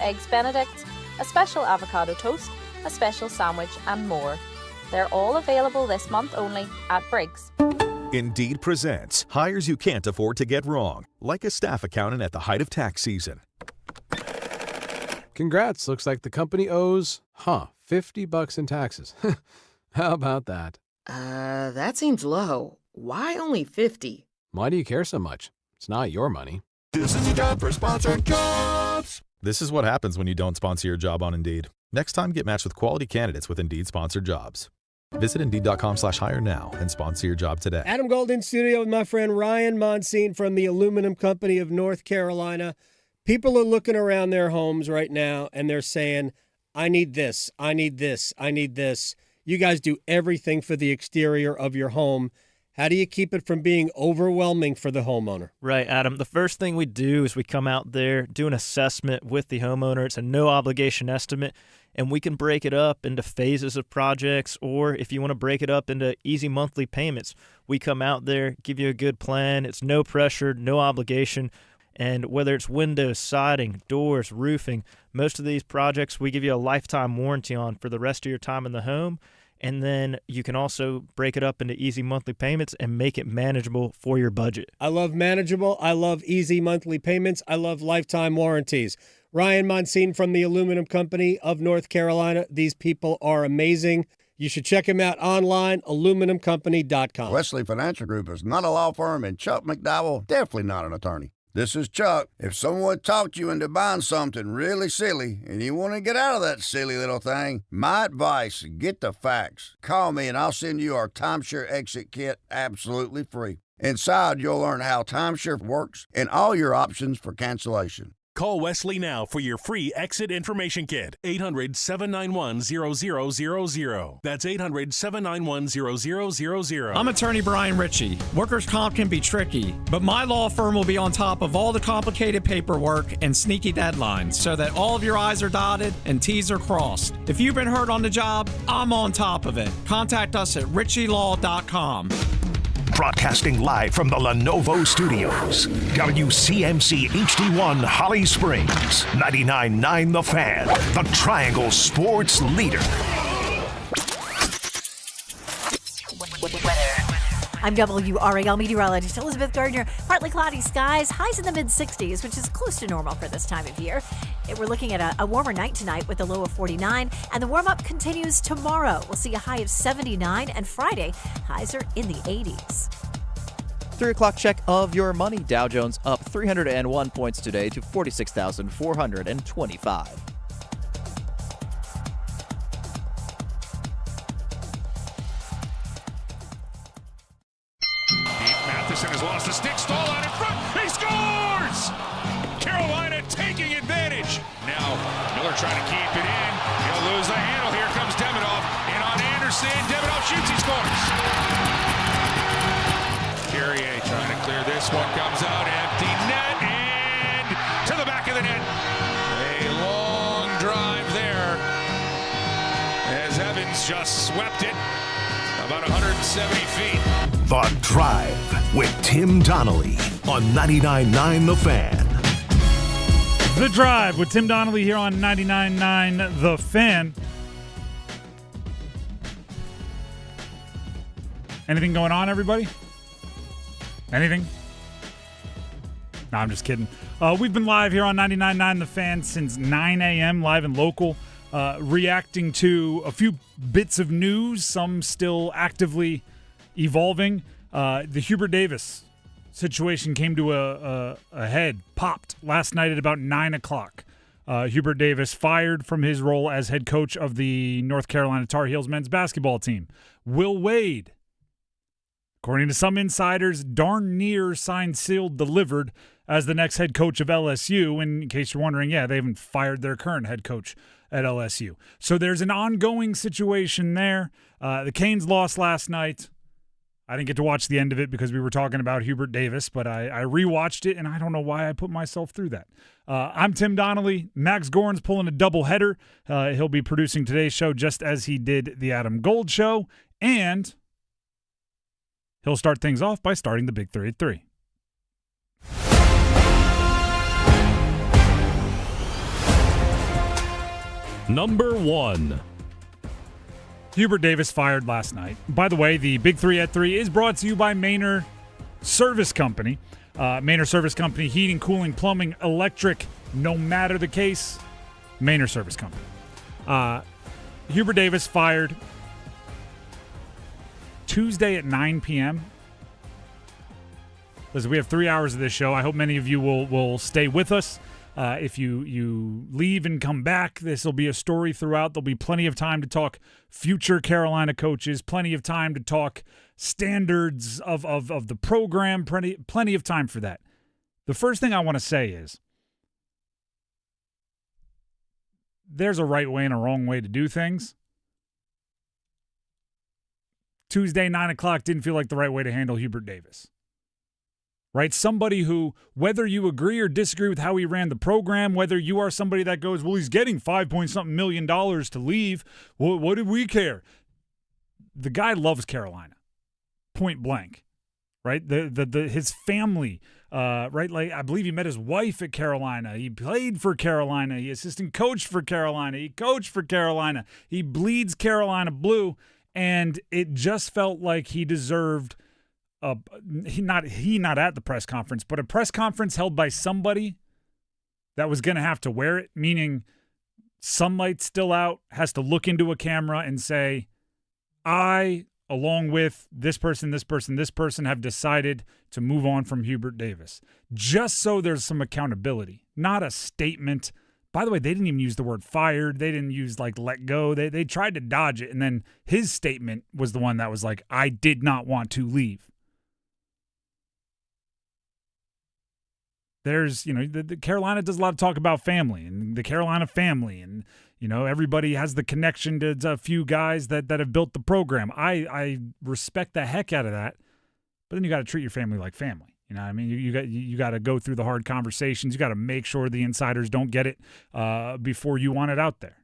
Eggs Benedict, a special avocado toast, a special sandwich, and more. They're all available this month only at Briggs. Indeed presents hires you can't afford to get wrong, like a staff accountant at the height of tax season. Congrats, looks like the company owes, $50 in taxes. How about that? That seems low. Why only 50? Why do you care so much? It's not your money. This is a job for Sponsored Jobs. This is what happens when you don't sponsor your job on Indeed. Next time, get matched with quality candidates with Indeed Sponsored Jobs. Visit Indeed.com/hire now and sponsor your job today. Adam Gold in studio with my friend Ryan Monsine from the Aluminum Company of North Carolina. People are looking around their homes right now, and they're saying, I need this, I need this, I need this. You guys do everything for the exterior of your home. How do you keep it from being overwhelming for the homeowner? Right, Adam. The first thing we do is we come out there, do an assessment with the homeowner. It's a no-obligation estimate, and we can break it up into phases of projects, or if you want to break it up into easy monthly payments, we come out there, give you a good plan. It's no pressure, no obligation, and whether it's windows, siding, doors, roofing, most of these projects we give you a lifetime warranty on for the rest of your time in the home. And then you can also break it up into easy monthly payments and make it manageable for your budget. I love manageable. I love easy monthly payments. I love lifetime warranties. Ryan Monsine from the Aluminum Company of North Carolina. These people are amazing. You should check them out online, aluminumcompany.com. Wesley Financial Group is not a law firm, and Chuck McDowell definitely not an attorney. This is Chuck. If someone talked you into buying something really silly and you want to get out of that silly little thing, my advice, get the facts. Call me and I'll send you our Timeshare Exit Kit absolutely free. Inside, you'll learn how Timeshare works and all your options for cancellation. Call Wesley now for your free exit information kit. 800-791-0000. That's 800-791-0000. I'm attorney Brian Ritchie. Workers' comp can be tricky, but my law firm will be on top of all the complicated paperwork and sneaky deadlines so that all of your I's are dotted and T's are crossed. If you've been hurt on the job, I'm on top of it. Contact us at richielaw.com. Broadcasting live from the Lenovo Studios. WCMC HD1 Holly Springs. 99.9 The Fan. The Triangle Sports Leader. I'm WRAL meteorologist Elizabeth Gardner. Partly cloudy skies, highs in the mid-60s, which is close to normal for this time of year. We're looking at a warmer night tonight with a low of 49, and the warm-up continues tomorrow. We'll see a high of 79, and Friday, highs are in the 80s. 3 o'clock check of your money. Dow Jones up 301 points today to 46,425. Matheson has lost the stick, stall out in front, he scores! Carolina taking advantage. Now Miller trying to keep it in, he'll lose the handle, here comes Davidoff, and on Anderson, Davidoff shoots, he scores! Carrier trying to clear this one, comes out, empty net, and to the back of the net. A long drive there, as Evans just swept it about 170 feet. The Drive with Tim Donnelly on 99.9 The Fan. The Drive with Tim Donnelly here on 99.9 The Fan. Anything going on, everybody? Anything? No, I'm just kidding. We've been live here on 99.9 The Fan since 9 a.m., live and local, reacting to a few bits of news, some still actively evolving. The Hubert Davis situation came to a head, popped last night at about 9 o'clock. Hubert Davis fired from his role as head coach of the North Carolina Tar Heels men's basketball team. Will Wade, according to some insiders, darn near signed, sealed, delivered as the next head coach of LSU. And in case you're wondering, yeah, they haven't fired their current head coach at LSU. So there's an ongoing situation there. The Canes lost last night. I didn't get to watch the end of it because we were talking about Hubert Davis, but I rewatched it, and I don't know why I put myself through that. I'm Tim Donnelly. Max Gorin's pulling a doubleheader. He'll be producing today's show just as he did the Adam Gold show, and he'll start things off by starting the Big 3 at 3. Number 1. Hubert Davis fired last night. By the way, the Big 3 at 3 is brought to you by Maynard Service Company. Maynard Service Company, heating, cooling, plumbing, electric, no matter the case, Maynard Service Company. Hubert Davis fired Tuesday at 9 p.m. Listen, we have 3 hours of this show. I hope many of you will stay with us. If you leave and come back, this will be a story throughout. There'll be plenty of time to talk future Carolina coaches, plenty of time to talk standards of the program, plenty of time for that. The first thing I want to say is there's a right way and a wrong way to do things. Tuesday, 9 o'clock didn't feel like the right way to handle Hubert Davis. Right? Somebody who, whether you agree or disagree with how he ran the program, whether you are somebody that goes, well, he's getting $5-point-something million to leave. What did we care? The guy loves Carolina. Point blank. Right? His family, right? Like, I believe he met his wife at Carolina. He played for Carolina. He assistant coached for Carolina. He coached for Carolina. He bleeds Carolina blue. And it just felt like he deserved he not at the press conference, but a press conference held by somebody that was going to have to wear it, meaning sunlight's still out, has to look into a camera and say, I, along with this person, have decided to move on from Hubert Davis. Just so there's some accountability, not a statement. By the way, they didn't even use the word fired. They didn't use like let go. They tried to dodge it. And then his statement was the one that was like, I did not want to leave. There's, the Carolina does a lot of talk about family and the Carolina family. And, everybody has the connection to a few guys that have built the program. I respect the heck out of that. But then you got to treat your family like family. You know what I mean? You got to go through the hard conversations. You got to make sure the insiders don't get it before you want it out there.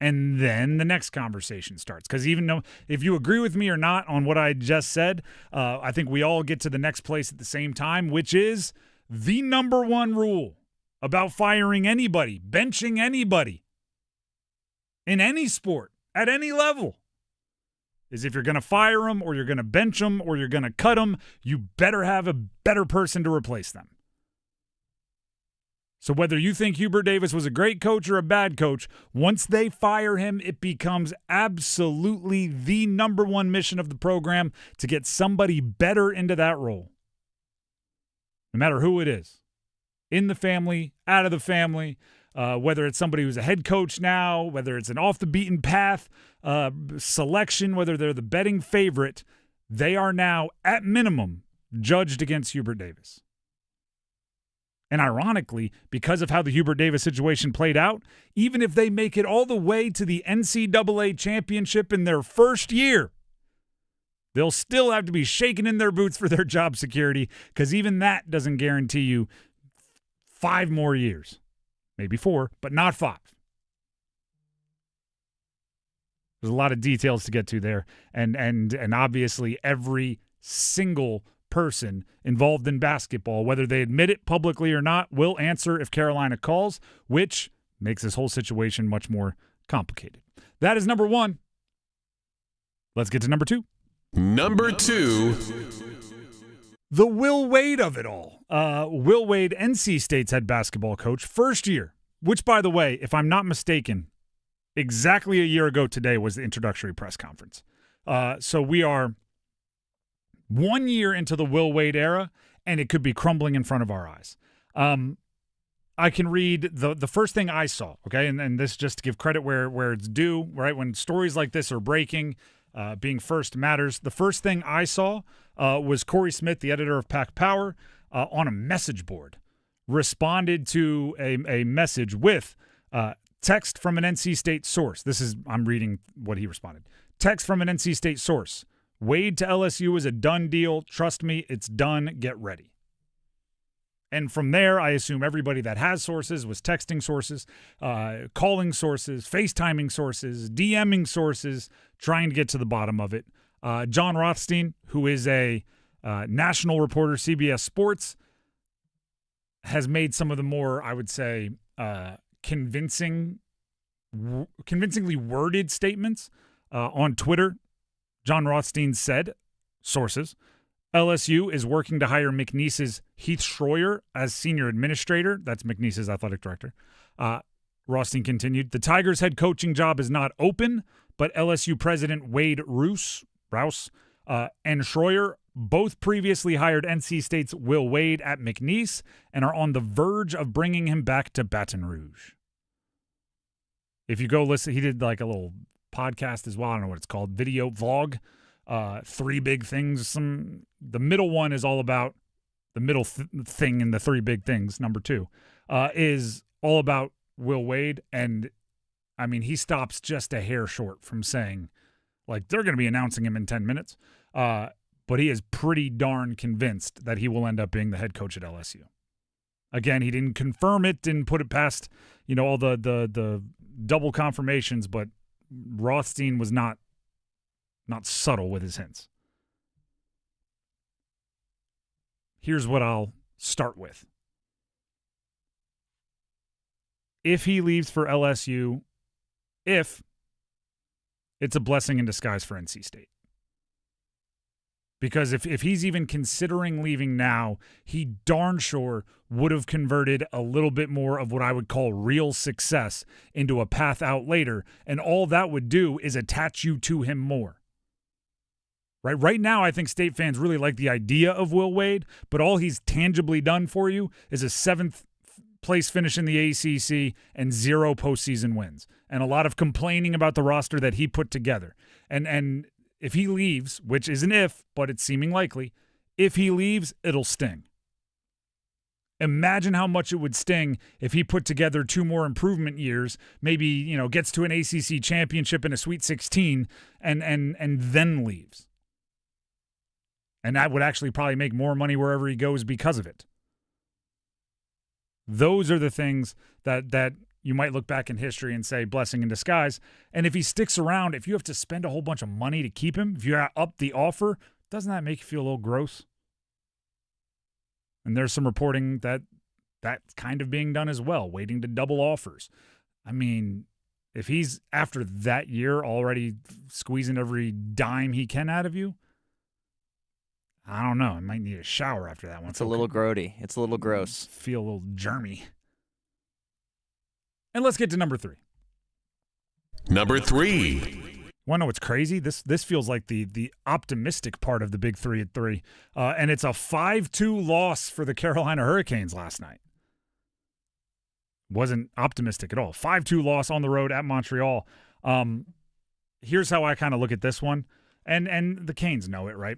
And then the next conversation starts. Because even though if you agree with me or not on what I just said, I think we all get to the next place at the same time, which is the number one rule about firing anybody, benching anybody in any sport, at any level, is if you're going to fire them or you're going to bench them or you're going to cut them, you better have a better person to replace them. So whether you think Hubert Davis was a great coach or a bad coach, once they fire him, it becomes absolutely the number one mission of the program to get somebody better into that role. No matter who it is. In the family, out of the family, whether it's somebody who's a head coach now, whether it's an off-the-beaten-path selection, whether they're the betting favorite, they are now, at minimum, judged against Hubert Davis. And ironically, because of how the Hubert Davis situation played out, even if they make it all the way to the NCAA championship in their first year, they'll still have to be shaking in their boots for their job security, because even that doesn't guarantee you 5 more years. Maybe 4, but not 5. There's a lot of details to get to there. And obviously every single person involved in basketball, whether they admit it publicly or not, will answer if Carolina calls, which makes this whole situation much more complicated. That is number 1. Let's get to number 2. Number 2. The Will Wade of it all. Will Wade, NC State's head basketball coach, first year, which, by the way, if I'm not mistaken, exactly a year ago today was the introductory press conference. So we are 1 year into the Will Wade era, and it could be crumbling in front of our eyes. I can read the first thing I saw, okay? And this just to give credit where it's due, right? When stories like this are breaking, being first matters. The first thing I saw was Corey Smith, the editor of Pack Power, on a message board, responded to a message with text from an NC State source. I'm reading what he responded. Text from an NC State source. Wade to LSU is a done deal. Trust me, it's done. Get ready. And from there, I assume everybody that has sources was texting sources, calling sources, FaceTiming sources, DMing sources, trying to get to the bottom of it. John Rothstein, who is a national reporter, CBS Sports, has made some of the more, I would say, convincingly worded statements on Twitter. John Rothstein said, sources, LSU is working to hire McNeese's Heath Schroyer as senior administrator. That's McNeese's athletic director. Rothstein continued, the Tigers' head coaching job is not open, but LSU president Wade Rouse and Schroyer both previously hired NC State's Will Wade at McNeese and are on the verge of bringing him back to Baton Rouge. If you go listen, he did like a little podcast as well. I don't know what it's called, video vlog. 3 big things. The middle one is all about the middle thing in the 3 big things. Number 2 is all about Will Wade, and I mean he stops just a hair short from saying like they're going to be announcing him in 10 minutes. But he is pretty darn convinced that he will end up being the head coach at LSU. Again, he didn't confirm it, didn't put it past all the double confirmations, but Rothstein was not subtle with his hints. Here's what I'll start with. If he leaves for LSU, it's a blessing in disguise for NC State. Because if he's even considering leaving now, he darn sure would have converted a little bit more of what I would call real success into a path out later, and all that would do is attach you to him more. Right now, I think State fans really like the idea of Will Wade, but all he's tangibly done for you is a 7th place finish in the ACC and 0 postseason wins, and a lot of complaining about the roster that he put together. And if he leaves, which is an if, but it's seeming likely, if he leaves, it'll sting. Imagine how much it would sting if he put together 2 more improvement years, maybe, gets to an ACC championship and a Sweet 16 and then leaves. And that would actually probably make more money wherever he goes because of it. Those are the things that you might look back in history and say blessing in disguise. And if he sticks around, if you have to spend a whole bunch of money to keep him, if you up the offer, doesn't that make you feel a little gross? And there's some reporting that that's kind of being done as well, waiting to double offers. I mean, if he's after that year already squeezing every dime he can out of you, I don't know. I might need a shower after that one. It's a little grody. It's a little gross. Feel a little germy. And let's get to number 3. Number 3. Want to know what's crazy? This feels like the optimistic part of the big 3 at 3. And it's a 5-2 loss for the Carolina Hurricanes last night. Wasn't optimistic at all. 5-2 loss on the road at Montreal. Here's how I kind of look at this one. And the Canes know it, right?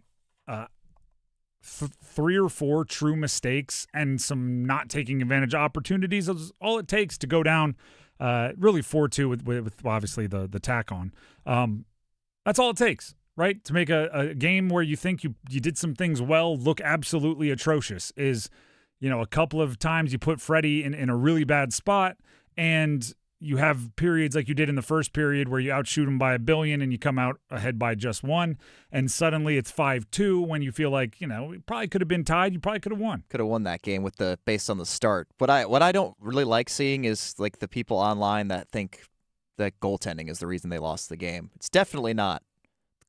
3 or 4 true mistakes and some not taking advantage of opportunities is all it takes to go down really 4-2 with obviously the tack on. That's all it takes, right? To make a game where you think you did some things well look absolutely atrocious is, a couple of times you put Freddie in a really bad spot and you have periods like you did in the first period where you outshoot them by 1 billion and you come out ahead by just 1, and suddenly it's 5-2 when you feel like, it probably could have been tied. You probably could have won. Could have won that game based on the start. What I don't really like seeing is like the people online that think that goaltending is the reason they lost the game. It's definitely not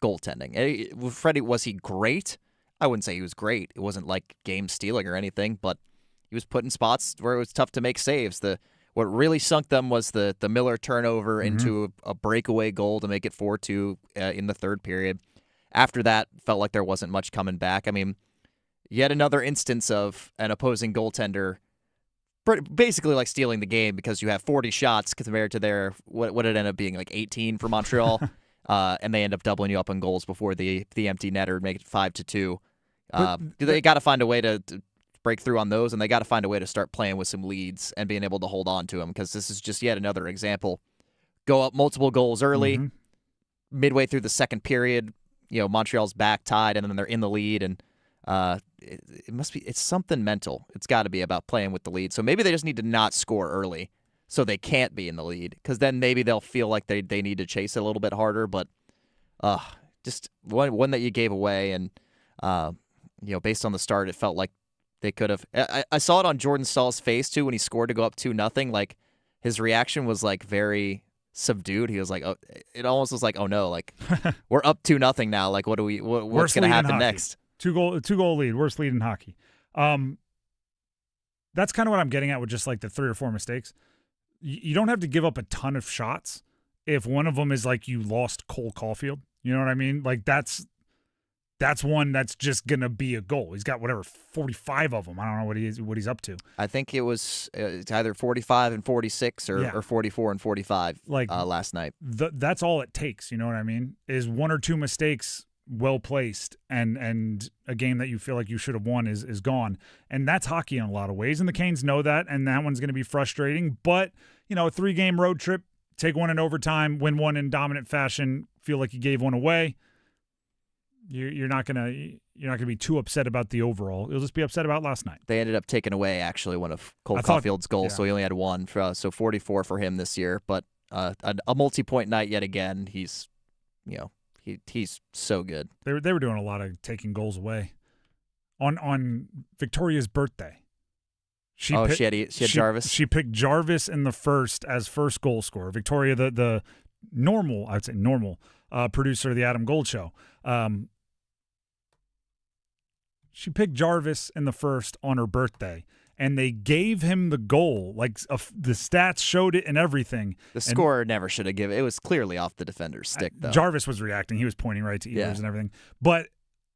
goaltending. Freddie, was he great? I wouldn't say he was great. It wasn't like game stealing or anything, but he was put in spots where it was tough to make saves. What really sunk them was the Miller turnover into a breakaway goal to make it 4-2 in the 3rd period. After that, felt like there wasn't much coming back. I mean, yet another instance of an opposing goaltender basically like stealing the game because you have 40 shots compared to their what it ended up being like 18 for Montreal, and they end up doubling you up on goals before the empty netter, make it 5-2. They got to find a way to break through on those, and they got to find a way to start playing with some leads and being able to hold on to them, because this is just yet another example. Go up multiple goals early, midway through the 2nd period, Montreal's back tied, and then they're in the lead, and it's something mental. It's got to be about playing with the lead. So maybe they just need to not score early so they can't be in the lead, because then maybe they'll feel like they need to chase it a little bit harder, but just one that you gave away, and based on the start, it felt like They could have. I saw it on Jordan Stahl's face too when he scored to go up 2-0. Like his reaction was like very subdued. He was like, "Oh," it almost was like, "Oh no!" Like we're up 2-0 now. Like what's going to happen next? Two goal lead, worst lead in hockey. That's kind of what I'm getting at with just like the 3 or 4 mistakes. You don't have to give up a ton of shots if one of them is like you lost Cole Caulfield. You know what I mean? Like that's one that's just gonna be a goal. He's got 45 of them. I don't know what he's up to. I think it was it's either 45 and 46 or 44 and 45 last night. That's all it takes. You know what I mean? Is 1 or 2 mistakes well placed and a game that you feel like you should have won is gone. And that's hockey in a lot of ways. And the Canes know that, and that one's going to be frustrating. But a 3-game road trip, take one in overtime, win one in dominant fashion, feel like you gave one away. You're not gonna be too upset about the overall. You'll just be upset about last night. They ended up taking away actually one of Cole Caulfield's goals, so he only had one. So 44 for him this year, but a multi-point night yet again. He's he's so good. They were doing a lot of taking goals away. On Victoria's birthday, she had Jarvis. She picked Jarvis in the first as first goal scorer. Victoria, the normal producer of the Adam Gold Show. She picked Jarvis in the first on her birthday, and they gave him the goal. Like the stats showed it and everything. The scorer never should have given it. It was clearly off the defender's stick, though. Jarvis was reacting. He was pointing right to Ehlers and everything. But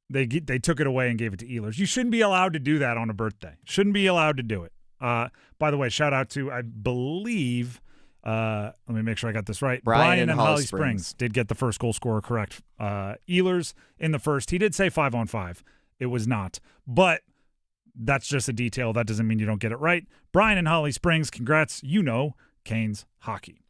they took it away and gave it to Ehlers. You shouldn't be allowed to do that on a birthday. Shouldn't be allowed to do it. By the way, shout out to, I believe, let me make sure I got this right. Brian and Holly Springs did get the first goal scorer correct. Ehlers in the first. He did say 5-on-5. It was not. But that's just a detail. That doesn't mean you don't get it right. Brian and Holly Springs, congrats. Canes hockey.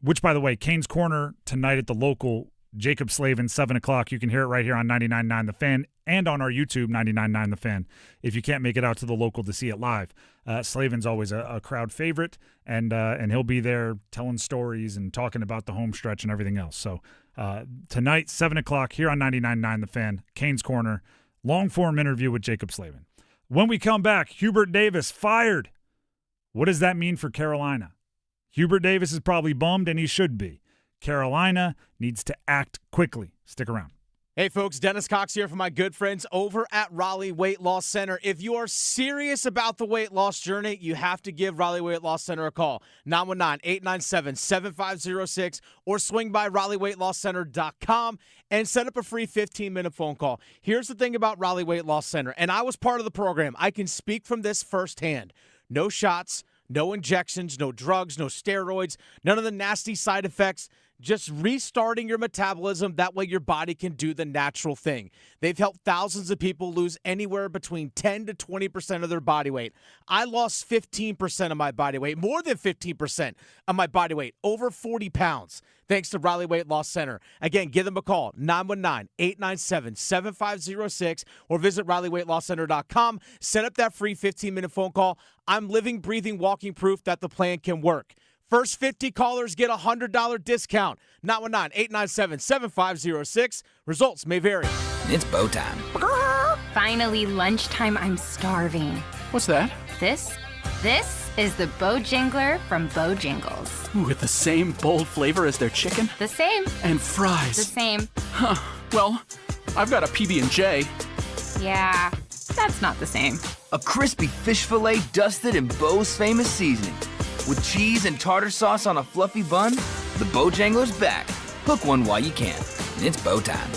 Which, by the way, Canes Corner tonight at the local Jacob Slavin, 7 o'clock. You can hear it right here on 99.9 The Fan and on our YouTube, 99.9 The Fan, if you can't make it out to the local to see it live. Slavin's always a crowd favorite, and he'll be there telling stories and talking about the home stretch and everything else. So tonight, 7 o'clock here on 99.9 The Fan, Canes Corner, long-form interview with Jacob Slavin. When we come back, Hubert Davis fired. What does that mean for Carolina? Hubert Davis is probably bummed, and he should be. Carolina needs to act quickly. Stick around. Hey, folks, Dennis Cox here for my good friends over at Raleigh Weight Loss Center. If you are serious about the weight loss journey, you have to give Raleigh Weight Loss Center a call, 919-897-7506, or swing by RaleighWeightLossCenter.com and set up a free 15-minute phone call. Here's the thing about Raleigh Weight Loss Center, and I was part of the program. I can speak from this firsthand. No shots, no injections, no drugs, no steroids, none of the nasty side effects. Just restarting your metabolism. That way your body can do the natural thing. They've helped thousands of people lose anywhere between 10 to 20% of their body weight. I lost 15% of my body weight, more than 15% of my body weight, over 40 pounds, thanks to Raleigh Weight Loss Center. Again, give them a call, 919-897-7506, or visit RaleighWeightLossCenter.com. Set up that free 15-minute phone call. I'm living, breathing, walking proof that the plan can work. First 50 callers get a $100 discount. 919-897-7506. Results may vary. It's bow time. Finally, lunchtime. I'm starving. What's that? This is the Bojangler from Bojangles. Ooh, with the same bold flavor as their chicken? The same. And fries. The same. Huh. Well, I've got a PB&J. Yeah, that's not the same. A crispy fish fillet dusted in Bo's famous seasoning. With cheese and tartar sauce on a fluffy bun, the Bojangler's back. Hook one while you can. It's bow time.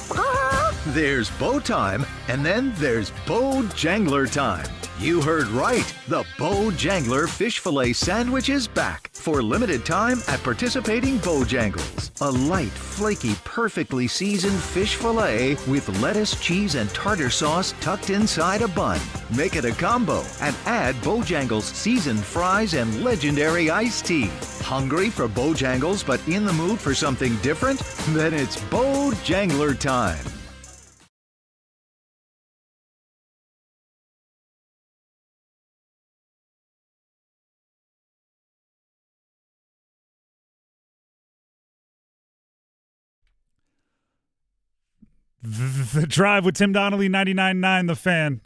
There's bow time, and then there's Bojangler time. You heard right. The Bojangler fish fillet sandwich is back for limited time at participating Bojangles. A light, flaky, perfectly seasoned fish fillet with lettuce, cheese, and tartar sauce tucked inside a bun. Make it a combo and add Bojangles seasoned fries and legendary iced tea. Hungry for Bojangles but in the mood for something different? Then it's Bojangler time. The Drive with Tim Donnelly, 99.9 The Fan.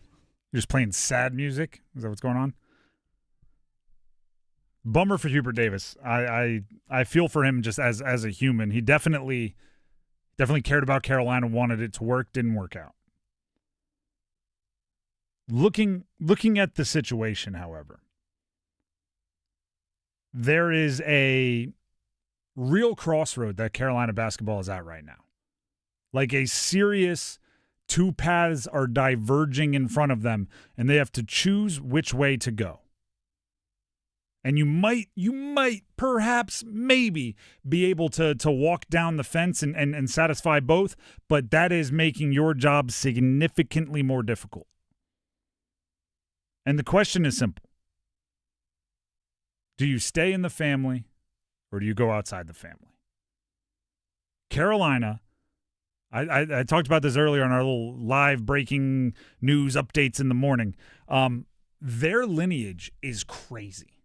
You're just playing sad music? Is that what's going on? Bummer for Hubert Davis. I feel for him just as a human. He definitely cared about Carolina, wanted it to work, didn't work out. Looking at the situation, however, there is a real crossroad that Carolina basketball is at right now. Like a serious two paths are diverging in front of them, and they have to choose which way to go. And you might, perhaps, maybe be able to walk down the fence and satisfy both, but that is making your job significantly more difficult. And the question is simple. Do you stay in the family or do you go outside the family? Carolina, I talked about this earlier on our little live breaking news updates in the morning. Their lineage is crazy.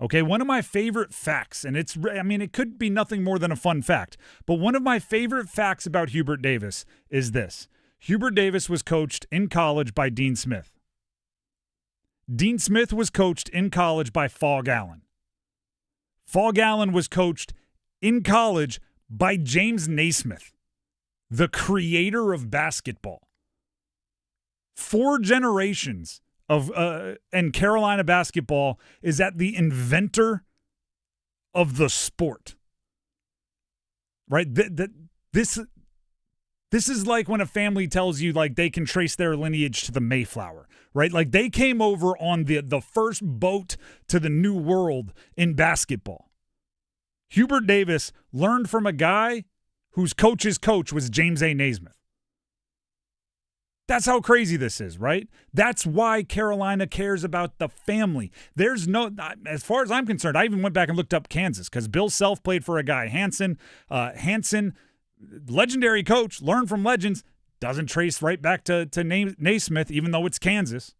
Okay, one of my favorite facts, and it could be nothing more than a fun fact, but one of my favorite facts about Hubert Davis is this. Hubert Davis was coached in college by Dean Smith. Dean Smith was coached in college by Fog Allen. Fog Allen was coached in college by James Naismith, the creator of basketball. 4 generations of and Carolina basketball is at the inventor of the sport. Right? This is like when a family tells you like they can trace their lineage to the Mayflower, right? Like they came over on the first boat to the New World in basketball. Hubert Davis learned from a guy whose coach's coach was James A. Naismith. That's how crazy this is, right? That's why Carolina cares about the family. There's no, as far as I'm concerned, I even went back and looked up Kansas because Bill Self played for a guy, Hansen. Hansen, legendary coach, learned from legends, doesn't trace right back to Naismith, even though it's Kansas.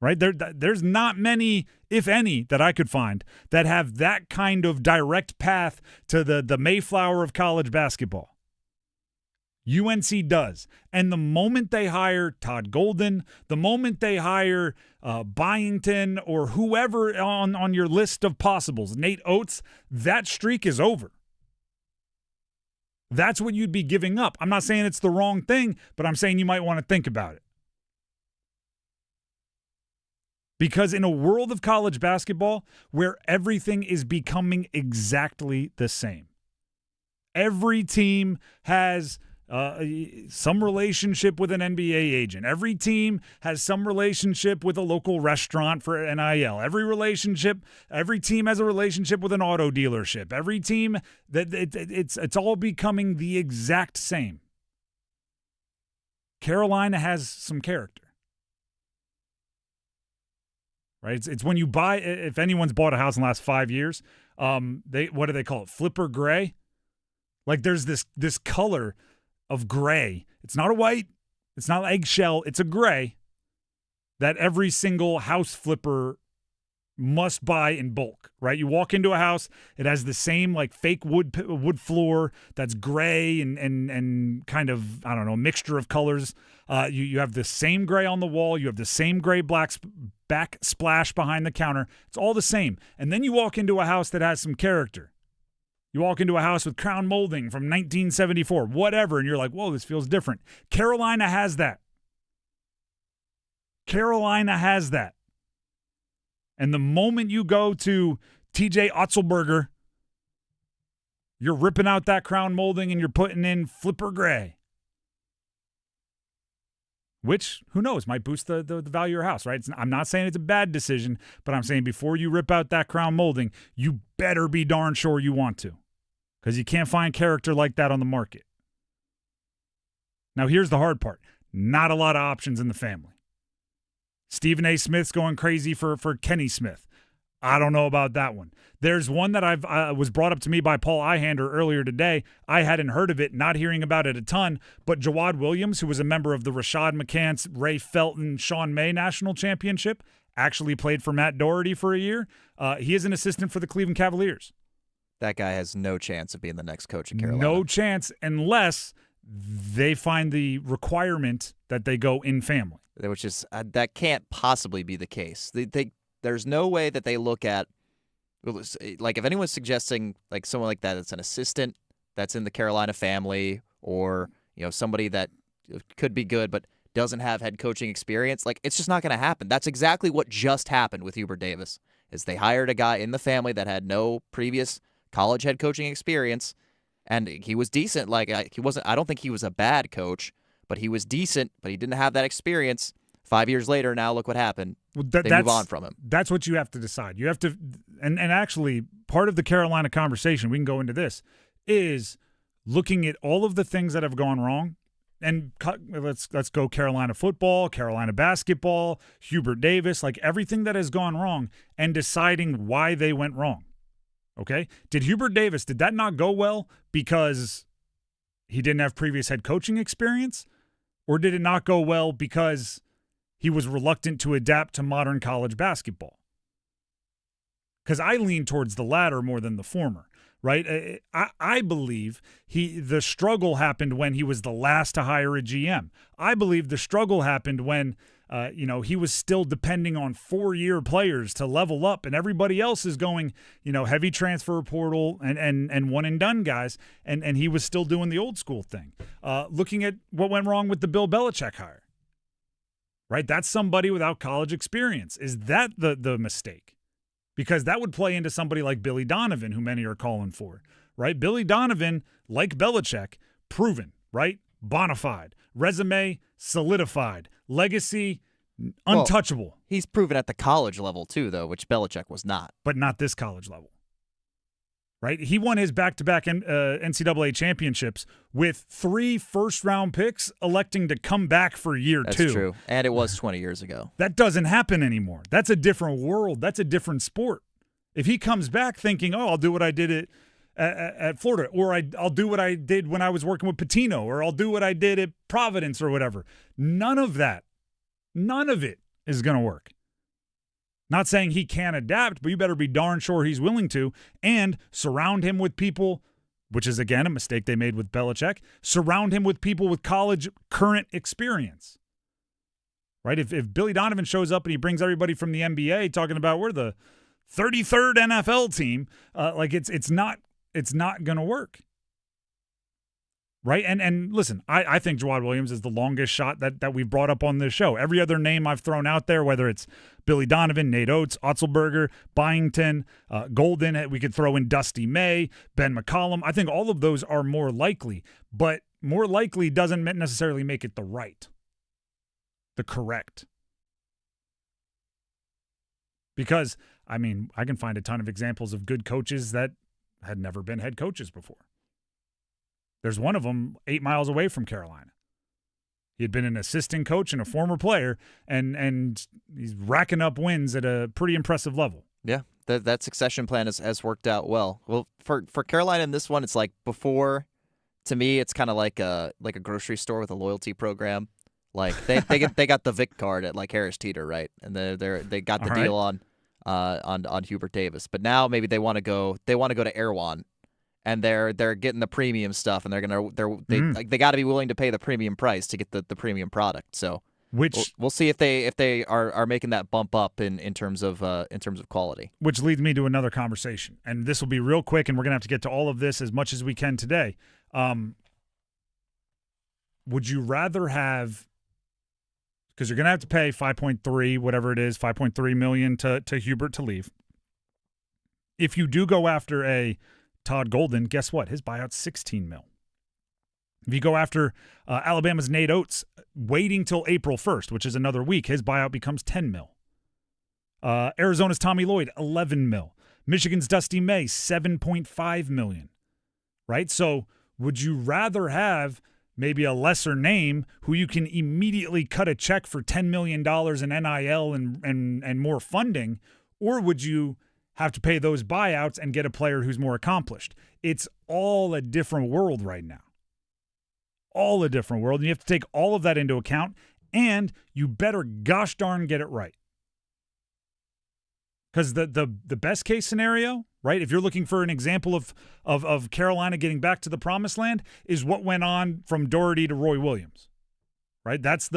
Right? There's not many, if any, that I could find that have that kind of direct path to the Mayflower of college basketball. UNC does. And the moment they hire Todd Golden, the moment they hire Byington or whoever on your list of possibles, Nate Oates, that streak is over. That's what you'd be giving up. I'm not saying it's the wrong thing, but I'm saying you might want to think about it. Because in a world of college basketball where everything is becoming exactly the same, every team has some relationship with an NBA agent. Every team has some relationship with a local restaurant for NIL. Every team has a relationship with an auto dealership. Every team, it's all becoming the exact same. Carolina has some character. Right? It's when you buy, if anyone's bought a house in the last 5 years, what do they call it? Flipper gray? Like there's this color of gray. It's not a white. It's not eggshell. It's a gray that every single house flipper must buy in bulk, right? You walk into a house, it has the same like fake wood floor that's gray and kind of, I don't know, a mixture of colors. You have the same gray on the wall. You have the same gray backsplash behind the counter. It's all the same. And then you walk into a house that has some character. You walk into a house with crown molding from 1974, whatever, and you're like, whoa, this feels different. Carolina has that. Carolina has that. And the moment you go to TJ Otzelberger, you're ripping out that crown molding and you're putting in flipper gray. Which, who knows, might boost the value of your house, right? I'm not saying it's a bad decision, but I'm saying before you rip out that crown molding, you better be darn sure you want to. Because you can't find character like that on the market. Now, here's the hard part. Not a lot of options in the family. Stephen A. Smith's going crazy for Kenny Smith. I don't know about that one. There's one that was brought up to me by Paul Ihander earlier today. I hadn't heard of it, not hearing about it a ton, but Jawad Williams, who was a member of the Rashad McCants, Ray Felton, Sean May National Championship, actually played for Matt Doherty for a year. He is an assistant for the Cleveland Cavaliers. That guy has no chance of being the next coach of Carolina. No chance unless they find the requirement that they go in family. Which is that can't possibly be the case. There's no way that they look at, like, if anyone's suggesting like someone like that, it's an assistant that's in the Carolina family, or somebody that could be good but doesn't have head coaching experience. Like, it's just not going to happen. That's exactly what just happened with Hubert Davis. Is they hired a guy in the family that had no previous college head coaching experience, and he was decent. Like, he wasn't. I don't think he was a bad coach, but he was decent. But he didn't have that experience. 5 years later, now look what happened. Well, they move on from him. That's what you have to decide. You have to, and actually, part of the Carolina conversation, we can go into this, is looking at all of the things that have gone wrong. And let's go Carolina football, Carolina basketball, Hubert Davis, like everything that has gone wrong, and deciding why they went wrong. Okay? Did Hubert Davis, did that not go well because he didn't have previous head coaching experience? Or did it not go well because he was reluctant to adapt to modern college basketball? Because I lean towards the latter more than the former. Right? I believe the struggle happened when he was the last to hire a GM. I believe the struggle happened when he was still depending on 4-year players to level up, and everybody else is going, heavy transfer portal and one and done guys, and he was still doing the old school thing. Looking at what went wrong with the Bill Belichick hire. Right? That's somebody without college experience. Is that the mistake? Because that would play into somebody like Billy Donovan, who many are calling for, right? Billy Donovan, like Belichick, proven, right? Bona fide. Resume solidified. Legacy untouchable. Well, he's proven at the college level too, though, which Belichick was not. But not this college level. Right? He won his back-to-back NCAA championships with 3 first-round picks electing to come back for year 2. That's true. And it was 20 years ago. That doesn't happen anymore. That's a different world. That's a different sport. If he comes back thinking, I'll do what I did at Florida, or I'll do what I did when I was working with Patino, or I'll do what I did at Providence or whatever. None of it is going to work. Not saying he can't adapt, but you better be darn sure he's willing to, and surround him with people, which is, again, a mistake they made with Belichick, surround him with people with college current experience. Right? If Billy Donovan shows up and he brings everybody from the NBA talking about we're the 33rd NFL team, it's not going to work. Right? And listen, I think Jawad Williams is the longest shot that we've brought up on this show. Every other name I've thrown out there, whether it's Billy Donovan, Nate Oates, Otzelberger, Byington, Golden, we could throw in Dusty May, Ben McCollum. I think all of those are more likely, but more likely doesn't necessarily make it the correct. Because, I can find a ton of examples of good coaches that had never been head coaches before. There's one of them 8 miles away from Carolina. He had been an assistant coach and a former player, and he's racking up wins at a pretty impressive level. Yeah, that succession plan has worked out well. Well, for Carolina in this one, it's like before. To me, it's kind of like a grocery store with a loyalty program. Like they got the Vic card at like Harris Teeter, right? And they got the deal on Hubert Davis. But now maybe they want to go to Erewhon. And they're getting the premium stuff, and they got to be willing to pay the premium price to get the premium product. So we'll see if they are making that bump up in terms of quality. Which leads me to another conversation, and this will be real quick, and we're gonna have to get to all of this as much as we can today. Would you rather have? Because you're gonna have to pay 5.3, whatever it is, 5.3 million to Hubert to leave. If you do go after a Todd Golden, guess what? His buyout's $16 million. If you go after Alabama's Nate Oates, waiting till April 1st, which is another week, his buyout becomes $10 million. Arizona's Tommy Lloyd, $11 million. Michigan's Dusty May, $7.5 million. Right? So would you rather have maybe a lesser name who you can immediately cut a check for $10 million in NIL and more funding, or would you have to pay those buyouts and get a player who's more accomplished? It's all a different world right now. All a different world. And you have to take all of that into account, and you better gosh darn get it right. Because the best case scenario, right, if you're looking for an example of Carolina getting back to the promised land, is what went on from Doherty to Roy Williams, right? That's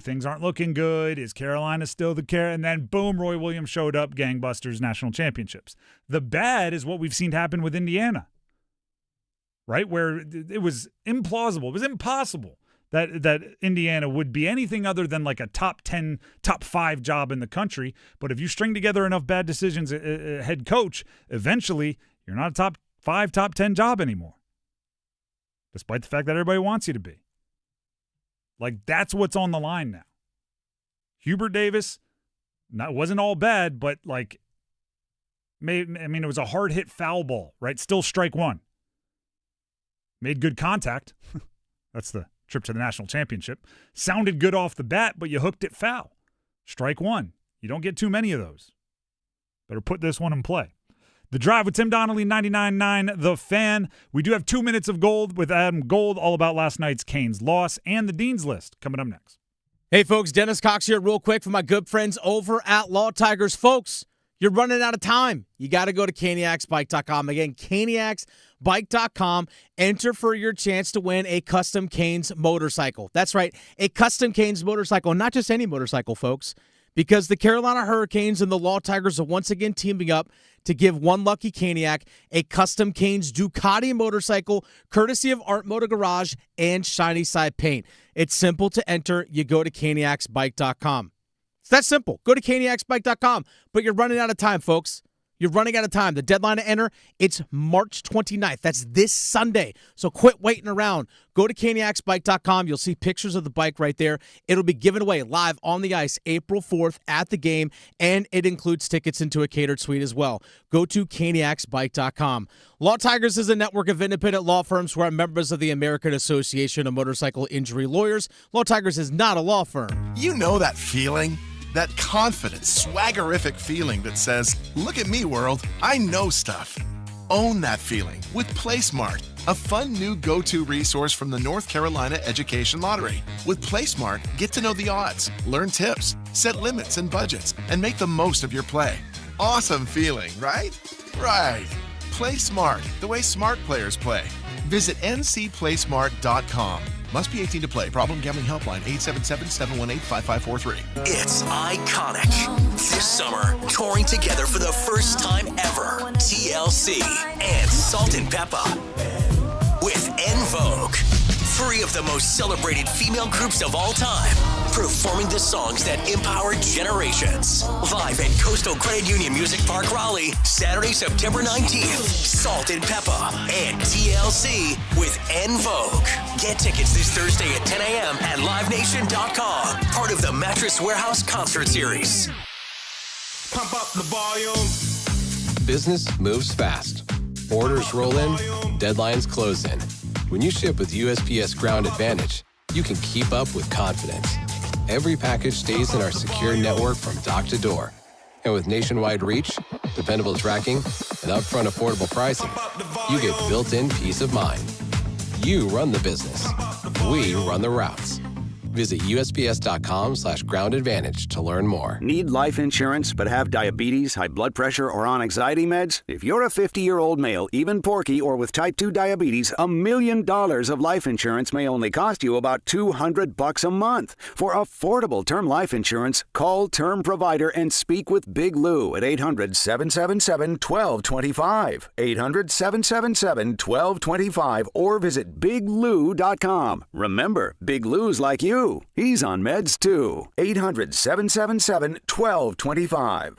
things aren't looking good. Is Carolina still the care? And then, boom, Roy Williams showed up, gangbusters, national championships. The bad is what we've seen happen with Indiana, right, where it was implausible. It was impossible that Indiana would be anything other than like a top 10, top 5 job in the country. But if you string together enough bad decisions, head coach, eventually you're not a top 5, top 10 job anymore, despite the fact that everybody wants you to be. Like, that's what's on the line now. Hubert Davis, wasn't all bad, but like, it was a hard-hit foul ball, right? Still strike one. Made good contact. That's the trip to the national championship. Sounded good off the bat, but you hooked it foul. Strike one. You don't get too many of those. Better put this one in play. The Drive with Tim Donnelly, 99.9 The Fan. We do have 2 minutes of gold with Adam Gold, all about last night's Canes loss and the Dean's List coming up next. Hey, folks, Dennis Cox here real quick for my good friends over at Law Tigers. Folks, you're running out of time. You got to go to caniacsbike.com. Again, caniacsbike.com. Enter for your chance to win a custom Canes motorcycle. That's right, a custom Canes motorcycle. Not just any motorcycle, folks, because the Carolina Hurricanes and the Law Tigers are once again teaming up to give one lucky Caniac a custom Canes Ducati motorcycle, courtesy of Art Motor Garage and Shiny Side Paint. It's simple to enter. You go to caniacsbike.com. It's that simple. Go to caniacsbike.com. But you're running out of time, folks. You're running out of time. The deadline to enter, it's March 29th. That's this Sunday. So quit waiting around. Go to caniacsbike.com. You'll see pictures of the bike right there. It'll be given away live on the ice April 4th at the game, and it includes tickets into a catered suite as well. Go to caniacsbike.com. Law Tigers is a network of independent law firms who are members of the American Association of Motorcycle Injury Lawyers. Law Tigers is not a law firm. You know that feeling? That confident, swaggerific feeling that says, look at me, world, I know stuff. Own that feeling with PlaySmart, a fun new go-to resource from the North Carolina Education Lottery. With PlaySmart, get to know the odds, learn tips, set limits and budgets, and make the most of your play. Awesome feeling, right? Right. Play smart, the way smart players play. Visit ncplaysmart.com. Must be 18 to play. Problem gambling helpline 877-718-5543. It's iconic. This summer, touring together for the first time ever. TLC and Salt and Peppa with En Vogue. 3 of the most celebrated female groups of all time, performing the songs that empower generations. Live at Coastal Credit Union Music Park, Raleigh, Saturday, September 19th. Salt and Peppa and TLC with En Vogue. Get tickets this Thursday at 10 a.m. at livenation.com. Part of the Mattress Warehouse Concert Series. Pump up the volume. Business moves fast. Orders roll in, deadlines close in. When you ship with USPS Ground Advantage, you can keep up with confidence. Every package stays in our secure network from dock to door. And with nationwide reach, dependable tracking, and upfront affordable pricing, you get built-in peace of mind. You run the business. We run the routes. Visit USPS.com/Ground Advantage to learn more. Need life insurance but have diabetes, high blood pressure, or on anxiety meds? If you're a 50-year-old male, even porky, or with type 2 diabetes, $1 million of life insurance may only cost you about $200 a month. For affordable term life insurance, call Term Provider and speak with Big Lou at 800-777-1225. 800-777-1225 or visit biglou.com. Remember, Big Lou's like you. He's on meds too. 800-777-1225.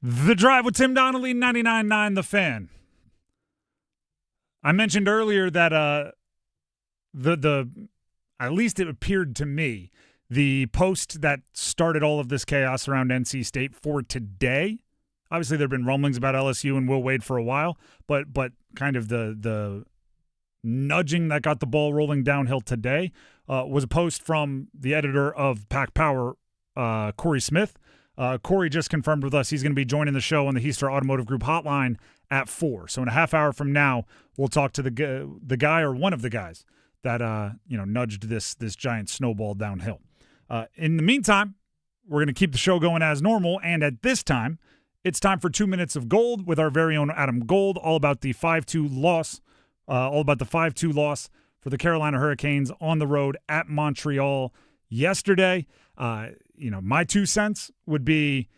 The Drive with Tim Donnelly, 99.9 The Fan. I mentioned earlier that at least it appeared to me, the post that started all of this chaos around NC State for today. Obviously, there have been rumblings about LSU and Will Wade for a while, but kind of the nudging that got the ball rolling downhill today was a post from the editor of Pack Power, Corey Smith. Corey just confirmed with us he's going to be joining the show on the Hester Automotive Group hotline at 4. So in a half hour from now, we'll talk to the guy or one of the guys that nudged this giant snowball downhill. In the meantime, we're going to keep the show going as normal, and at this time, it's time for 2 minutes of gold with our very own Adam Gold, all about the 5-2 loss for the Carolina Hurricanes on the road at Montreal yesterday. My 2 cents would be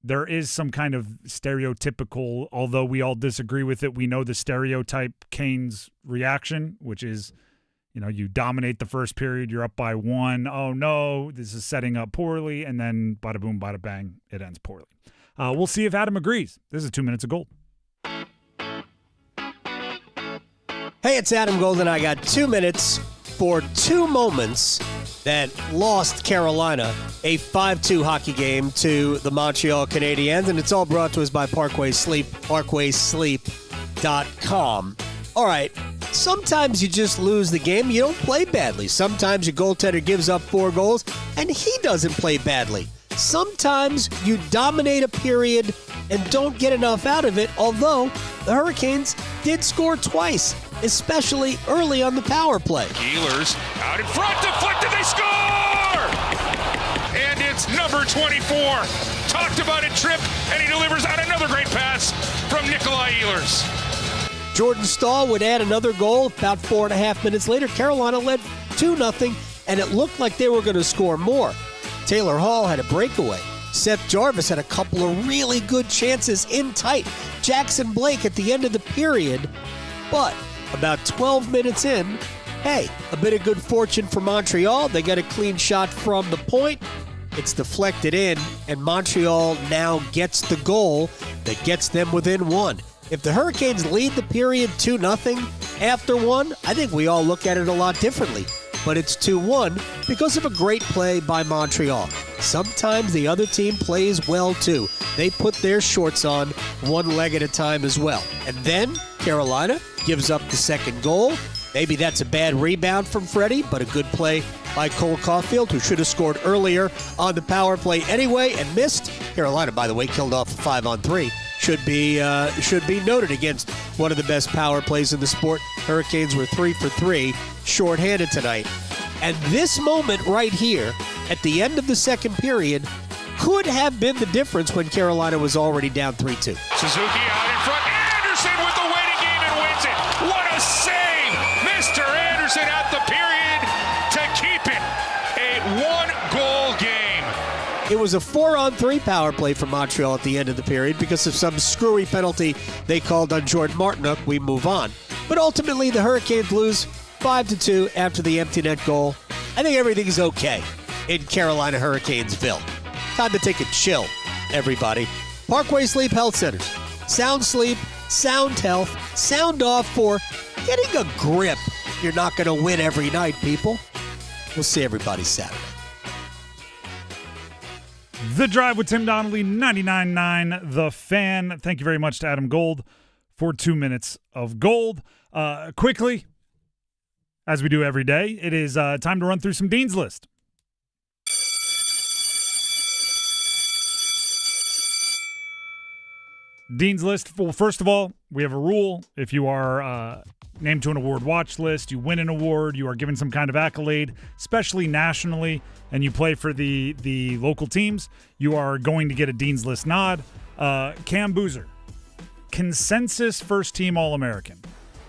there is some kind of stereotypical, although we all disagree with it, we know the stereotype Canes reaction, which is, you dominate the first period, you're up by 1. Oh, no, this is setting up poorly. And then bada boom, bada bang, it ends poorly. We'll see if Adam agrees. This is 2 minutes of gold. Hey, it's Adam Gold, and I got 2 minutes for 2 moments that lost Carolina a 5-2 hockey game to the Montreal Canadiens, and it's all brought to us by Parkway Sleep, parkwaysleep.com. All right, sometimes you just lose the game. You don't play badly. Sometimes your goaltender gives up 4 goals, and he doesn't play badly. Sometimes you dominate a period and don't get enough out of it, although the Hurricanes did score twice, especially early on the power play. Ehlers out in front, deflected, they score! And it's number 24. Talked about it, Tripp, and he delivers out another great pass from Nikolai Ehlers. Jordan Stahl would add another goal about 4.5 minutes later. Carolina led 2-0, and it looked like they were going to score more. Taylor Hall had a breakaway. Seth Jarvis had a couple of really good chances in tight. Jackson Blake at the end of the period. But about 12 minutes in, hey, a bit of good fortune for Montreal. They got a clean shot from the point. It's deflected in, and Montreal now gets the goal that gets them within 1. If the Hurricanes lead the period 2-0 after 1, I think we all look at it a lot differently. But it's 2-1 because of a great play by Montreal. Sometimes the other team plays well too. They put their shorts on one leg at a time as well. And then Carolina gives up the second goal. Maybe that's a bad rebound from Freddie, but a good play by Cole Caulfield, who should have scored earlier on the power play anyway and missed. Carolina, by the way, killed off a 5-on-3. Should be noted against one of the best power plays in the sport. Hurricanes were 3 for 3, shorthanded tonight. And this moment right here, at the end of the second period, could have been the difference when Carolina was already down 3-2. Suzuki out in front. Anderson with the waiting game and wins it. What a save! Mr. Anderson at the period to keep it a 1-goal game. It was a 4-on-3 power play for Montreal at the end of the period because of some screwy penalty they called on Jordan Martinook. We move on. But ultimately, the Hurricanes lose 5-2 after the empty net goal. I think everything's okay in Carolina Hurricanesville. Time to take a chill, everybody. Parkway Sleep Health Centers. Sound sleep, sound health, sound off for getting a grip. You're not going to win every night, people. We'll see everybody Saturday. The Drive with Tim Donnelly, 99.9 The Fan. Thank you very much to Adam Gold for 2 minutes of gold. Quickly, as we do every day, it is time to run through some Dean's List. Dean's List. Well, first of all, we have a rule. If you are named to an award watch list, you win an award, you are given some kind of accolade, especially nationally, and you play for the local teams, you are going to get a Dean's List nod. Cam Boozer, consensus first-team All-American.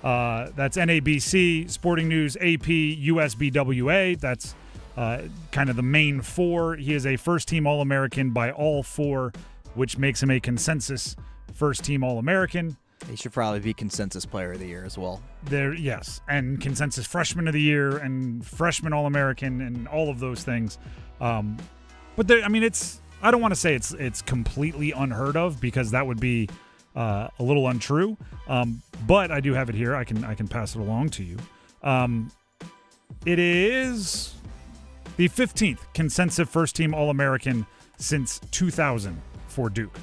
That's NABC, Sporting News, AP, USBWA. That's kind of the main 4. He is a first-team All-American by all 4, which makes him a consensus first-team All-American. He should probably be consensus player of the year as well. Yes, and consensus freshman of the year and freshman All-American and all of those things. But there, I mean, I don't want to say it's completely unheard of because that would be a little untrue. But I do have it here. I can pass it along to you. It is the 15th consensus first-team All-American since 2000 for Duke.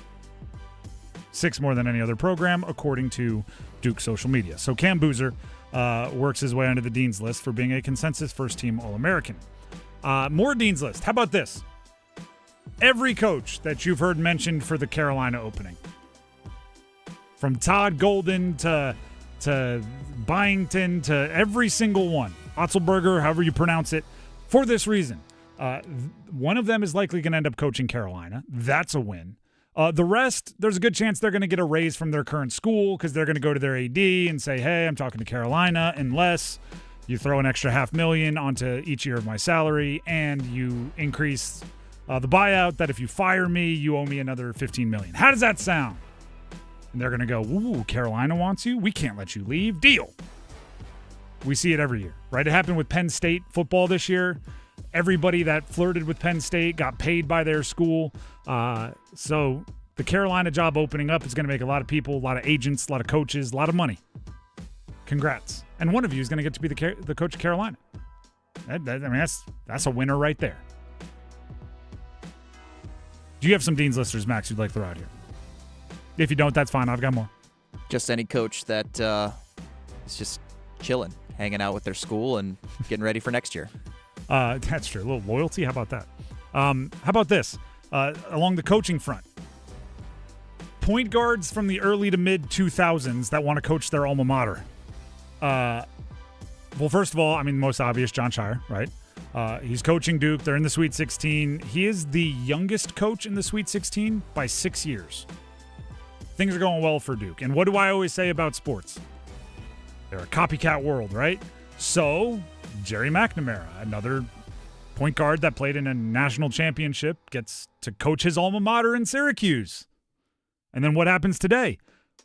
6 more than any other program, according to Duke social media. So Cam Boozer works his way onto the Dean's List for being a consensus first-team All-American. More Dean's List. How about this? Every coach that you've heard mentioned for the Carolina opening. from Todd Golden to Byington to every single one. Otzelberger, however you pronounce it, for this reason. One of them is likely going to end up coaching Carolina. That's a win. The rest, there's a good chance they're going to get a raise from their current school because they're going to go to their AD and say, hey, I'm talking to Carolina, unless you throw an extra $500,000 onto each year of my salary and you increase the buyout that if you fire me, you owe me another $15 million. How does that sound? And they're going to go, ooh, Carolina wants you? We can't let you leave. Deal. We see it every year, right? It happened with Penn State football this year. Everybody that flirted with Penn State got paid by their school. So the Carolina job opening up is going to make a lot of people, a lot of agents, a lot of coaches, a lot of money. Congrats. And one of you is going to get to be the coach of Carolina. That's a winner right there. Do you have some Dean's Listers, Max, you'd like to throw out here? If you don't, that's fine. I've got more. Just any coach that is just chilling, hanging out with their school and getting ready for next year. That's true. A little loyalty. How about that? How about this? Along the coaching front, point guards from the early to mid 2000s that want to coach their alma mater. Well, first of all, I mean, the most obvious, Jon Scheyer, right? He's coaching Duke. They're in the Sweet 16. He is the youngest coach in the Sweet 16 by 6 years. Things are going well for Duke. And what do I always say about sports? They're a copycat world, right? So, Jerry McNamara, another point guard that played in a national championship, gets to coach his alma mater in Syracuse. And then what happens today?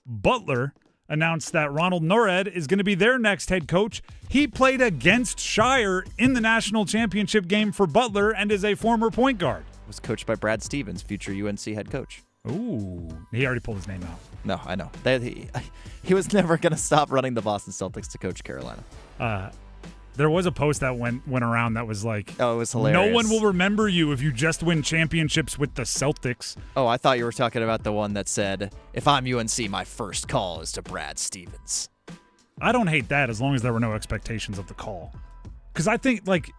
Butler announced that Ronald Nored is going to be their next head coach. He played against Scheyer in the national championship game for Butler and is a former point guard. Was coached by Brad Stevens, future UNC head coach. Ooh, he already pulled his name out. No, I know. He was never going to stop running the Boston Celtics to coach Carolina. There was a post that went around that was like, oh, it was hilarious. No one will remember you if you just win championships with the Celtics. Oh, I thought you were talking about the one that said, if I'm UNC, my first call is to Brad Stevens. I don't hate that as long as there were no expectations of the call. Because I think, like,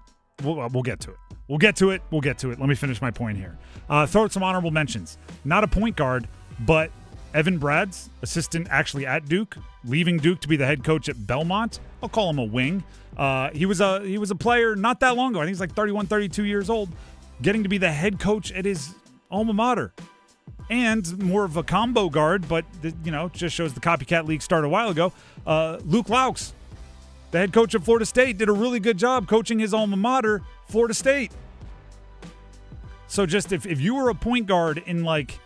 we'll get to it. We'll get to it. Let me finish my point here. Throw out some honorable mentions. Not a point guard, but Evan Brad's assistant actually at Duke, leaving Duke to be the head coach at Belmont. I'll call him a wing. He was a player not that long ago. I think he's like 31, 32 years old, getting to be the head coach at his alma mater. And more of a combo guard, but, just shows the copycat league started a while ago. Luke Laux, the head coach of Florida State, did a really good job coaching his alma mater, Florida State. So just if you were a point guard in like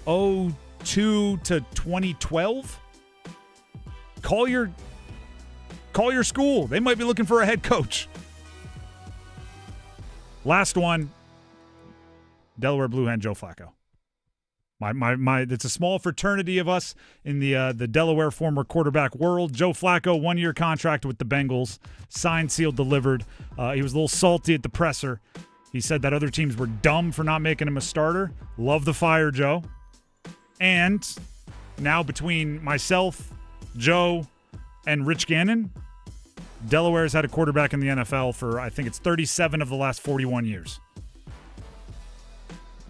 02 to 2012, call your school. They might be looking for a head coach. Last one, Delaware Blue Hen Joe Flacco. It's a small fraternity of us in the Delaware former quarterback world. Joe Flacco, 1-year contract with the Bengals, signed, sealed, delivered. He was a little salty at the presser. He said that other teams were dumb for not making him a starter. Love the fire, Joe. And now between myself, Joe, and Rich Gannon, Delaware's had a quarterback in the NFL for, I think it's 37 of the last 41 years.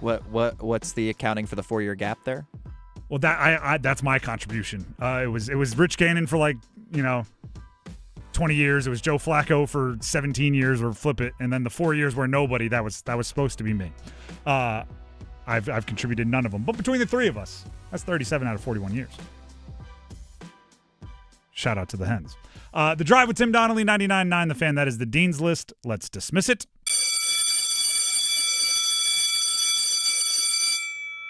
What's the accounting for the 4-year gap there? Well, that's my contribution. It was Rich Gannon for 20 years. It was Joe Flacco for 17 years, or flip it, and then the 4 years where nobody. That was supposed to be me. I've contributed none of them, but between the three of us, that's 37 out of 41 years. Shout out to the Hens. The Drive with Tim Donnelly, 99.9 The Fan. That is the Dean's List. Let's dismiss it.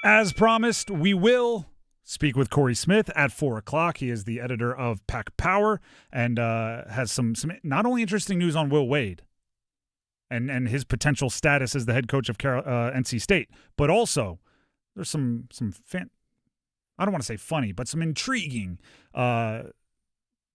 As promised, we will speak with Corey Smith at 4 o'clock. He is the editor of Pack Power and has some not only interesting news on Will Wade and his potential status as the head coach of NC State, but also there's some I don't want to say funny, but some intriguing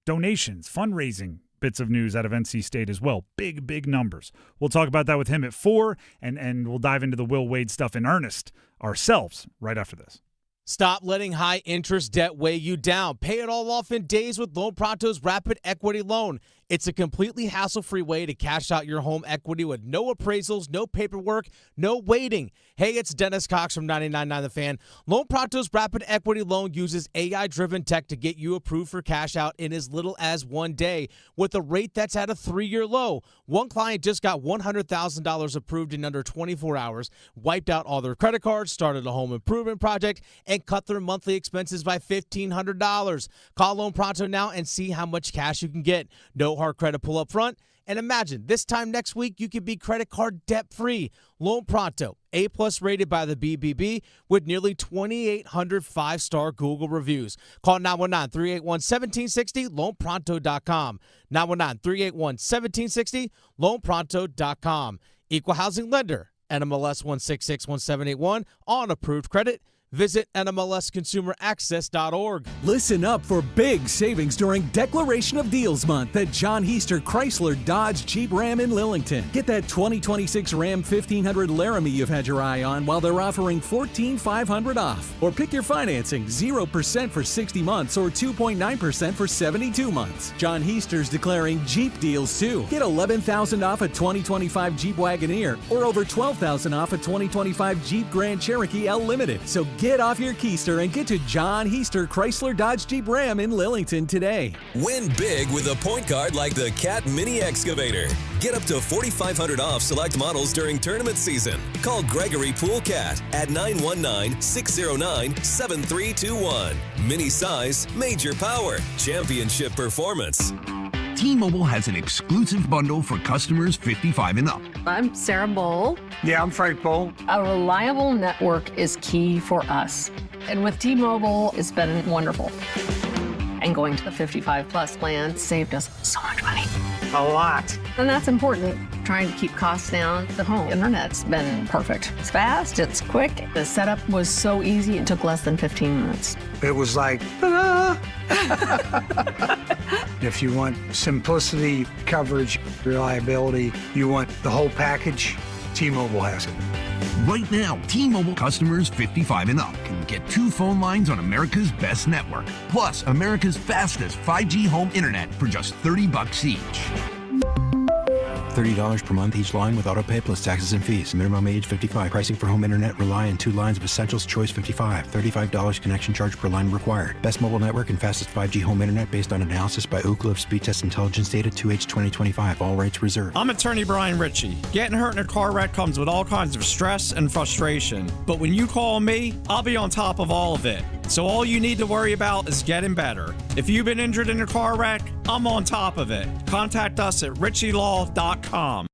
donations, fundraising bits of news out of NC State as well. Big numbers. We'll talk about that with him at 4, and we'll dive into the Will Wade stuff in earnest ourselves right after this. Stop letting high interest debt weigh you down. Pay it all off in days with Loan Pronto's Rapid Equity Loan. It's a completely hassle-free way to cash out your home equity with no appraisals, no paperwork, no waiting. Hey, it's Dennis Cox from 99.9 The Fan. Loan Pronto's rapid equity loan uses AI-driven tech to get you approved for cash out in as little as 1 day with a rate that's at a 3-year low. One client just got $100,000 approved in under 24 hours, wiped out all their credit cards, started a home improvement project, and cut their monthly expenses by $1,500. Call Loan Pronto now and see how much cash you can get. No hard credit pull up front. And imagine, this time next week, you could be credit card debt-free. Loan Pronto, A-plus rated by the BBB with nearly 2,800 5-star Google reviews. Call 919-381-1760, loanpronto.com. 919-381-1760, loanpronto.com. Equal housing lender, NMLS 1661781, on approved credit. Visit NMLSConsumerAccess.org. Listen up for big savings during Declaration of Deals Month at John Hester Chrysler Dodge Jeep Ram in Lillington. Get that 2026 Ram 1500 Laramie you've had your eye on while they're offering $14,500 off. Or pick your financing 0% for 60 months or 2.9% for 72 months. John Hester's declaring Jeep deals too. Get $11,000 off a 2025 Jeep Wagoneer or over $12,000 off a 2025 Jeep Grand Cherokee L Limited. So get off your keister and get to John Hester Chrysler Dodge Jeep Ram in Lillington today. Win big with a point card like the Cat Mini Excavator. Get up to $4,500 off select models during tournament season. Call Gregory Pool Cat at 919-609-7321. Mini size, major power, championship performance. T-Mobile has an exclusive bundle for customers 55 and up. I'm Sarah Bowl. Yeah, I'm Frank Bowl. A reliable network is key for us. And with T-Mobile, it's been wonderful. And going to the 55 plus plan saved us so much money. A lot. And that's important. Trying to keep costs down. The home internet's been perfect. It's fast, it's quick. The setup was so easy, it took less than 15 minutes. It was like, ta-da! If you want simplicity, coverage, reliability, you want the whole package, T-Mobile has it. Right now, T-Mobile customers 55 and up can get 2 phone lines on America's best network, plus America's fastest 5G home internet for just $30 each. $30 per month each line with autopay plus taxes and fees. Minimum age 55. Pricing for home internet rely on 2 lines of Essentials Choice 55. $35 connection charge per line required. Best mobile network and fastest 5G home internet based on analysis by Ookla of Speed Test Intelligence data 2H 2025. All rights reserved. I'm attorney Brian Ritchie. Getting hurt in a car wreck comes with all kinds of stress and frustration. But when you call me, I'll be on top of all of it. So all you need to worry about is getting better. If you've been injured in a car wreck, I'm on top of it. Contact us at richielaw.com.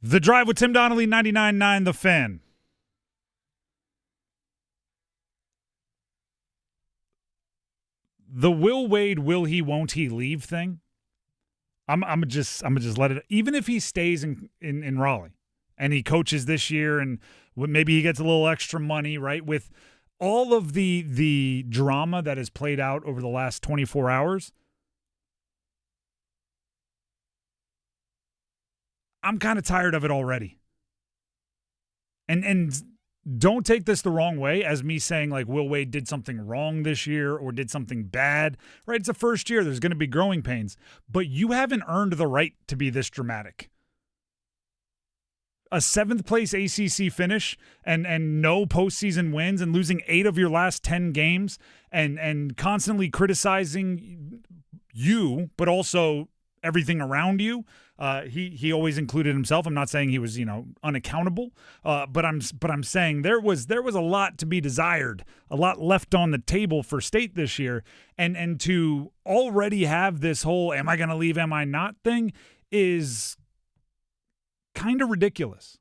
The Drive with Tim Donnelly, 99.9 The Fan. The will Wade, will he, won't he leave thing, I'm just let it. Even if he stays in Raleigh and he coaches this year and maybe he gets a little extra money, right? With all of the drama that has played out over the last 24 hours, I'm kind of tired of it already. And don't take this the wrong way as me saying like Will Wade did something wrong this year or did something bad, right? It's the first year. There's going to be growing pains, but you haven't earned the right to be this dramatic. A 7th place ACC finish and no postseason wins and losing 8 of your last 10 games and constantly criticizing you, but also everything around you. He always included himself. I'm not saying he was, unaccountable, but I'm saying there was a lot to be desired, a lot left on the table for State this year, and to already have this whole "am I going to leave, am I not" thing is kind of ridiculous.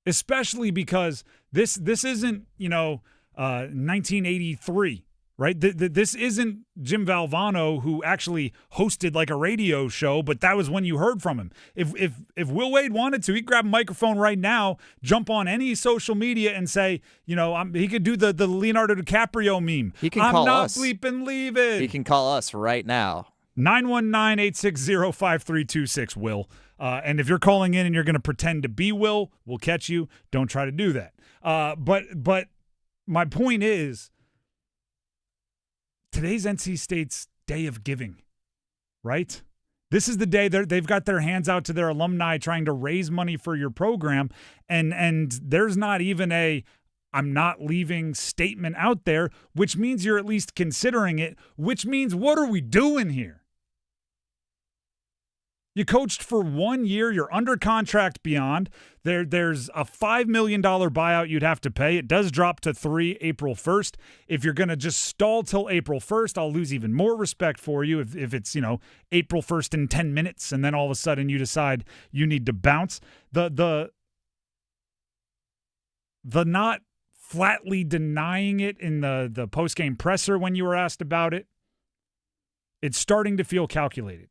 Especially because this isn't 1983. Right? This isn't Jim Valvano, who actually hosted like a radio show, but that was when you heard from him. If Will Wade wanted to, he'd grab a microphone right now, jump on any social media and say, he could do the Leonardo DiCaprio meme. He can call us. I'm not bleeping leaving. He can call us right now. 919-860-5326, Will. And if you're calling in and you're going to pretend to be Will, we'll catch you. Don't try to do that. But my point is, today's NC State's day of giving, right? This is the day they've got their hands out to their alumni trying to raise money for your program, and there's not even a "I'm not leaving" statement out there, which means you're at least considering it, which means what are we doing here? You coached for 1 year. You're under contract beyond. There's a $5 million buyout you'd have to pay. It does drop to $3 million April 1st. If you're going to just stall till April 1st, I'll lose even more respect for you if it's, April 1st in 10 minutes and then all of a sudden you decide you need to bounce. The not flatly denying it in the post-game presser when you were asked about it, it's starting to feel calculated.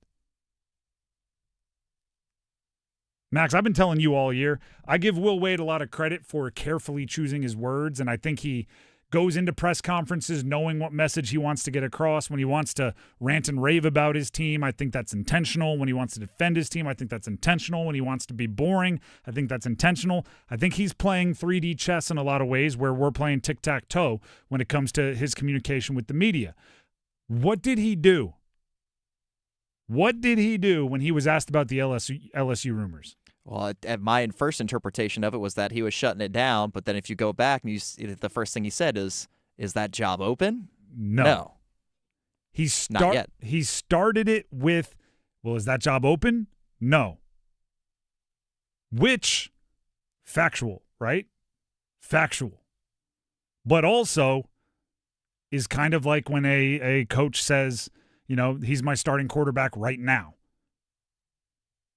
Max, I've been telling you all year, I give Will Wade a lot of credit for carefully choosing his words, and I think he goes into press conferences knowing what message he wants to get across. When he wants to rant and rave about his team, I think that's intentional. When he wants to defend his team, I think that's intentional. When he wants to be boring, I think that's intentional. I think he's playing 3D chess in a lot of ways where we're playing tic-tac-toe when it comes to his communication with the media. What did he do? What did he do when he was asked about the LSU rumors? Well, my first interpretation of it was that he was shutting it down, but then if you go back, and the first thing he said is that job open? No. Not yet. He started it with, well, is that job open? No. Which, factual, right? Factual. But also is kind of like when a coach says, he's my starting quarterback right now.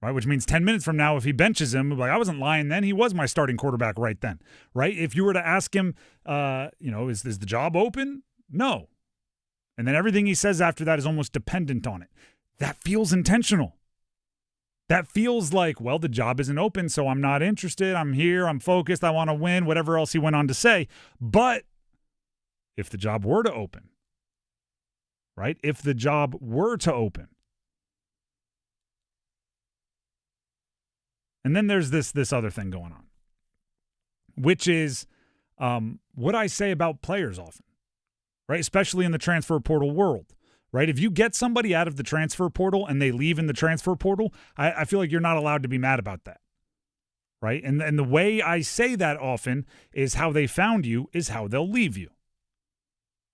Right, which means 10 minutes from now, if he benches him, I wasn't lying then. He was my starting quarterback right then. Right? If you were to ask him, is the job open? No. And then everything he says after that is almost dependent on it. That feels intentional. That feels like, well, the job isn't open, so I'm not interested. I'm here. I'm focused. I want to win, whatever else he went on to say. But if the job were to open, right? If the job were to open. And then there's this other thing going on, which is what I say about players often, right? Especially in the transfer portal world, right? If you get somebody out of the transfer portal and they leave in the transfer portal, I feel like you're not allowed to be mad about that, right? And the way I say that often is how they found you is how they'll leave you,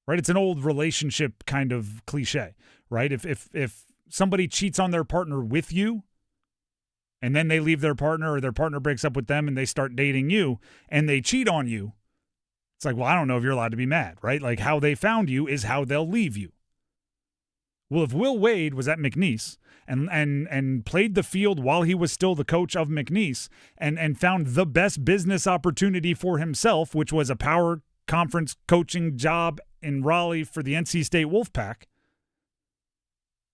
right? It's an old relationship kind of cliche, right? If somebody cheats on their partner with you, and then they leave their partner or their partner breaks up with them and they start dating you and they cheat on you, it's like, well, I don't know if you're allowed to be mad, right? Like how they found you is how they'll leave you. Well, if Will Wade was at McNeese and played the field while he was still the coach of McNeese and found the best business opportunity for himself, which was a power conference coaching job in Raleigh for the NC State Wolfpack,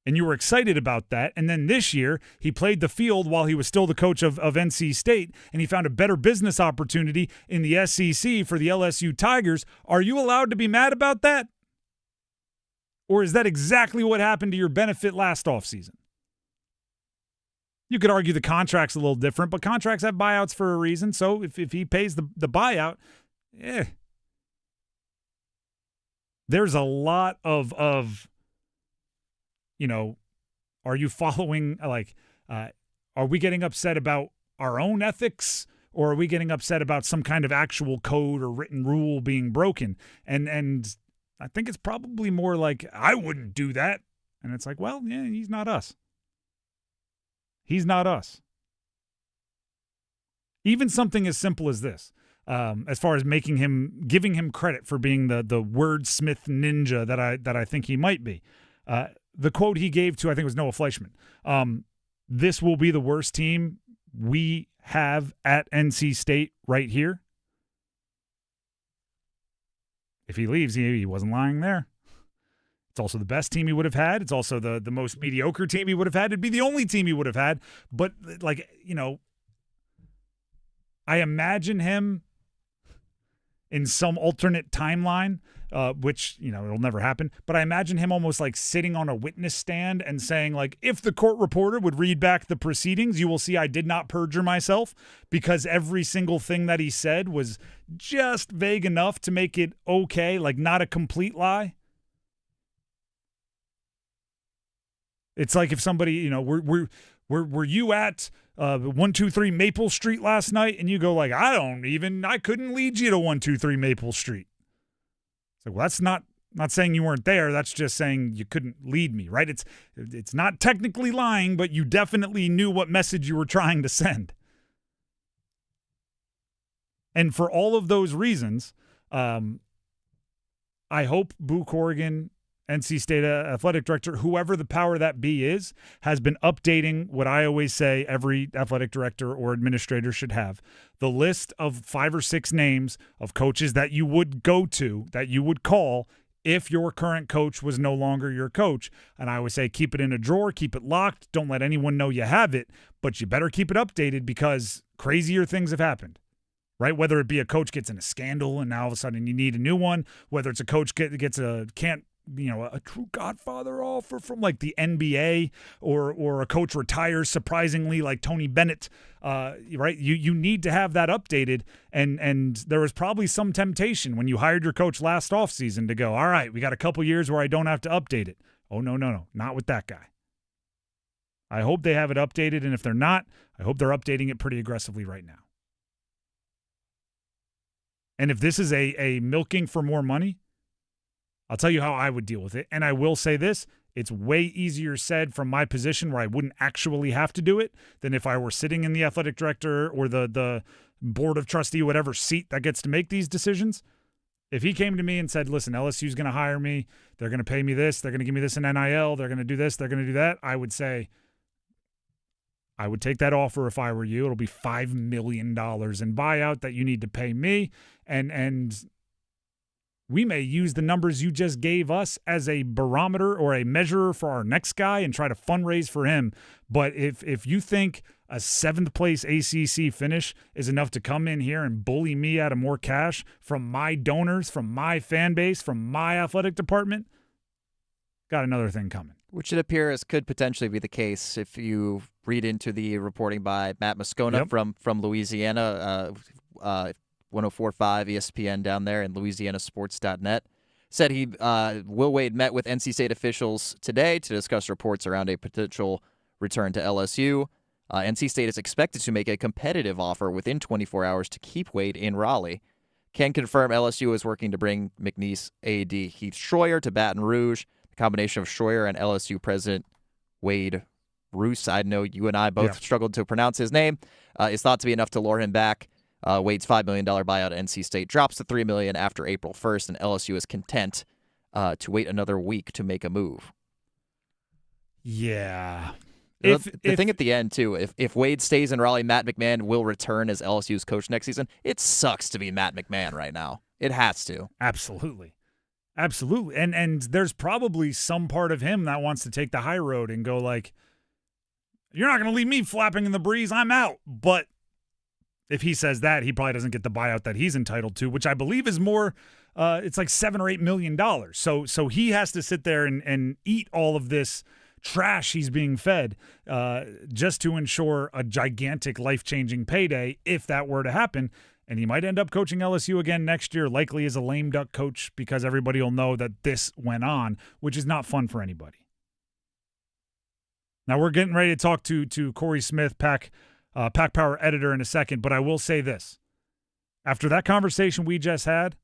and you were excited about that, and then this year he played the field while he was still the coach of NC State, and he found a better business opportunity in the SEC for the LSU Tigers, are you allowed to be mad about that? Or is that exactly what happened to your benefit last offseason? You could argue the contract's a little different, but contracts have buyouts for a reason, so if he pays the buyout, there's a lot of are you following, are we getting upset about our own ethics, or are we getting upset about some kind of actual code or written rule being broken? And I think it's probably more like, I wouldn't do that. And it's like, well, yeah, he's not us. He's not us. Even something as simple as this, as far as giving him credit for being the wordsmith ninja that I think he might be. The quote he gave to, I think it was Noah Fleischman, this will be the worst team we have at NC State right here. If he leaves, he wasn't lying there. It's also the best team he would have had. It's also the most mediocre team he would have had. It'd be the only team he would have had. But, I imagine him in some alternate timeline, which, it'll never happen. But I imagine him almost like sitting on a witness stand and saying, like, if the court reporter would read back the proceedings, you will see I did not perjure myself, because every single thing that he said was just vague enough to make it okay, like not a complete lie. It's like if somebody, were you at 123 Maple Street last night? And you go like, I couldn't lead you to 123 Maple Street. It's like, well, that's not saying you weren't there. That's just saying you couldn't lead me, right? It's not technically lying, but you definitely knew what message you were trying to send. And for all of those reasons, I hope Boo Corrigan, NC State athletic director, whoever the power that be is, has been updating what I always say every athletic director or administrator should have: the list of 5 or 6 names of coaches that you would go to, that you would call if your current coach was no longer your coach. And I would say keep it in a drawer, keep it locked, don't let anyone know you have it, but you better keep it updated, because crazier things have happened. Right? Whether it be a coach gets in a scandal and now all of a sudden you need a new one, whether it's a coach gets a true Godfather offer from like the NBA, or a coach retires surprisingly like Tony Bennett, right? You need to have that updated, and there was probably some temptation when you hired your coach last offseason to go, all right, we got a couple years where I don't have to update it. Oh, no, not with that guy. I hope they have it updated, and if they're not, I hope they're updating it pretty aggressively right now. And if this is a milking for more money, I'll tell you how I would deal with it. And I will say this: it's way easier said from my position, where I wouldn't actually have to do it, than if I were sitting in the athletic director or the board of trustee, whatever seat that gets to make these decisions. If he came to me and said, listen, LSU's going to hire me, they're going to pay me this, they're going to give me this in NIL, they're going to do this, they're going to do that, I would say, I would take that offer if I were you. It'll be $5 million in buyout that you need to pay me, and we may use the numbers you just gave us as a barometer or a measure for our next guy and try to fundraise for him. But if you think a 7th place ACC finish is enough to come in here and bully me out of more cash from my donors, from my fan base, from my athletic department, got another thing coming. Which it appears could potentially be the case if you read into the reporting by Matt Moscona from Louisiana, 1045 ESPN down there, and LouisianaSports.net. Said Will Wade met with NC State officials today to discuss reports around a potential return to LSU. NC State is expected to make a competitive offer within 24 hours to keep Wade in Raleigh. Can confirm LSU is working to bring McNeese AD Heath Schroyer to Baton Rouge. The combination of Schroyer and LSU president Wade Roos, I know you and I both struggled to pronounce his name, is thought to be enough to lure him back. Wade's $5 million buyout at NC State drops to $3 million after April 1st, and LSU is content to wait another week to make a move. Yeah. The thing at the end, too, if Wade stays in Raleigh, Matt McMahon will return as LSU's coach next season. It sucks to be Matt McMahon right now. It has to. Absolutely. Absolutely. And there's probably some part of him that wants to take the high road and go like, you're not going to leave me flapping in the breeze. I'm out. But if he says that, he probably doesn't get the buyout that he's entitled to, which I believe is more, it's like $7 or $8 million. So he has to sit there and eat all of this trash he's being fed just to ensure a gigantic life-changing payday if that were to happen. And he might end up coaching LSU again next year, likely as a lame duck coach, because everybody will know that this went on, which is not fun for anybody. Now, we're getting ready to talk to Corey Smith, Pack Power editor, in a second, but I will say this. After that conversation we just had,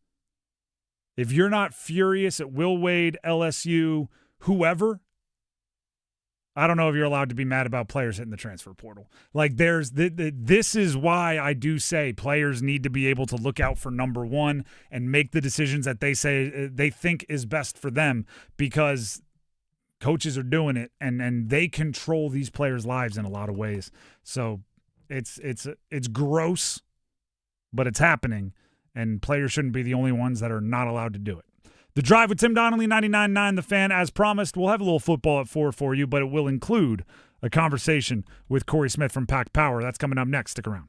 if you're not furious at Will Wade, LSU, whoever, I don't know if you're allowed to be mad about players hitting the transfer portal. Like, this is why I do say players need to be able to look out for number one and make the decisions that they say they think is best for them, because coaches are doing it and they control these players' lives in a lot of ways. So it's gross, but it's happening, and players shouldn't be the only ones that are not allowed to do it. The Drive with Tim Donnelly, 99.9 The Fan. As promised, we'll have a little football at 4 for you, but it will include a conversation with Corey Smith from Pack Power. That's coming up next. Stick around.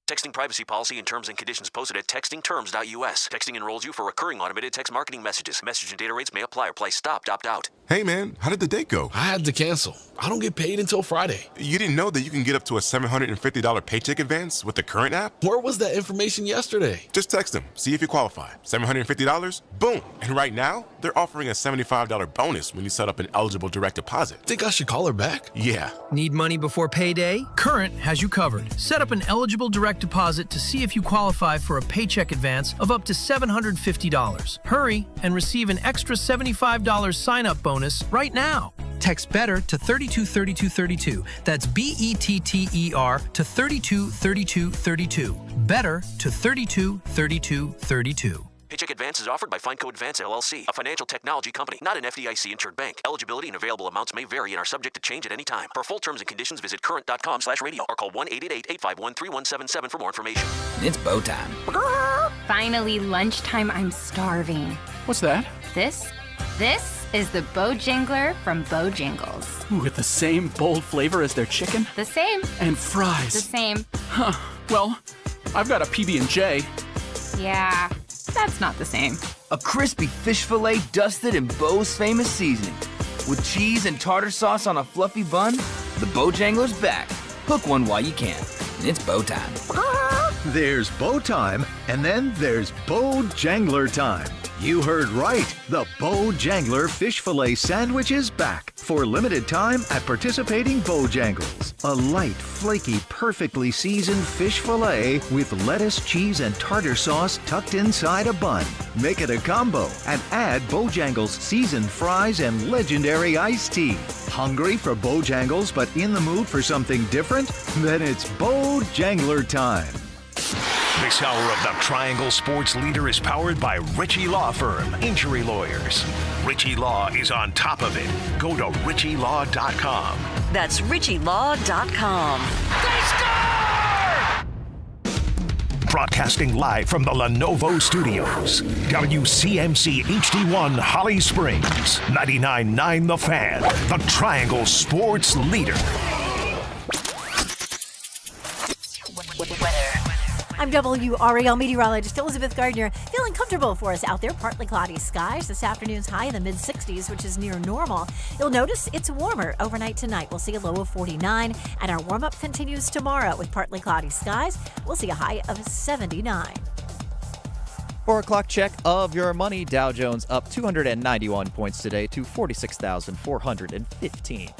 Texting privacy policy and terms and conditions posted at textingterms.us. Texting enrolls you for recurring automated text marketing messages. Message and data rates may apply or price stopped. Opt out. Hey, man, how did the date go? I had to cancel. I don't get paid until Friday. You didn't know that you can get up to a $750 paycheck advance with the current app? Where was that information yesterday? Just text them. See if you qualify. $750? Boom. And right now, they're offering a $75 bonus when you set up an eligible direct deposit. Think I should call her back? Yeah. Need money before payday? Current has you covered. Set up an eligible direct deposit to see if you qualify for a paycheck advance of up to $750. Hurry and receive an extra $75 sign-up bonus right now. Text BETTER to 323232. That's BETTER to 323232. BETTER to 323232. Paycheck advance is offered by FindCo Advance LLC, a financial technology company, not an FDIC-insured bank. Eligibility and available amounts may vary and are subject to change at any time. For full terms and conditions, visit current.com/radio or call 1-888-851-3177 for more information. It's bow time. Finally, lunchtime. I'm starving. What's that? This is the Bojangler from Bojangles. Ooh, with the same bold flavor as their chicken? The same. And fries. The same. Huh. Well, I've got a PB&J. Yeah, that's not the same. A crispy fish fillet dusted in Bo's famous seasoning. With cheese and tartar sauce on a fluffy bun, the Bojangler's back. Hook one while you can. And it's bow time. There's bow time, and then there's Bojangler time. You heard right. The Bojangler fish fillet sandwich is back for limited time at participating Bojangles. A light, flaky, perfectly seasoned fish fillet with lettuce, cheese, and tartar sauce tucked inside a bun. Make it a combo and add Bojangles seasoned fries and legendary iced tea. Hungry for Bojangles but in the mood for something different? Then it's Bojangler time. This hour of the Triangle Sports Leader is powered by Richie Law Firm, injury lawyers. Richie Law is on top of it. Go to richielaw.com. That's richielaw.com. They score! Broadcasting live from the Lenovo Studios. WCMC HD1 Holly Springs. 99.9 The Fan. The Triangle Sports Leader. I'm WRAL meteorologist Elizabeth Gardner. Feeling comfortable for us out there. Partly cloudy skies. This afternoon's high in the mid-60s, which is near normal. You'll notice it's warmer overnight tonight. We'll see a low of 49, and our warm-up continues tomorrow with partly cloudy skies. We'll see a high of 79. 4 o'clock check of your money. Dow Jones up 291 points today to 46,415.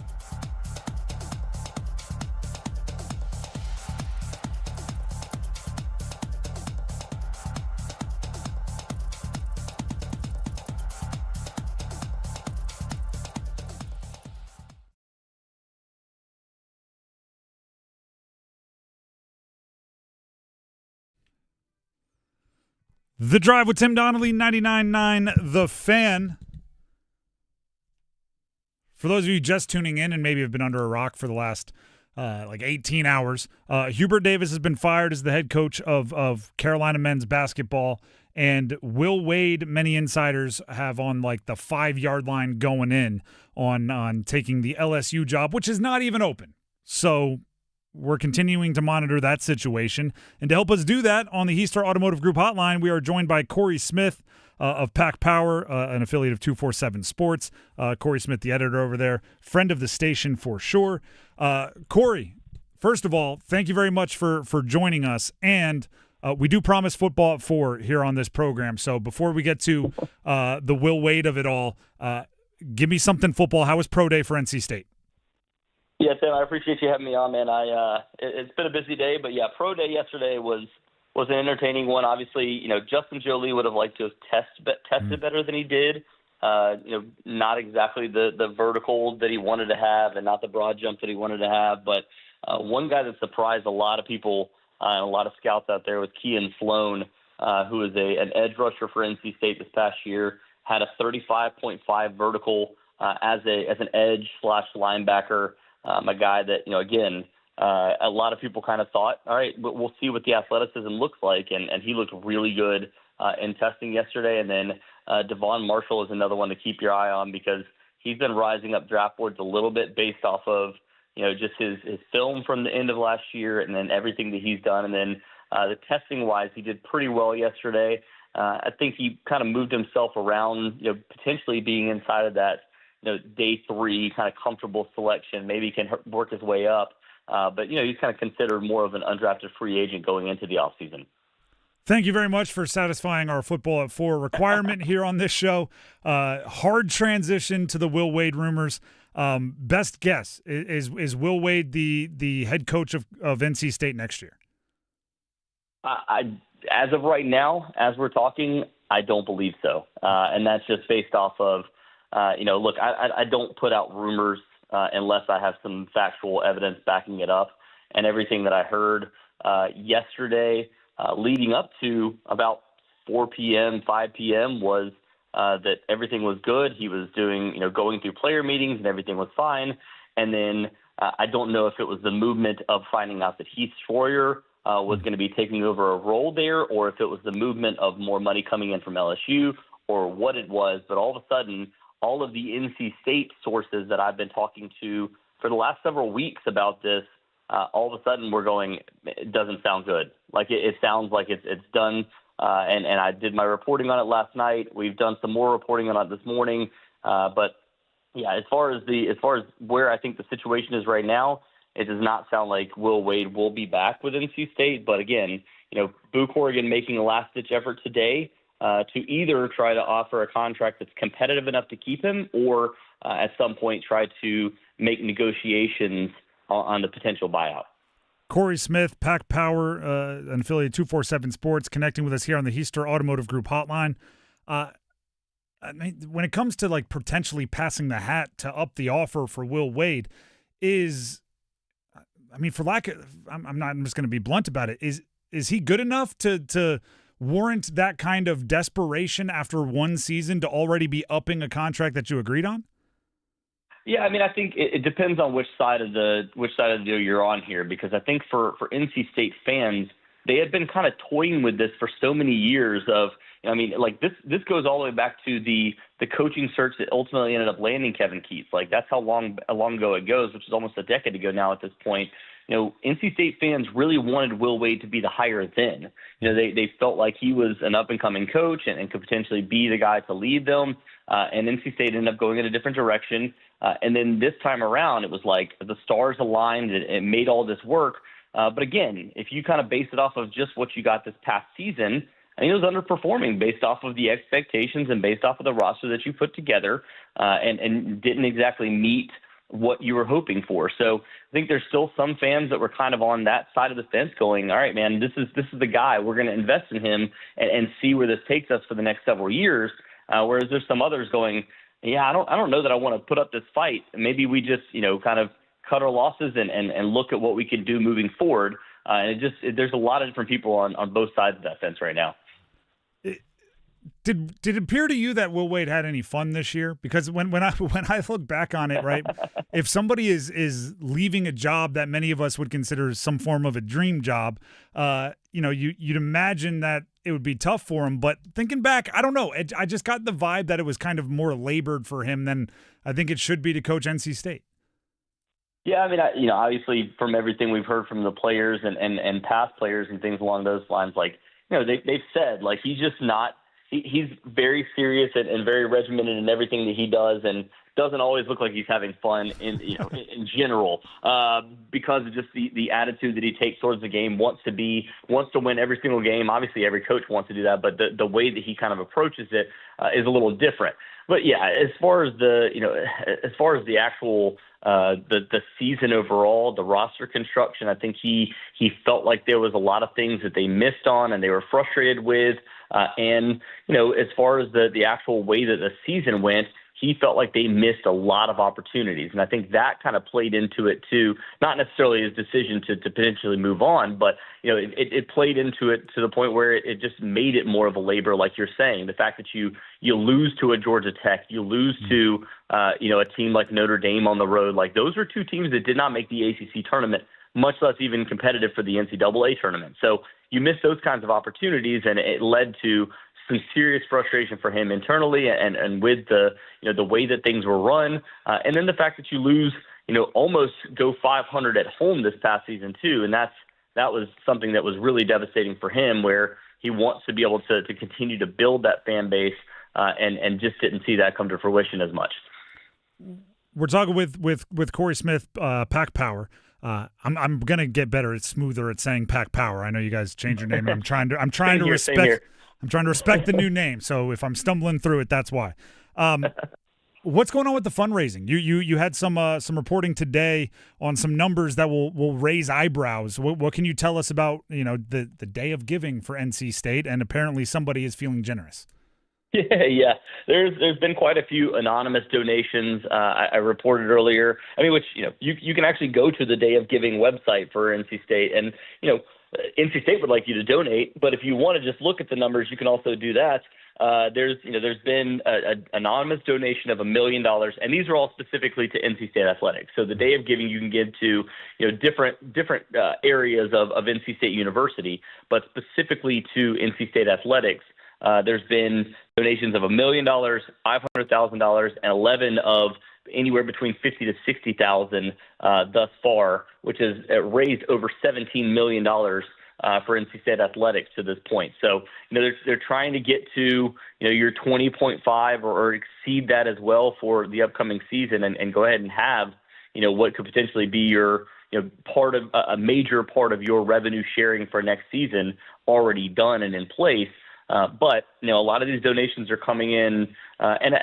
The Drive with Tim Donnelly, 99.9 The Fan. For those of you just tuning in and maybe have been under a rock for the last 18 hours, Hubert Davis has been fired as the head coach of Carolina men's basketball, and Will Wade, many insiders have on the 5-yard line going in on taking the LSU job, which is not even open. So we're continuing to monitor that situation. And to help us do that, on the Hester Automotive Group hotline, we are joined by Corey Smith of Pack Power, an affiliate of 247 Sports. Corey Smith, the editor over there, friend of the station for sure. Corey, first of all, thank you very much for joining us. And we do promise football at 4 here on this program. So before we get to the Will Wade of it all, give me something football. How was Pro Day for NC State? Yeah, Tim, I appreciate you having me on, man. It's been a busy day, but yeah, Pro Day yesterday was an entertaining one. Obviously, Justin Jolie would have liked to have tested better than he did. Not exactly the vertical that he wanted to have, and not the broad jump that he wanted to have. But one guy that surprised a lot of people and a lot of scouts out there was Kean Sloan, who is an edge rusher for NC State this past year. Had a 35.5 vertical as an edge / linebacker. A guy that, a lot of people kind of thought, all right, we'll see what the athleticism looks like. And he looked really good in testing yesterday. And then Devon Marshall is another one to keep your eye on, because he's been rising up draft boards a little bit based off of, just his film from the end of last year and then everything that he's done. And then The testing-wise, he did pretty well yesterday. I think he kind of moved himself around, potentially being inside of that, day 3 kind of comfortable selection. Maybe he can work his way up. But he's kind of considered more of an undrafted free agent going into the offseason. Thank you very much for satisfying our football at 4 requirement here on this show. Hard transition to the Will Wade rumors. Best guess, is Will Wade the head coach of NC State next year? As of right now, as we're talking, I don't believe so. And that's just based off of, look, I don't put out rumors unless I have some factual evidence backing it up. And everything that I heard yesterday leading up to about 4 p.m., 5 p.m. was that everything was good. He was doing, going through player meetings and everything was fine. And then I don't know if it was the movement of finding out that Heath Schroyer was going to be taking over a role there, or if it was the movement of more money coming in from LSU, or what it was. But all of a sudden, all of the NC State sources that I've been talking to for the last several weeks about this, all of a sudden we're going, it doesn't sound good. Like it sounds like it's done. And I did my reporting on it last night. We've done some more reporting on it this morning. But yeah, as far as where I think the situation is right now, it does not sound like Will Wade will be back with NC State. But again, Boo Corrigan making a last-ditch effort today to either try to offer a contract that's competitive enough to keep him, or at some point try to make negotiations on the potential buyout. Corey Smith, Pack Power, an affiliate 247 Sports, connecting with us here on the Hester Automotive Group hotline. When it comes to like potentially passing the hat to up the offer for Will Wade, I'm just going to be blunt about it. Is he good enough to warrant that kind of desperation after one season to already be upping a contract that you agreed on? Yeah, I think it depends on which side of the deal you're on here, because I think for NC State fans, they had been kind of toying with this for so many years of, this goes all the way back to the coaching search that ultimately ended up landing Kevin Keatts. Like, that's how long ago it goes, which is almost a decade ago now at this point. NC State fans really wanted Will Wade to be the hire then. They felt like he was an up-and-coming coach and could potentially be the guy to lead them. And NC State ended up going in a different direction. And then this time around, it was like the stars aligned. It made all this work. But again, if you kind of base it off of just what you got this past season, it was underperforming based off of the expectations and based off of the roster that you put together, and didn't exactly meet what you were hoping for. So I think there's still some fans that were kind of on that side of the fence going, all right, man, this is the guy. We're going to invest in him and see where this takes us for the next several years. Whereas there's some others going, yeah, I don't know that I want to put up this fight. Maybe we just, kind of cut our losses and look at what we can do moving forward. And there's a lot of different people on both sides of that fence right now. Did it appear to you that Will Wade had any fun this year? Because when I look back on it, right, if somebody is leaving a job that many of us would consider some form of a dream job, you'd imagine that it would be tough for him. But thinking back, I don't know. I just got the vibe that it was kind of more labored for him than I think it should be to coach NC State. Yeah, obviously from everything we've heard from the players and past players and things along those lines, like, they've said, like, he's just not. He's very serious and very regimented in everything that he does, and doesn't always look like he's having fun in general, because of just the attitude that he takes towards the game. Wants to win every single game. Obviously, every coach wants to do that, but the way that he kind of approaches it is a little different. But yeah, as far as the actual the season overall, the roster construction, I think he felt like there was a lot of things that they missed on and they were frustrated with. And as far as the actual way that the season went, he felt like they missed a lot of opportunities. And I think that kind of played into it too, not necessarily his decision to potentially move on, but, it played into it to the point where it just made it more of a labor, like you're saying. The fact that you lose to a Georgia Tech, you lose to, a team like Notre Dame on the road. Like, those are two teams that did not make the ACC tournament, much less even competitive for the NCAA tournament. So you miss those kinds of opportunities, and it led to some serious frustration for him internally and with the way that things were run. And then the fact that you lose, almost go 500 at home this past season too. And that was something that was really devastating for him, where he wants to be able to continue to build that fan base, and just didn't see that come to fruition as much. We're talking with Corey Smith, Pack Power. I'm gonna get better. It's smoother at saying Pack Power. I know you guys changed your name, and I'm trying to respect the new name. So if I'm stumbling through it, that's why. What's going on with the fundraising? You had some reporting today on some numbers that will raise eyebrows. What can you tell us about the day of giving for NC State? And apparently somebody is feeling generous. Yeah. There's been quite a few anonymous donations. I reported earlier. I mean, which you can actually go to the Day of Giving website for NC State, and NC State would like you to donate. But if you want to just look at the numbers, you can also do that. There's been an anonymous donation of $1 million, and these are all specifically to NC State athletics. So the Day of Giving you can give to different areas of NC State University, but specifically to NC State athletics. There's been donations of $1 million, $500,000, and 11 of anywhere between $50,000 to $60,000 thus far, which has raised over $17 million for NC State athletics to this point. So they're trying to get to your 20.5 or exceed that as well for the upcoming season, and go ahead and have what could potentially be your part of a major part of your revenue sharing for next season already done and in place. But a lot of these donations are coming in, and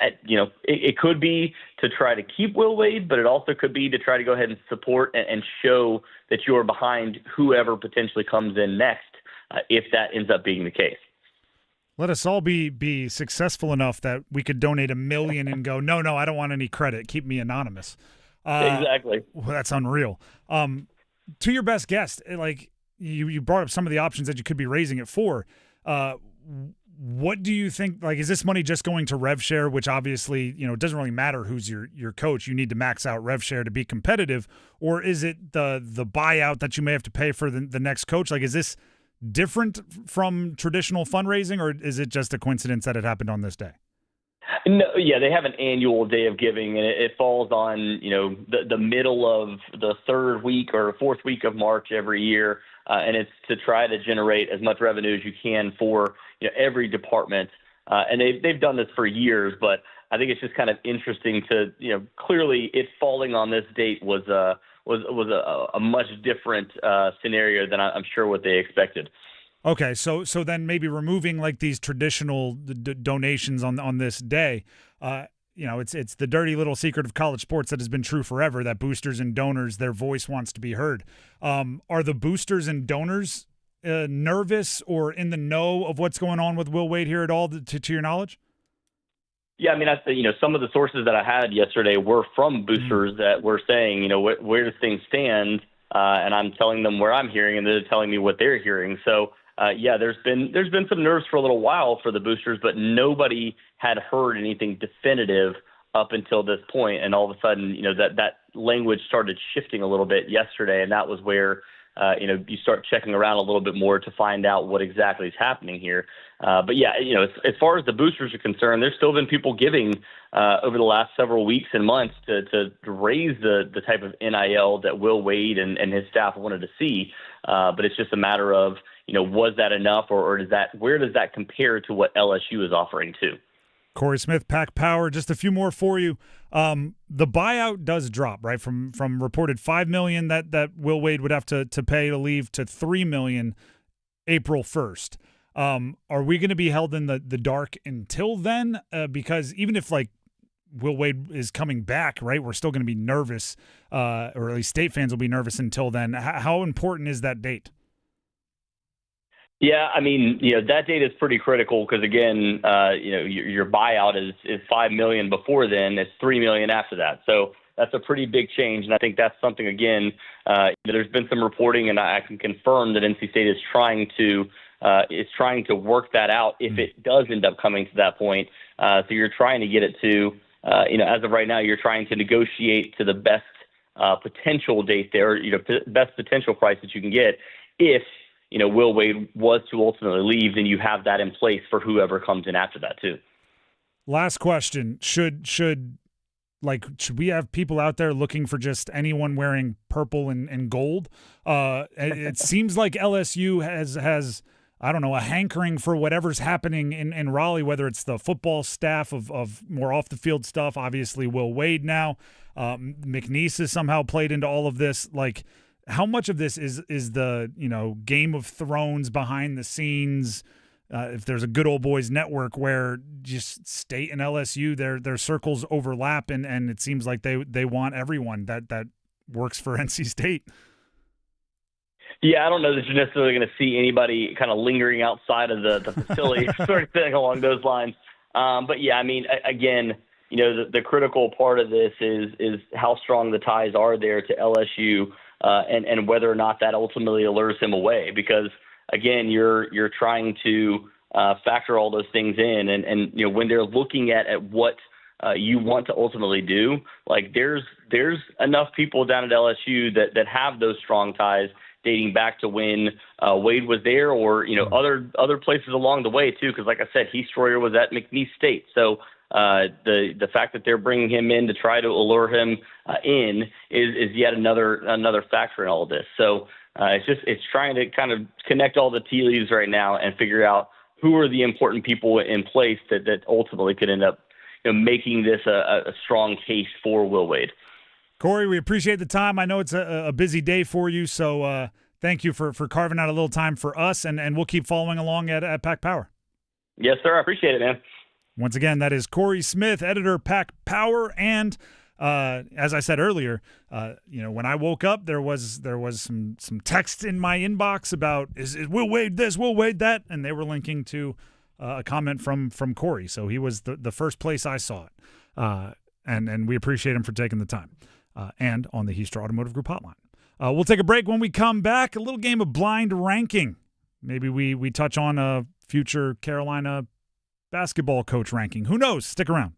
it could be to try to keep Will Wade, but it also could be to try to go ahead and support and show that you're behind whoever potentially comes in next, if that ends up being the case. Let us all be successful enough that we could donate $1 million and go, no, I don't want any credit. Keep me anonymous. Exactly. Well, that's unreal. To your best guess, like you brought up some of the options that you could be raising it for. What do you think? Like, is this money just going to rev share, which obviously, it doesn't really matter who's your coach. You need to max out rev share to be competitive. Or is it the buyout that you may have to pay for the next coach? Like, is this different from traditional fundraising, or is it just a coincidence that it happened on this day? No, yeah, they have an annual Day of Giving, and it falls on, the middle of the third week or fourth week of March every year. And it's to try to generate as much revenue as you can for every department. And they've done this for years, but I think it's just kind of interesting to, clearly it falling on this date was a much different scenario than I'm sure what they expected. Okay, so then maybe removing like these traditional donations on this day, it's the dirty little secret of college sports that has been true forever, that boosters and donors, their voice wants to be heard. Are the boosters and donors nervous or in the know of what's going on with Will Wade here at all, to your knowledge? Yeah, I mean, some of the sources that I had yesterday were from boosters that were saying, where does things stand? And I'm telling them where I'm hearing, and they're telling me what they're hearing. So, yeah, there's been some nerves for a little while for the boosters, but nobody had heard anything definitive up until this point. And all of a sudden, that language started shifting a little bit yesterday, and that was where you start checking around a little bit more to find out what exactly is happening here. But yeah, as far as the boosters are concerned, there's still been people giving over the last several weeks and months to raise the type of NIL that Will Wade and his staff wanted to see. But it's just a matter of, was that enough, or where does that compare to what LSU is offering too? Corey Smith, Pack Power, just a few more for you. The buyout does drop, right? From reported $5 million that Will Wade would have to pay to leave to $3 million April 1st. Are we going to be held in the dark until then? Because even if like Will Wade is coming back, right, we're still going to be nervous, or at least State fans will be nervous until then. How important is that date? Yeah, I mean, that date is pretty critical because, again, your buyout is $5 million before then. It's $3 million after that. So that's a pretty big change. And I think that's something, again, there's been some reporting, and I can confirm that NC State is trying to work that out if it does end up coming to that point. So you're trying to get it to, as of right now, you're trying to negotiate to the best potential date there, best potential price that you can get. If Will Wade was to ultimately leave, then you have that in place for whoever comes in after that too. Last question. Should Like, should we have people out there looking for just anyone wearing purple and gold? It seems like LSU has I don't know, a hankering for whatever's happening in Raleigh, whether it's the football staff of more off-the-field stuff. Obviously, Will Wade now. McNeese has somehow played into all of this. Like, how much of this is the, Game of Thrones behind the scenes? If there's a good old boys network where just State and LSU, their circles overlap, and it seems like they want everyone that works for NC State. Yeah, I don't know that you're necessarily going to see anybody kind of lingering outside of the facility sort of thing along those lines. But yeah, I mean, again, the critical part of this is how strong the ties are there to LSU, and whether or not that ultimately allures him away. Because again, you're trying to factor all those things in, and when they're looking at what you want to ultimately do, like there's enough people down at LSU that have those strong ties dating back to when Wade was there, or other places along the way too. Because like I said, Heath Stroyer was at McNeese State, so the fact that they're bringing him in to try to allure him in is yet another factor in all of this. So it's trying to kind of connect all the tea leaves right now and figure out who are the important people in place that ultimately could end up making this a strong case for Will Wade. Corey, we appreciate the time. I know it's a busy day for you, so thank you for carving out a little time for us, and we'll keep following along at Pack Power. Yes, sir. I appreciate it, man. Once again, that is Corey Smith, editor, Pack Power, and as I said earlier, when I woke up, there was some text in my inbox about is Will Wade this, Will Wade that, and they were linking to a comment from Corey. So he was the first place I saw it, and we appreciate him for taking the time. And on the Hester Automotive Group hotline. We'll take a break. When we come back, a little game of blind ranking. Maybe we touch on a future Carolina basketball coach ranking. Who knows? Stick around.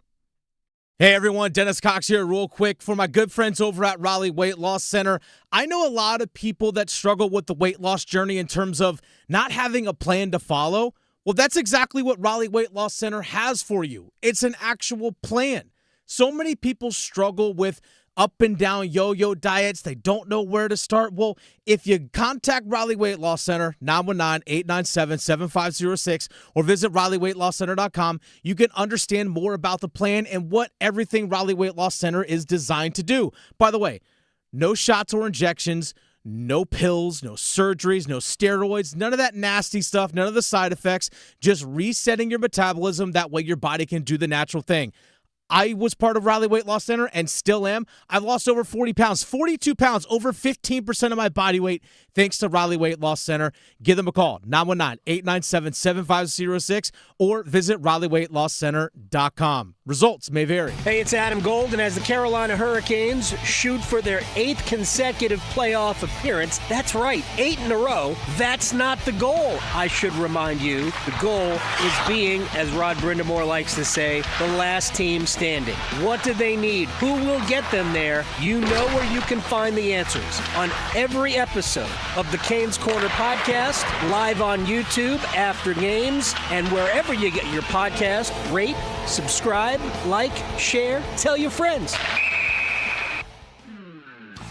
Hey everyone, Dennis Cox here real quick for my good friends over at Raleigh Weight Loss Center. I know a lot of people that struggle with the weight loss journey in terms of not having a plan to follow. Well, that's exactly what Raleigh Weight Loss Center has for you. It's an actual plan. So many people struggle with up and down yo-yo diets. They don't know where to start. Well, if you contact Raleigh Weight Loss Center, 919-897-7506, or visit RaleighWeightLossCenter.com, you can understand more about the plan and what everything Raleigh Weight Loss Center is designed to do. By the way, no shots or injections, no pills, no surgeries, no steroids, none of that nasty stuff, none of the side effects, just resetting your metabolism. That way your body can do the natural thing. I was part of Raleigh Weight Loss Center and still am. I've lost over 40 pounds, 42 pounds, over 15% of my body weight thanks to Raleigh Weight Loss Center. Give them a call, 919-897-7506, or visit RaleighWeightLossCenter.com. Results may vary. Hey, it's Adam Golden. As the Carolina Hurricanes shoot for their 8th consecutive playoff appearance, that's right, 8 in a row. That's not the goal, I should remind you. The goal is being, as Rod Brindamore likes to say, the last team standing. What do they need? Who will get them there? You know where you can find the answers on every episode of the Canes Corner podcast, live on YouTube after games, and wherever you get your podcast. Rate, subscribe, like, share, tell your friends.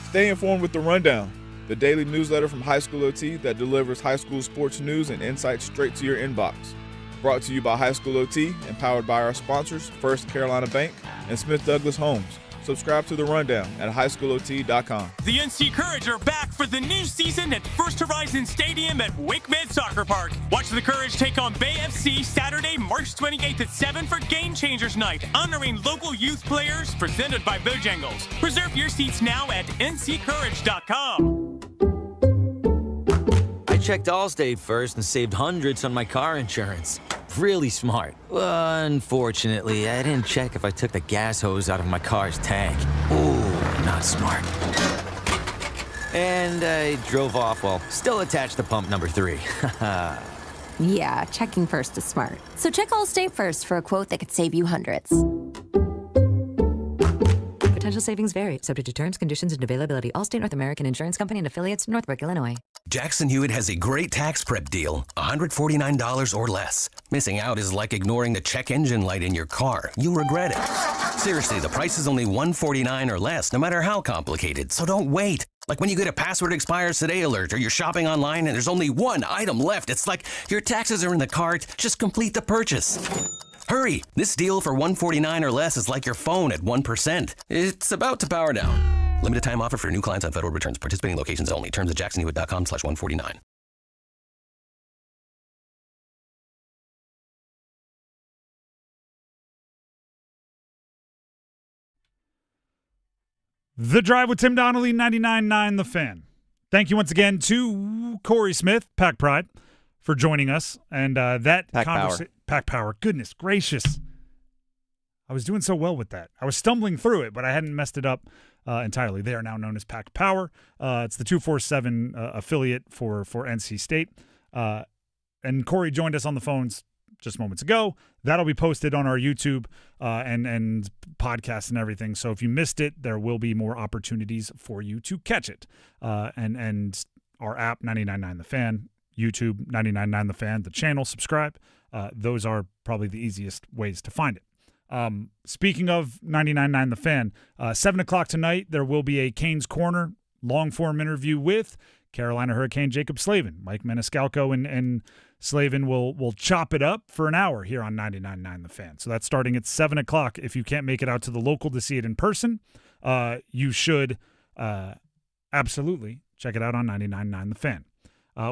Stay informed with The Rundown, the daily newsletter from High School OT that delivers high school sports news and insights straight to your inbox. Brought to you by High School OT and powered by our sponsors, First Carolina Bank and Smith Douglas Homes. Subscribe to The Rundown at highschoolot.com. The NC Courage are back for the new season at First Horizon Stadium at WakeMed Soccer Park. Watch the Courage take on Bay FC Saturday, March 28th at 7 for Game Changers Night, honoring local youth players, presented by Bojangles. Reserve your seats now at nccourage.com. I checked Allstate first and saved hundreds on my car insurance. Really smart. Unfortunately, I didn't check if I took the gas hose out of my car's tank. Ooh, not smart. And I drove off while still attached to pump number 3. Yeah, checking first is smart. So check Allstate first for a quote that could save you hundreds. Potential savings vary, subject to terms, conditions, and availability. Allstate North American Insurance Company and affiliates, Northbrook, Illinois. Jackson Hewitt has a great tax prep deal, $149 or less. Missing out is like ignoring the check engine light in your car. You'll regret it. Seriously, the price is only $149 or less, no matter how complicated, so don't wait. Like when you get a password expires today alert or you're shopping online and there's only one item left. It's like your taxes are in the cart. Just complete the purchase. Hurry! This deal for $149 or less is like your phone at 1%. It's about to power down. Limited time offer for new clients on federal returns. Participating locations only. Terms at jacksonhewitt.com/149. The Drive with Tim Donnelly, 99.9 The Fan. Thank you once again to Corey Smith, Pack Pride, for joining us. And that conversation. Pack Power. Goodness gracious. I was doing so well with that. I was stumbling through it, but I hadn't messed it up entirely. They are now known as Pack Power. It's the 247 affiliate for NC State. And Corey joined us on the phones just moments ago. That'll be posted on our YouTube and podcast and everything. So if you missed it, there will be more opportunities for you to catch it. And our app, 99.9 The Fan, YouTube, 99.9 The Fan, the channel, subscribe. Those are probably the easiest ways to find it. Speaking of 99.9 The Fan, 7 o'clock tonight, there will be a Canes Corner long-form interview with Carolina Hurricane Jacob Slavin. Mike Maniscalco and Slavin will chop it up for an hour here on 99.9 The Fan. So that's starting at 7 o'clock. If you can't make it out to the local to see it in person, you should absolutely check it out on 99.9 The Fan.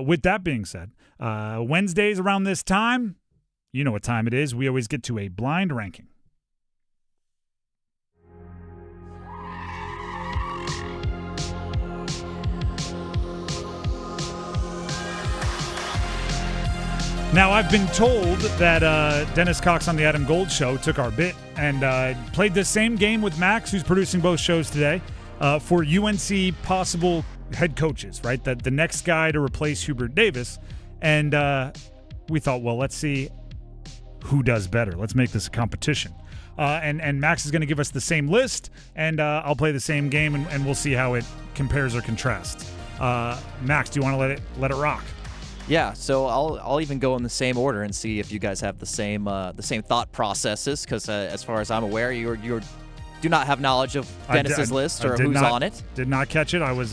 With that being said, Wednesdays around this time, you know what time it is. We always get to a blind ranking. Now, I've been told that Dennis Cox on the Adam Gold Show took our bit and played the same game with Max, who's producing both shows today, for UNC possible head coaches, right? The next guy to replace Hubert Davis. And we thought, well, let's see who does better. Let's make this a competition. And Max is going to give us the same list, and I'll play the same game, and we'll see how it compares or contrasts. Max, do you want to let it rock? Yeah, so I'll even go in the same order and see if you guys have the same thought processes, because as far as I'm aware, you do not have knowledge of Dennis's list or who's on it. Did not catch it. I was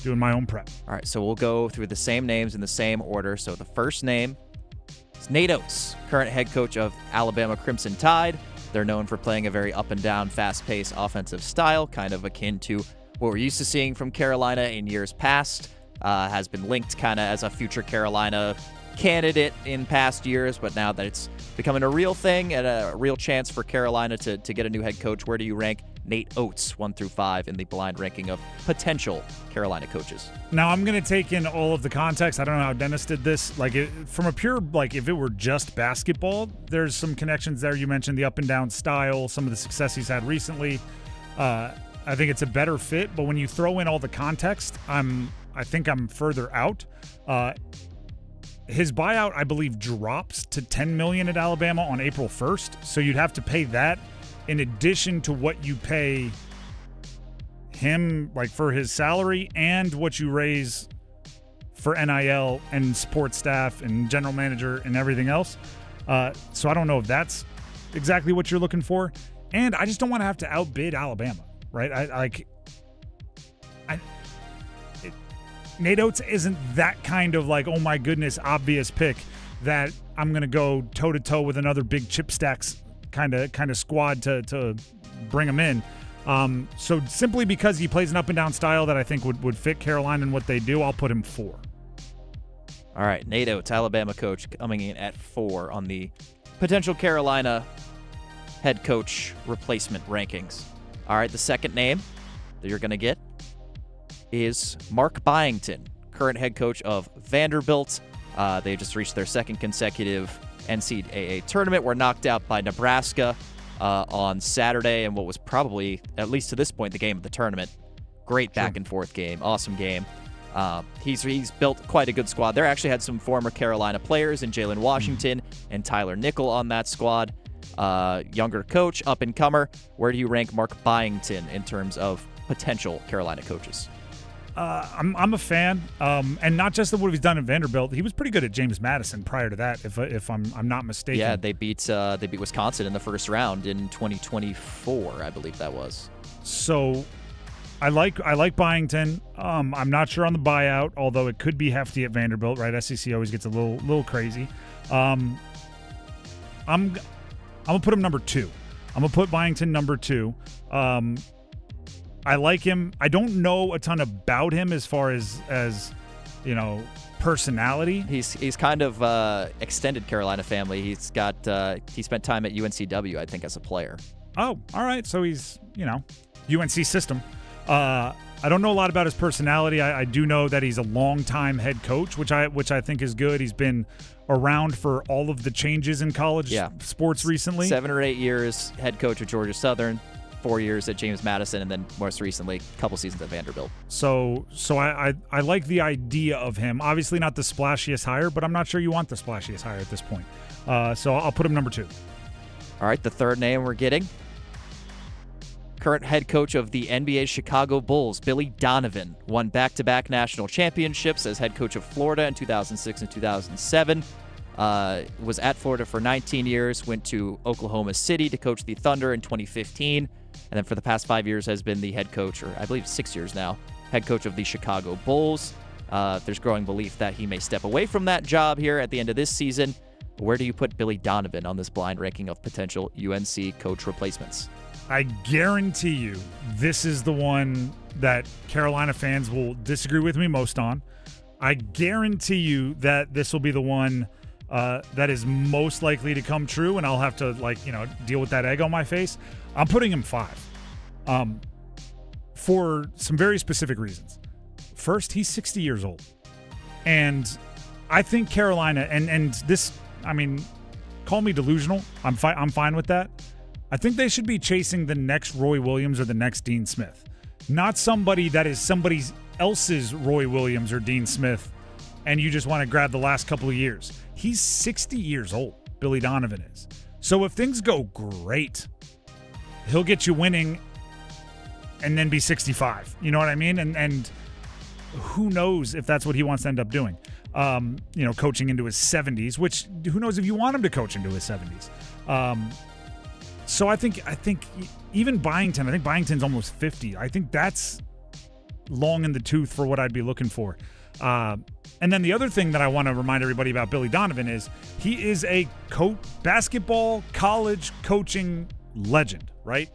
doing my own prep. All right, so we'll go through the same names in the same order. So the first name is Nate Oates, current head coach of Alabama Crimson Tide. They're known for playing a very up-and-down, fast-paced offensive style, kind of akin to what we're used to seeing from Carolina in years past. Has been linked kind of as a future Carolina candidate in past years, but now that it's becoming a real thing and a real chance for Carolina to get a new head coach, where do you rank Nate Oates 1 through 5 in the blind ranking of potential Carolina coaches? Now, I'm going to take in all of the context. I don't know how Dennis did this. From a pure, if it were just basketball, there's some connections there. You mentioned the up and down style, some of the success he's had recently. I think it's a better fit, but when you throw in all the context, I think I'm further out. His buyout, I believe, drops to $10 million at Alabama on April 1st. So you'd have to pay that in addition to what you pay him, for his salary, and what you raise for NIL and support staff and general manager and everything else. So I don't know if that's exactly what you're looking for. And I just don't want to have to outbid Alabama, right? Nate Oates isn't that kind of oh my goodness, obvious pick that I'm going to go toe-to-toe with another big chip stacks kind of squad to bring him in. So simply because he plays an up-and-down style that I think would fit Carolina and what they do, I'll put him 4. All right, Nate Oates, Alabama coach, coming in at 4 on the potential Carolina head coach replacement rankings. All right, the second name that you're going to get is Mark Byington, current head coach of Vanderbilt. They just reached their second consecutive NCAA tournament. Were knocked out by Nebraska on Saturday in what was probably, at least to this point, the game of the tournament. Great back-and-forth game. Awesome game. He's built quite a good squad. They actually had some former Carolina players in Jalen Washington and Tyler Nickel on that squad. younger coach, up-and-comer. Where do you rank Mark Byington in terms of potential Carolina coaches? I'm a fan, and not just of what he's done at Vanderbilt. He was pretty good at James Madison prior to that, if I'm not mistaken. Yeah, they beat Wisconsin in the first round in 2024, I believe that was. So I like Byington. I'm not sure on the buyout, although it could be hefty at Vanderbilt, right? SEC always gets a little crazy. I'm gonna put him number 2. I'm gonna put Byington number 2. I like him. I don't know a ton about him as far as personality. He's kind of extended Carolina family. He spent time at UNCW, I think, as a player. Oh, all right. So he's UNC system. I don't know a lot about his personality. I do know that he's a longtime head coach, which I think is good. He's been around for all of the changes in college sports recently. 7 or 8 years head coach of Georgia Southern. 4 years at James Madison, and then most recently, a couple seasons at Vanderbilt. So I like the idea of him. Obviously not the splashiest hire, but I'm not sure you want the splashiest hire at this point. So I'll put him number 2. All right, the third name we're getting. Current head coach of the NBA Chicago Bulls, Billy Donovan, won back-to-back national championships as head coach of Florida in 2006 and 2007. Was at Florida for 19 years, went to Oklahoma City to coach the Thunder in 2015. And then for the past 5 years has been the head coach, or I believe 6 years now, head coach of the Chicago Bulls. There's growing belief that he may step away from that job here at the end of this season. Where do you put Billy Donovan on this blind ranking of potential UNC coach replacements? I guarantee you this is the one that Carolina fans will disagree with me most on. I guarantee you that this will be the one that is most likely to come true, and I'll have to deal with that egg on my face. I'm putting him 5 for some very specific reasons. First, he's 60 years old, and I think Carolina and this, call me delusional. I'm fine with that. I think they should be chasing the next Roy Williams or the next Dean Smith, not somebody that is somebody else's Roy Williams or Dean Smith, and you just want to grab the last couple of years. He's 60 years old, Billy Donovan is. So if things go great, he'll get you winning and then be 65. You know what I mean? And who knows if that's what he wants to end up doing. Coaching into his 70s, which who knows if you want him to coach into his 70s. So I think even Byington, I think Byington's almost 50. I think that's long in the tooth for what I'd be looking for. And then the other thing that I want to remind everybody about Billy Donovan is he is a basketball college coaching legend, right?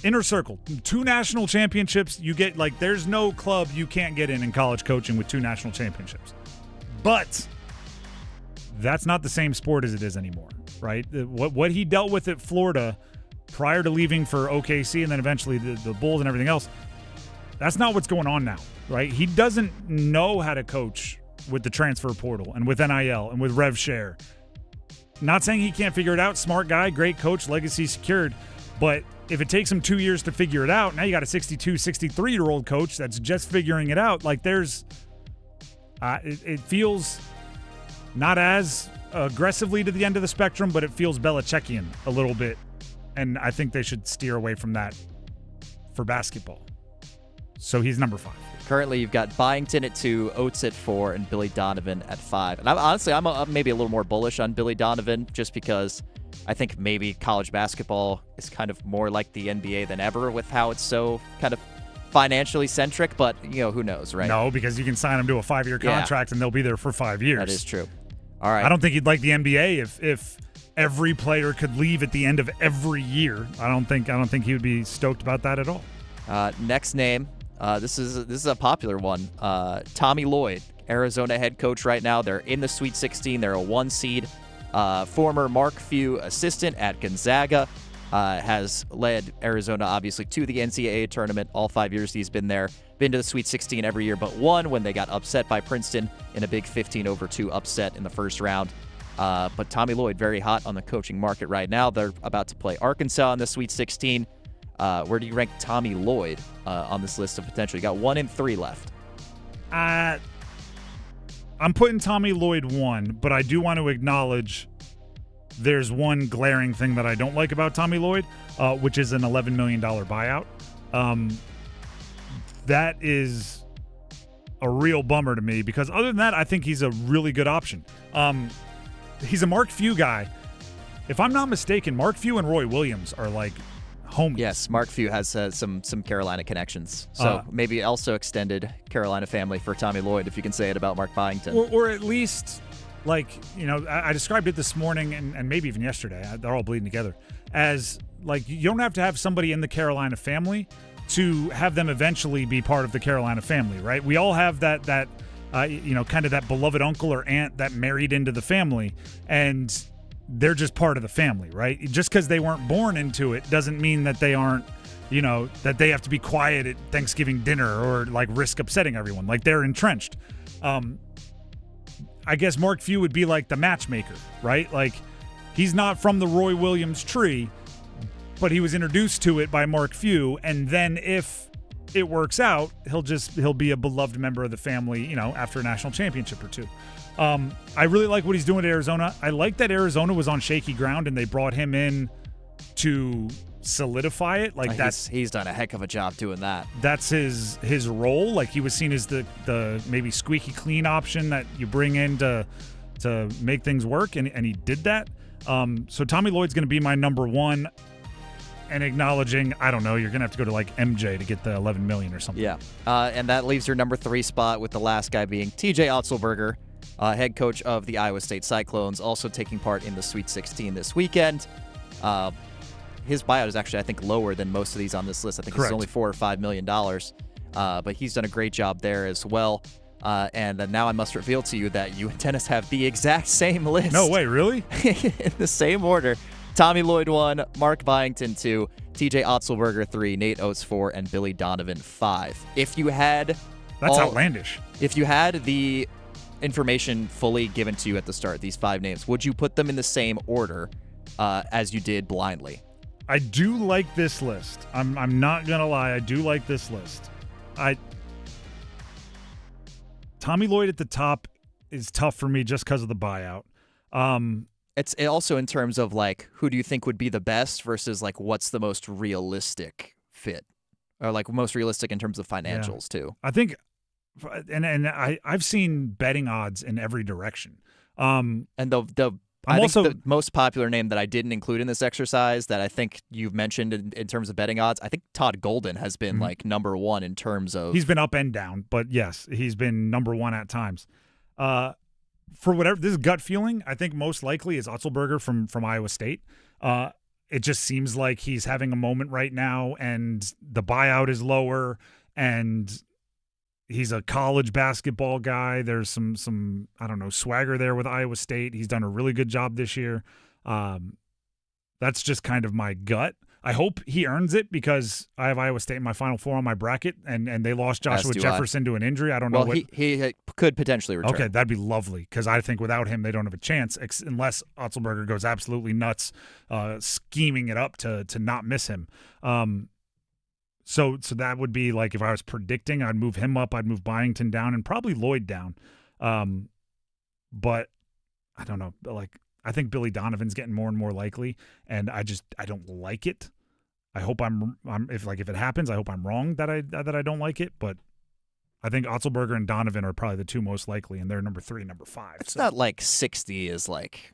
Inner circle, 2 national championships. You get there's no club you can't get in college coaching with 2 national championships. But that's not the same sport as it is anymore, right? What he dealt with at Florida prior to leaving for OKC and then eventually the Bulls and everything else, that's not what's going on now, right? He doesn't know how to coach with the transfer portal and with NIL and with rev share. Not saying he can't figure it out. Smart guy, great coach, legacy secured. But if it takes him 2 years to figure it out, now you got a 62, 63-year-old coach that's just figuring it out. It feels not as aggressively to the end of the spectrum, but it feels Belichickian a little bit. And I think they should steer away from that for basketball. So he's number 5. Currently, you've got Byington at 2, Oates at 4, and Billy Donovan at 5. And I'm maybe a little more bullish on Billy Donovan just because I think maybe college basketball is kind of more like the NBA than ever with how it's so kind of financially centric. But, who knows, right? No, because you can sign them to a 5-year contract and they'll be there for 5 years. That is true. All right. I don't think he'd like the NBA if every player could leave at the end of every year. I don't think he would be stoked about that at all. Next name. This is a popular one. Tommy Lloyd, Arizona head coach right now. They're in the Sweet 16. They're a 1 seed. Former Mark Few assistant at Gonzaga. Has led Arizona, obviously, to the NCAA tournament all 5 years he's been there. Been to the Sweet 16 every year but one when they got upset by Princeton in a big 15-2 upset in the first round. But Tommy Lloyd, very hot on the coaching market right now. They're about to play Arkansas in the Sweet 16. Where do you rank Tommy Lloyd on this list of potential? You got 1 and 3 left. I'm putting Tommy Lloyd 1, but I do want to acknowledge there's one glaring thing that I don't like about Tommy Lloyd, which is an $11 million buyout. That is a real bummer to me because other than that, I think he's a really good option. He's a Mark Few guy. If I'm not mistaken, Mark Few and Roy Williams are like homies. Yes, Mark Few has some Carolina connections. So maybe also extended Carolina family for Tommy Lloyd, if you can say it about Mark Byington. Or at least, like, you know, I described it this morning and maybe even yesterday. They're all bleeding together. As, like, you don't have to have somebody in the Carolina family to have them eventually be part of the Carolina family, right? We all have that kind of that beloved uncle or aunt that married into the family, and they're just part of the family, right? Just because they weren't born into it doesn't mean that they aren't, that they have to be quiet at Thanksgiving dinner or like risk upsetting everyone. Like they're entrenched. I guess Mark Few would be like the matchmaker, right? Like he's not from the Roy Williams tree, but he was introduced to it by Mark Few, and then if it works out, he'll be a beloved member of the family, after a national championship or two. I really like what he's doing at Arizona. I like that Arizona was on shaky ground and they brought him in to solidify it. Like he's done a heck of a job doing that. That's his role. Like he was seen as the maybe squeaky clean option that you bring in to make things work, and he did that. So Tommy Lloyd's going to be my number one. And acknowledging, I don't know, you're going to have to go to like MJ to get the $11 million or something. Yeah, and that leaves your number 3 spot with the last guy being TJ Otzelberger, head coach of the Iowa State Cyclones, also taking part in the Sweet 16 this weekend. His buyout is actually, I think, lower than most of these on this list. I think it's only $4 or $5 million, but he's done a great job there as well. And now I must reveal to you that you and Dennis have the exact same list. No way, really? In the same order. Tommy Lloyd 1, Mark Byington 2, TJ Otzelberger 3, Nate Oates 4, and Billy Donovan 5. If you had... That's outlandish. If you had the information fully given to you at the start, these 5 names, would you put them in the same order as you did blindly? I do like this list. I'm not going to lie. I do like this list. Tommy Lloyd at the top is tough for me just because of the buyout. It's also in terms of, like, who do you think would be the best versus, like, what's the most realistic fit? Or, like, most realistic in terms of financials, too. I think, and I've seen betting odds in every direction. And the most popular name that I didn't include in this exercise that I think you've mentioned in terms of betting odds, I think Todd Golden has been, like, number 1 in terms of... He's been up and down, but, yes, he's been number 1 at times. For whatever this gut feeling, I think most likely is Otzelberger from Iowa State. It just seems like he's having a moment right now, and the buyout is lower, and he's a college basketball guy. There's some I don't know, swagger there with Iowa State. He's done a really good job this year. That's just kind of my gut. I hope he earns it because I have Iowa State in my Final Four on my bracket, and they lost Joshua Jefferson to an injury. I don't know what he could potentially return. Okay, that'd be lovely because I think without him they don't have a chance unless Otzelberger goes absolutely nuts, scheming it up to not miss him. So that would be like if I was predicting, I'd move him up, I'd move Byington down, and probably Lloyd down. But I don't know, like. I think Billy Donovan's getting more and more likely, and I don't like it. I hope if it happens, I hope I'm wrong that I don't like it. But I think Otzelberger and Donovan are probably the 2 most likely, and they're number 3, number 5. It's not like 60 is like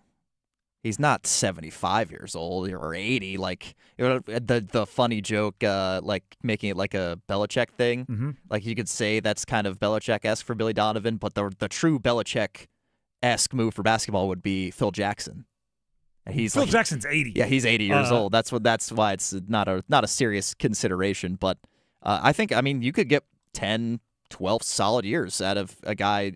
he's not 75 years old or 80. Like the funny joke, like making it like a Belichick thing. Mm-hmm. Like you could say that's kind of Belichick-esque for Billy Donovan, but the true Belichick-esque move for basketball would be Phil Jackson. And Phil Jackson's 80. Yeah, he's 80 years old. That's why it's not a serious consideration. But I think you could get 10, 12 solid years out of a guy.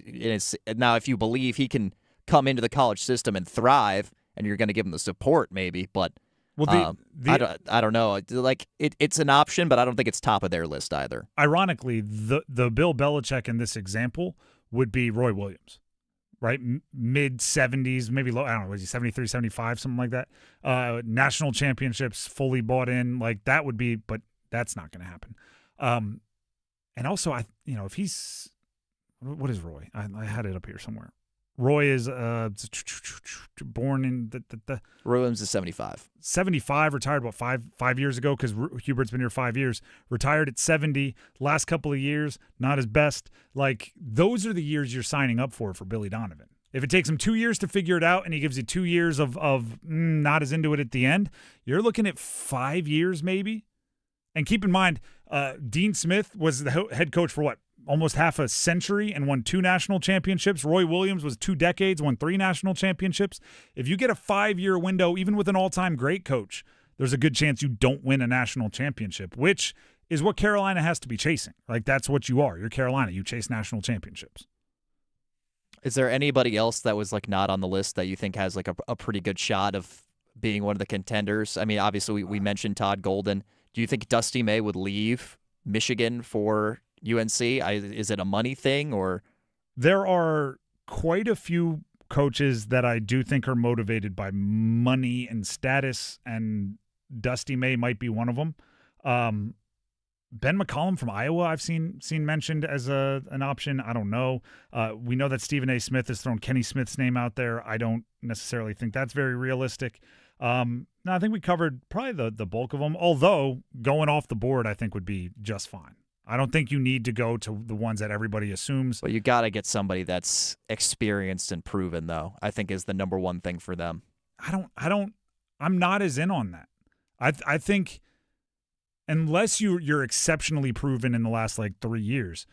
Now, if you believe he can come into the college system and thrive, and you're going to give him the support, maybe. But I don't know. Like it's an option, but I don't think it's top of their list either. Ironically, the Bill Belichick in this example would be Roy Williams. Right, mid-70s, maybe low. I don't know, was he 73, 75, something like that? National championships, fully bought in, like that would be, but that's not going to happen. And also, if he's, what is Roy? I had it up here somewhere. Roy is born in the Roy Williams is 75. 75, retired about five years ago because Hubert's been here 5 years. Retired at 70. Last couple of years, not his best. Like, those are the years you're signing up for Billy Donovan. If it takes him 2 years to figure it out and he gives you 2 years of not as into it at the end, you're looking at 5 years maybe. And keep in mind, Dean Smith was the head coach for what? Almost half a century and won 2 national championships. Roy Williams was 2 decades, won 3 national championships. If you get a 5-year window, even with an all-time great coach, there's a good chance you don't win a national championship, which is what Carolina has to be chasing. Like, that's what you are. You're Carolina. You chase national championships. Is there anybody else that was like not on the list that you think has like a pretty good shot of being one of the contenders? I mean, obviously we mentioned Todd Golden. Do you think Dusty May would leave Michigan for UNC? Is it a money thing or? There are quite a few coaches that I do think are motivated by money and status, and Dusty May might be one of them. Ben McCollum from Iowa I've seen mentioned as an option. I don't know. We know that Stephen A. Smith has thrown Kenny Smith's name out there. I don't necessarily think that's very realistic. No, I think we covered probably the bulk of them, although going off the board I think would be just fine. I don't think you need to go to the ones that everybody assumes. But you got to get somebody that's experienced and proven, though, I think is the number one thing for them. I'm not as in on that. I think unless you're exceptionally proven in the last like 3 years,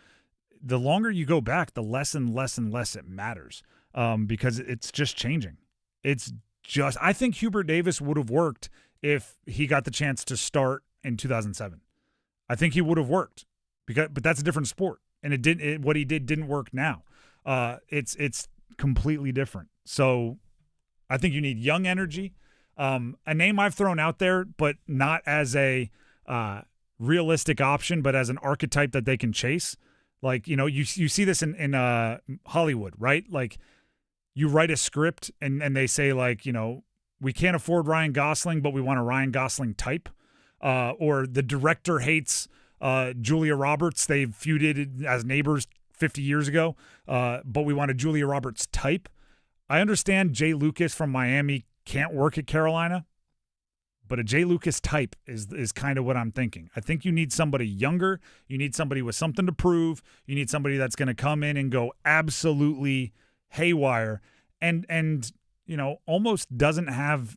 the longer you go back, the less and less and less it matters, because it's just changing. I think Hubert Davis would have worked if he got the chance to start in 2007. I think he would have worked, but that's a different sport, and what he did didn't work now. It's completely different. So I think you need young energy. A name I've thrown out there, but not as a realistic option, but as an archetype that they can chase. Like, you see this in Hollywood, right? Like, you write a script and they say, like, we can't afford Ryan Gosling, but we want a Ryan Gosling type. Or the director hates Julia Roberts. They feuded as neighbors 50 years ago, but we want a Julia Roberts type. I understand Jay Lucas from Miami can't work at Carolina, but a Jay Lucas type is kind of what I'm thinking. I think you need somebody younger. You need somebody with something to prove. You need somebody that's going to come in and go absolutely haywire and almost doesn't have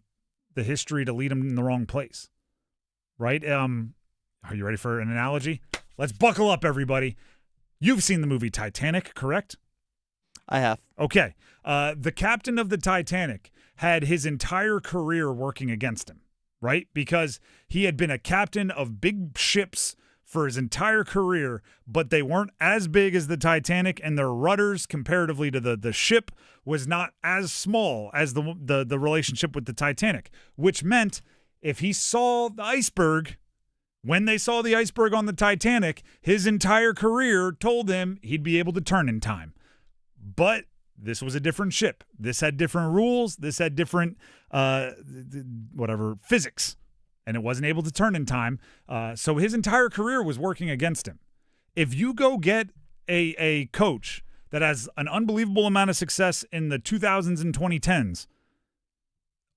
the history to lead them in the wrong place. Right? Are you ready for an analogy? Let's buckle up, everybody. You've seen the movie Titanic, correct? I have. Okay. The captain of the Titanic had his entire career working against him, right? Because he had been a captain of big ships for his entire career, but they weren't as big as the Titanic, and their rudders comparatively to the ship was not as small as the relationship with the Titanic, which meant if he saw the iceberg, when they saw the iceberg on the Titanic, his entire career told him he'd be able to turn in time. But this was a different ship. This had different rules. This had different physics. And it wasn't able to turn in time. So his entire career was working against him. If you go get a coach that has an unbelievable amount of success in the 2000s and 2010s,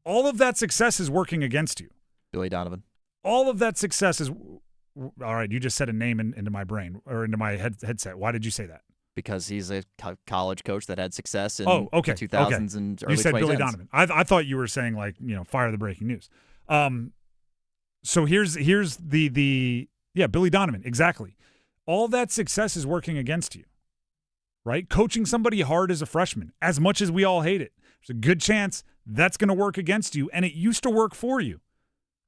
all of that success is working against you. Billy Donovan. All of that success is – all right, you just said a name into my brain or into my headset. Why did you say that? Because he's a college coach that had success in the 2000s and early 2010s. You said Billy Donovan. I thought you were saying, like, fire the breaking news. So here's the Billy Donovan, exactly. All that success is working against you, right? Coaching somebody hard as a freshman, as much as we all hate it, there's a good chance that's going to work against you, and it used to work for you,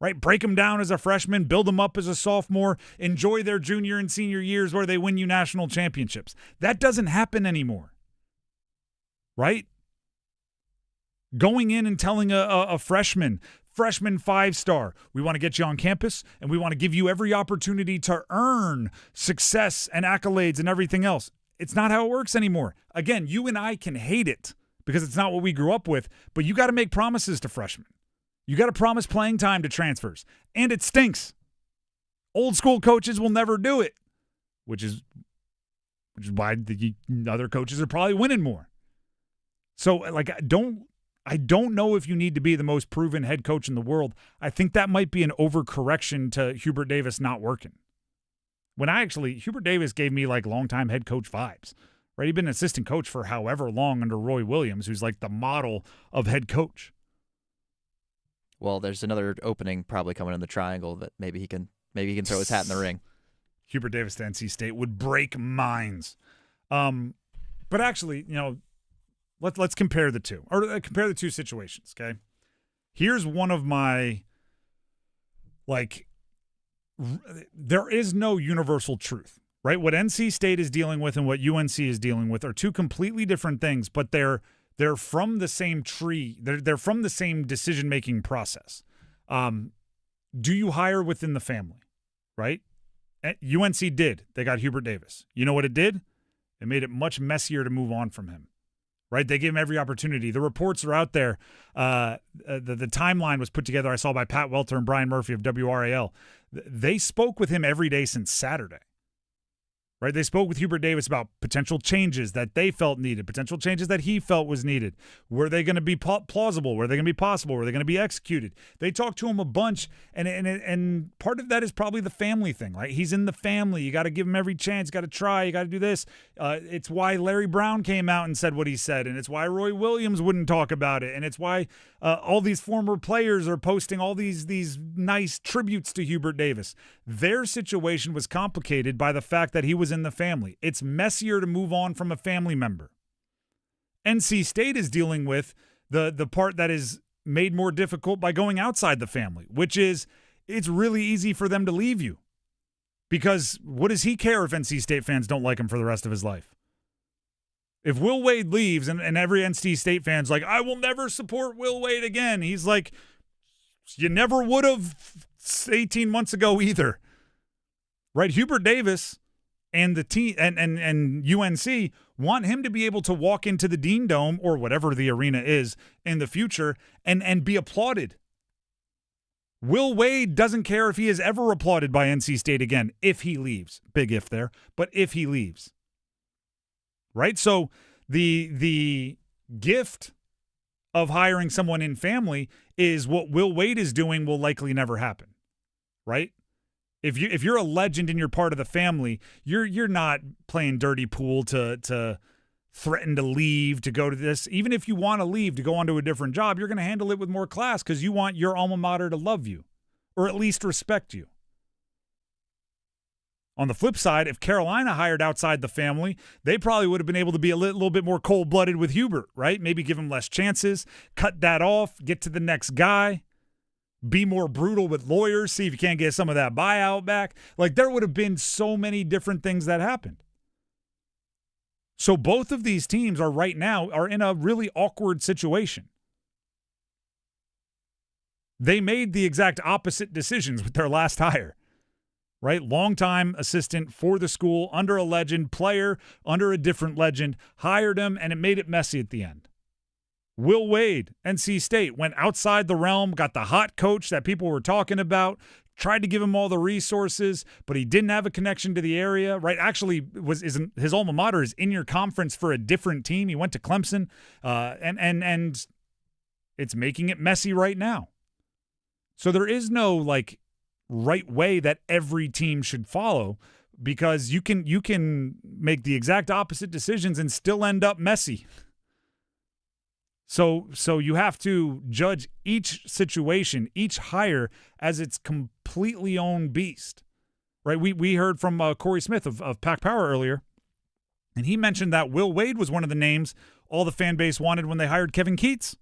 right? Break them down as a freshman, build them up as a sophomore, enjoy their junior and senior years where they win you national championships. That doesn't happen anymore, right? Going in and telling a freshman 5-star, we want to get you on campus and we want to give you every opportunity to earn success and accolades and everything else. It's not how it works anymore. Again, you and I can hate it because it's not what we grew up with, but you got to make promises to freshmen. You got to promise playing time to transfers, and it stinks. Old school coaches will never do it, which is why the other coaches are probably winning more. So, like, I don't know if you need to be the most proven head coach in the world. I think that might be an overcorrection to Hubert Davis not working. Hubert Davis gave me like longtime head coach vibes, right? He'd been an assistant coach for however long under Roy Williams, who's like the model of head coach. Well, there's another opening probably coming in the triangle that maybe he can throw his hat in the ring. Hubert Davis to NC State would break minds. But actually, let's compare the two, or compare the two situations, okay? Here's one of my, there is no universal truth, right? What NC State is dealing with and what UNC is dealing with are two completely different things, but they're from the same tree. They're from the same decision-making process. Do you hire within the family, right? UNC did. They got Hubert Davis. You know what it did? It made it much messier to move on from him. Right, they gave him every opportunity. The reports are out there. The timeline was put together, I saw, by Pat Welter and Brian Murphy of WRAL. They spoke with him every day since Saturday. Right, they spoke with Hubert Davis about potential changes that they felt needed, potential changes that he felt was needed. Were they going to be plausible? Were they going to be possible? Were they going to be executed? They talked to him a bunch, and part of that is probably the family thing. Right, he's in the family. You got to give him every chance. You got to try. You got to do this. It's why Larry Brown came out and said what he said, and it's why Roy Williams wouldn't talk about it, and it's why all these former players are posting all these nice tributes to Hubert Davis. Their situation was complicated by the fact that he was in the family. It's messier to move on from a family member. NC State is dealing with the part that is made more difficult by going outside the family, which is it's really easy for them to leave you. Because what does he care if NC State fans don't like him for the rest of his life? If Will Wade leaves and every NC State fan's like, I will never support Will Wade again, he's like, you never would have 18 months ago either. Right? Hubert Davis and the team and UNC want him to be able to walk into the Dean Dome or whatever the arena is in the future and be applauded. Will Wade doesn't care if he is ever applauded by NC State again if he leaves. Big if there, but if he leaves. Right? So the gift of hiring someone in family is what Will Wade is doing will likely never happen. Right? If you're a legend and you're part of the family, you're not playing dirty pool to threaten to leave, to go to this. Even if you want to leave to go on to a different job, you're going to handle it with more class because you want your alma mater to love you or at least respect you. On the flip side, if Carolina hired outside the family, they probably would have been able to be a little bit more cold-blooded with Hubert, right? Maybe give him less chances, cut that off, get to the next guy. Be more brutal with lawyers, see if you can't get some of that buyout back. Like, there would have been so many different things that happened. So both of these teams are in a really awkward situation. They made the exact opposite decisions with their last hire, right? Longtime assistant for the school, under a legend, player under a different legend, hired him, and it made it messy at the end. Will Wade, NC State, went outside the realm, got the hot coach that people were talking about, tried to give him all the resources, but he didn't have a connection to the area, right? Actually, his alma mater is in your conference for a different team. He went to Clemson, and it's making it messy right now. So there is no right way that every team should follow because you can make the exact opposite decisions and still end up messy. So you have to judge each situation, each hire as its completely own beast, right? We heard from Corey Smith of Pack Power earlier, and he mentioned that Will Wade was one of the names all the fan base wanted when they hired Kevin Keatts.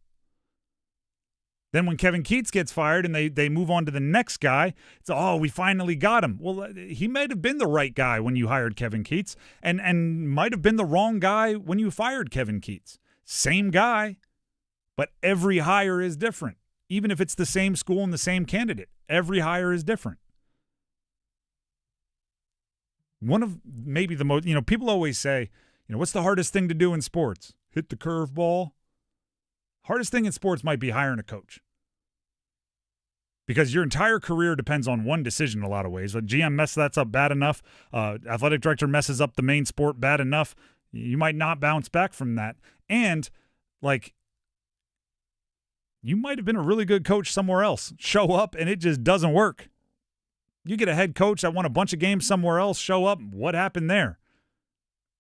Then when Kevin Keatts gets fired and they move on to the next guy, it's, we finally got him. Well, he might have been the right guy when you hired Kevin Keatts and might have been the wrong guy when you fired Kevin Keatts. Same guy. But every hire is different. Even if it's the same school and the same candidate, every hire is different. One of maybe the most, people always say, what's the hardest thing to do in sports? Hit the curveball. Hardest thing in sports might be hiring a coach. Because your entire career depends on one decision in a lot of ways. Like GM messes that up bad enough. Athletic director messes up the main sport bad enough. You might not bounce back from that. And Like, you might have been a really good coach somewhere else. Show up, and it just doesn't work. You get a head coach that won a bunch of games somewhere else, show up, what happened there?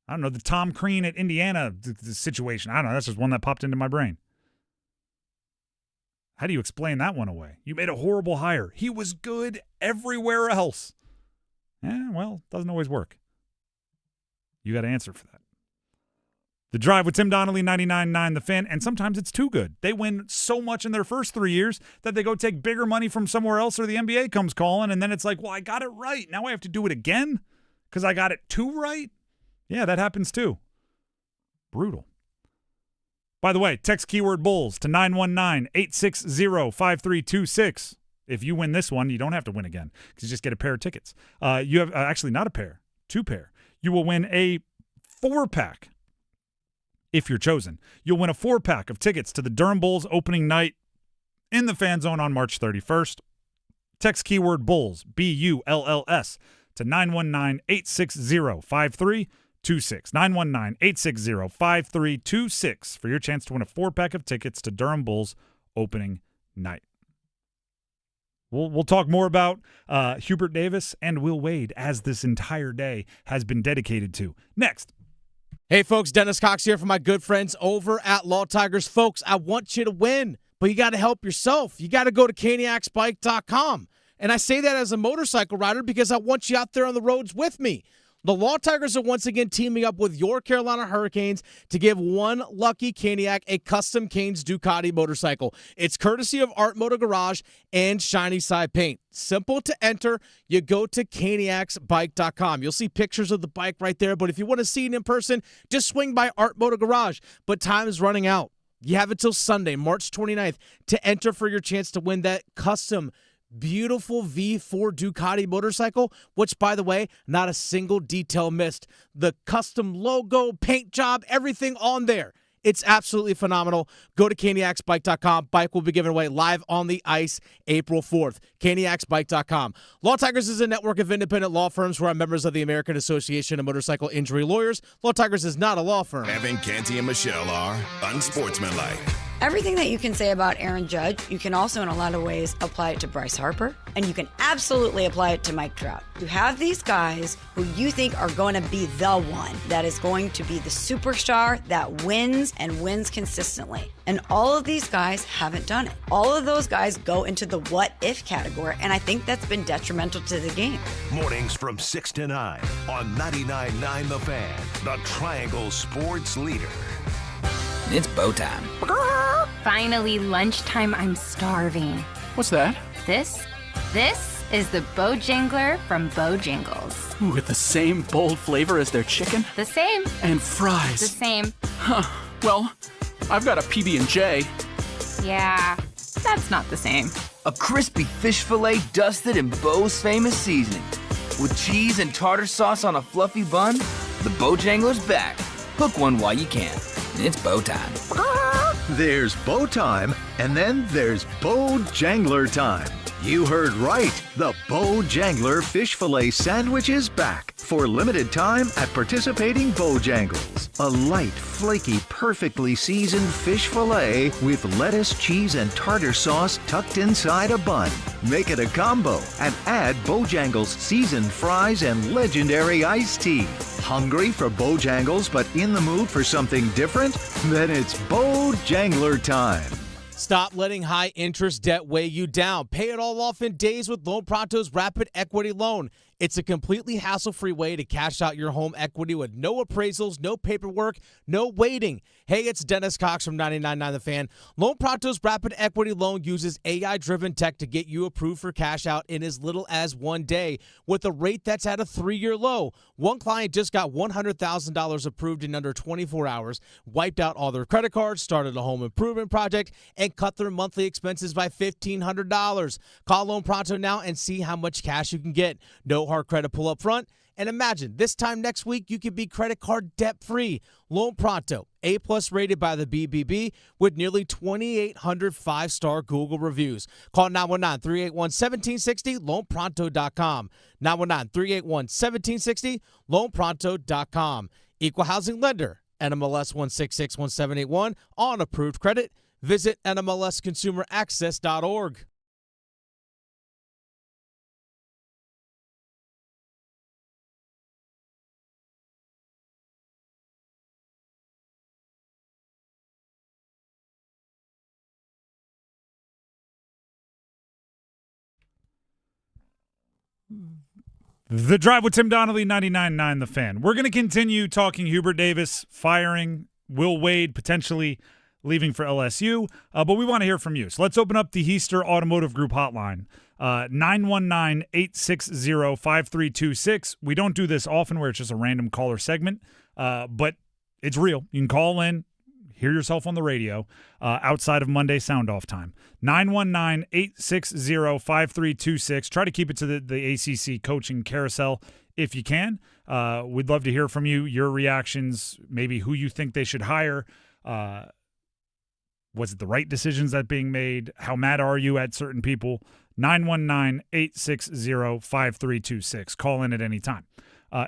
I don't know, the Tom Crean at Indiana the situation. I don't know, that's just one that popped into my brain. How do you explain that one away? You made a horrible hire. He was good everywhere else. Well, doesn't always work. You got to answer for that. The Drive with Tim Donnelly, 99.9 The Fan, and sometimes it's too good. They win so much in their first 3 years that they go take bigger money from somewhere else or the NBA comes calling, and then it's like, well, I got it right. Now I have to do it again because I got it too right? Yeah, that happens too. Brutal. By the way, text keyword Bulls to 919-860-5326. If you win this one, you don't have to win again because you just get a pair of tickets. You have actually not a pair, 2 pair. You will win a 4-pack if you're chosen. You'll win a 4-pack of tickets to the Durham Bulls opening night in the Fan Zone on March 31st. Text keyword Bulls, B-U-L-L-S, to 919-860-5326. 919-860-5326 for your chance to win a 4-pack of tickets to Durham Bulls opening night. We'll talk more about Hubert Davis and Will Wade as this entire day has been dedicated to. Next. Hey, folks, Dennis Cox here for my good friends over at Law Tigers. Folks, I want you to win, but you got to help yourself. You got to go to caniacsbike.com. And I say that as a motorcycle rider because I want you out there on the roads with me. The Law Tigers are once again teaming up with your Carolina Hurricanes to give one lucky Caniac a custom Canes Ducati motorcycle. It's courtesy of Art Motor Garage and Shiny Side Paint. Simple to enter. You go to caniacsbike.com. You'll see pictures of the bike right there, but if you want to see it in person, just swing by Art Motor Garage. But time is running out. You have until Sunday, March 29th, to enter for your chance to win that custom beautiful V4 Ducati motorcycle, which, by the way, not a single detail missed. The custom logo, paint job, everything on there. It's absolutely phenomenal. Go to caniacsbike.com. Bike will be given away live on the ice April 4th. caniacsbike.com. Law Tigers is a network of independent law firms who are members of the American Association of Motorcycle Injury Lawyers. Law Tigers is not a law firm. Evan, Canty, and Michelle are unsportsmanlike. Everything that you can say about Aaron Judge, you can also in a lot of ways apply it to Bryce Harper, and you can absolutely apply it to Mike Trout. You have these guys who you think are going to be the one that is going to be the superstar that wins and wins consistently. And all of these guys haven't done it. All of those guys go into the what if category, and I think that's been detrimental to the game. Mornings from 6 to 9 on 99.9 The Fan, the Triangle Sports Leader. It's bow time. Finally, lunchtime. I'm starving. What's that? This is the Bojangler from Bojangles. Ooh, with the same bold flavor as their chicken? The same. And fries. The same. Huh. Well, I've got a PB&J. Yeah, that's not the same. A crispy fish fillet dusted in Bo's famous seasoning. With cheese and tartar sauce on a fluffy bun, the Bojangler's back. Hook one while you can. It's bow time. There's bow time, and then there's Bojangler time. You heard right. The Bojangler fish fillet sandwich is back for limited time at participating Bojangles. A light, flaky, perfectly seasoned fish fillet with lettuce, cheese, and tartar sauce tucked inside a bun. Make it a combo and add Bojangles seasoned fries and legendary iced tea. Hungry for Bojangles but in the mood for something different? Then it's Bojangler time. Stop letting high interest debt weigh you down. Pay it all off in days with Loan Pronto's Rapid Equity Loan. It's a completely hassle-free way to cash out your home equity with no appraisals, no paperwork, no waiting. Hey, it's Dennis Cox from 99.9 The Fan. Loan Pronto's Rapid Equity Loan uses AI-driven tech to get you approved for cash out in as little as 1 day with a rate that's at a 3-year low. One client just got $100,000 approved in under 24 hours, wiped out all their credit cards, started a home improvement project, and cut their monthly expenses by $1,500. Call Loan Pronto now and see how much cash you can get. No hard credit pull up front. And imagine this time next week you could be credit card debt free. Loan Pronto, A+ rated by the BBB with nearly 2,800 5-star Google reviews. Call 919-381-1760, loanpronto.com. 919-381-1760, loanpronto.com. Equal housing lender. NMLS 1661781 on approved credit. Visit NMLSconsumeraccess.org. The Drive with Tim Donnelly, 99.9 The Fan. We're going to continue talking Hubert Davis firing, Will Wade potentially leaving for LSU, but we want to hear from you. So let's open up the Hester Automotive Group hotline, 919-860-5326. We don't do this often where it's just a random caller segment, but it's real. You can call in, hear yourself on the radio outside of Monday sound-off time. 919-860-5326. Try to keep it to the ACC coaching carousel if you can. We'd love to hear from you, your reactions, maybe who you think they should hire. Was it the right decisions that being made? How mad are you at certain people? 919-860-5326. Call in at any time.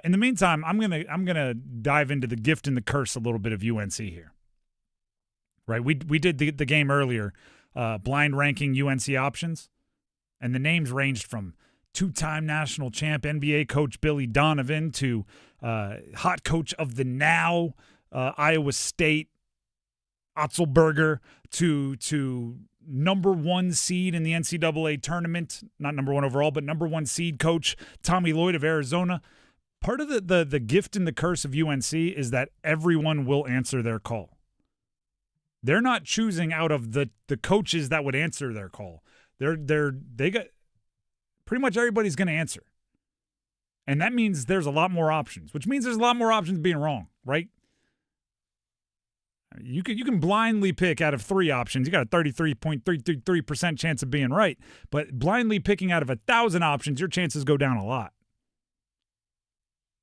In the meantime, I'm gonna dive into the gift and the curse a little bit of UNC here. Right, we did the game earlier, blind ranking UNC options, and the names ranged from two-time national champ NBA coach Billy Donovan to hot coach of the now Iowa State Otzelberger to number one seed in the NCAA tournament, not number one overall, but number one seed coach Tommy Lloyd of Arizona. Part of the gift and the curse of UNC is that everyone will answer their call. They're not choosing out of the coaches that would answer their call. They got pretty much everybody's going to answer. And that means there's a lot more options, which means there's a lot more options being wrong, right? You can blindly pick out of 3 options. You got a 33.333% chance of being right, but blindly picking out of 1,000 options, your chances go down a lot.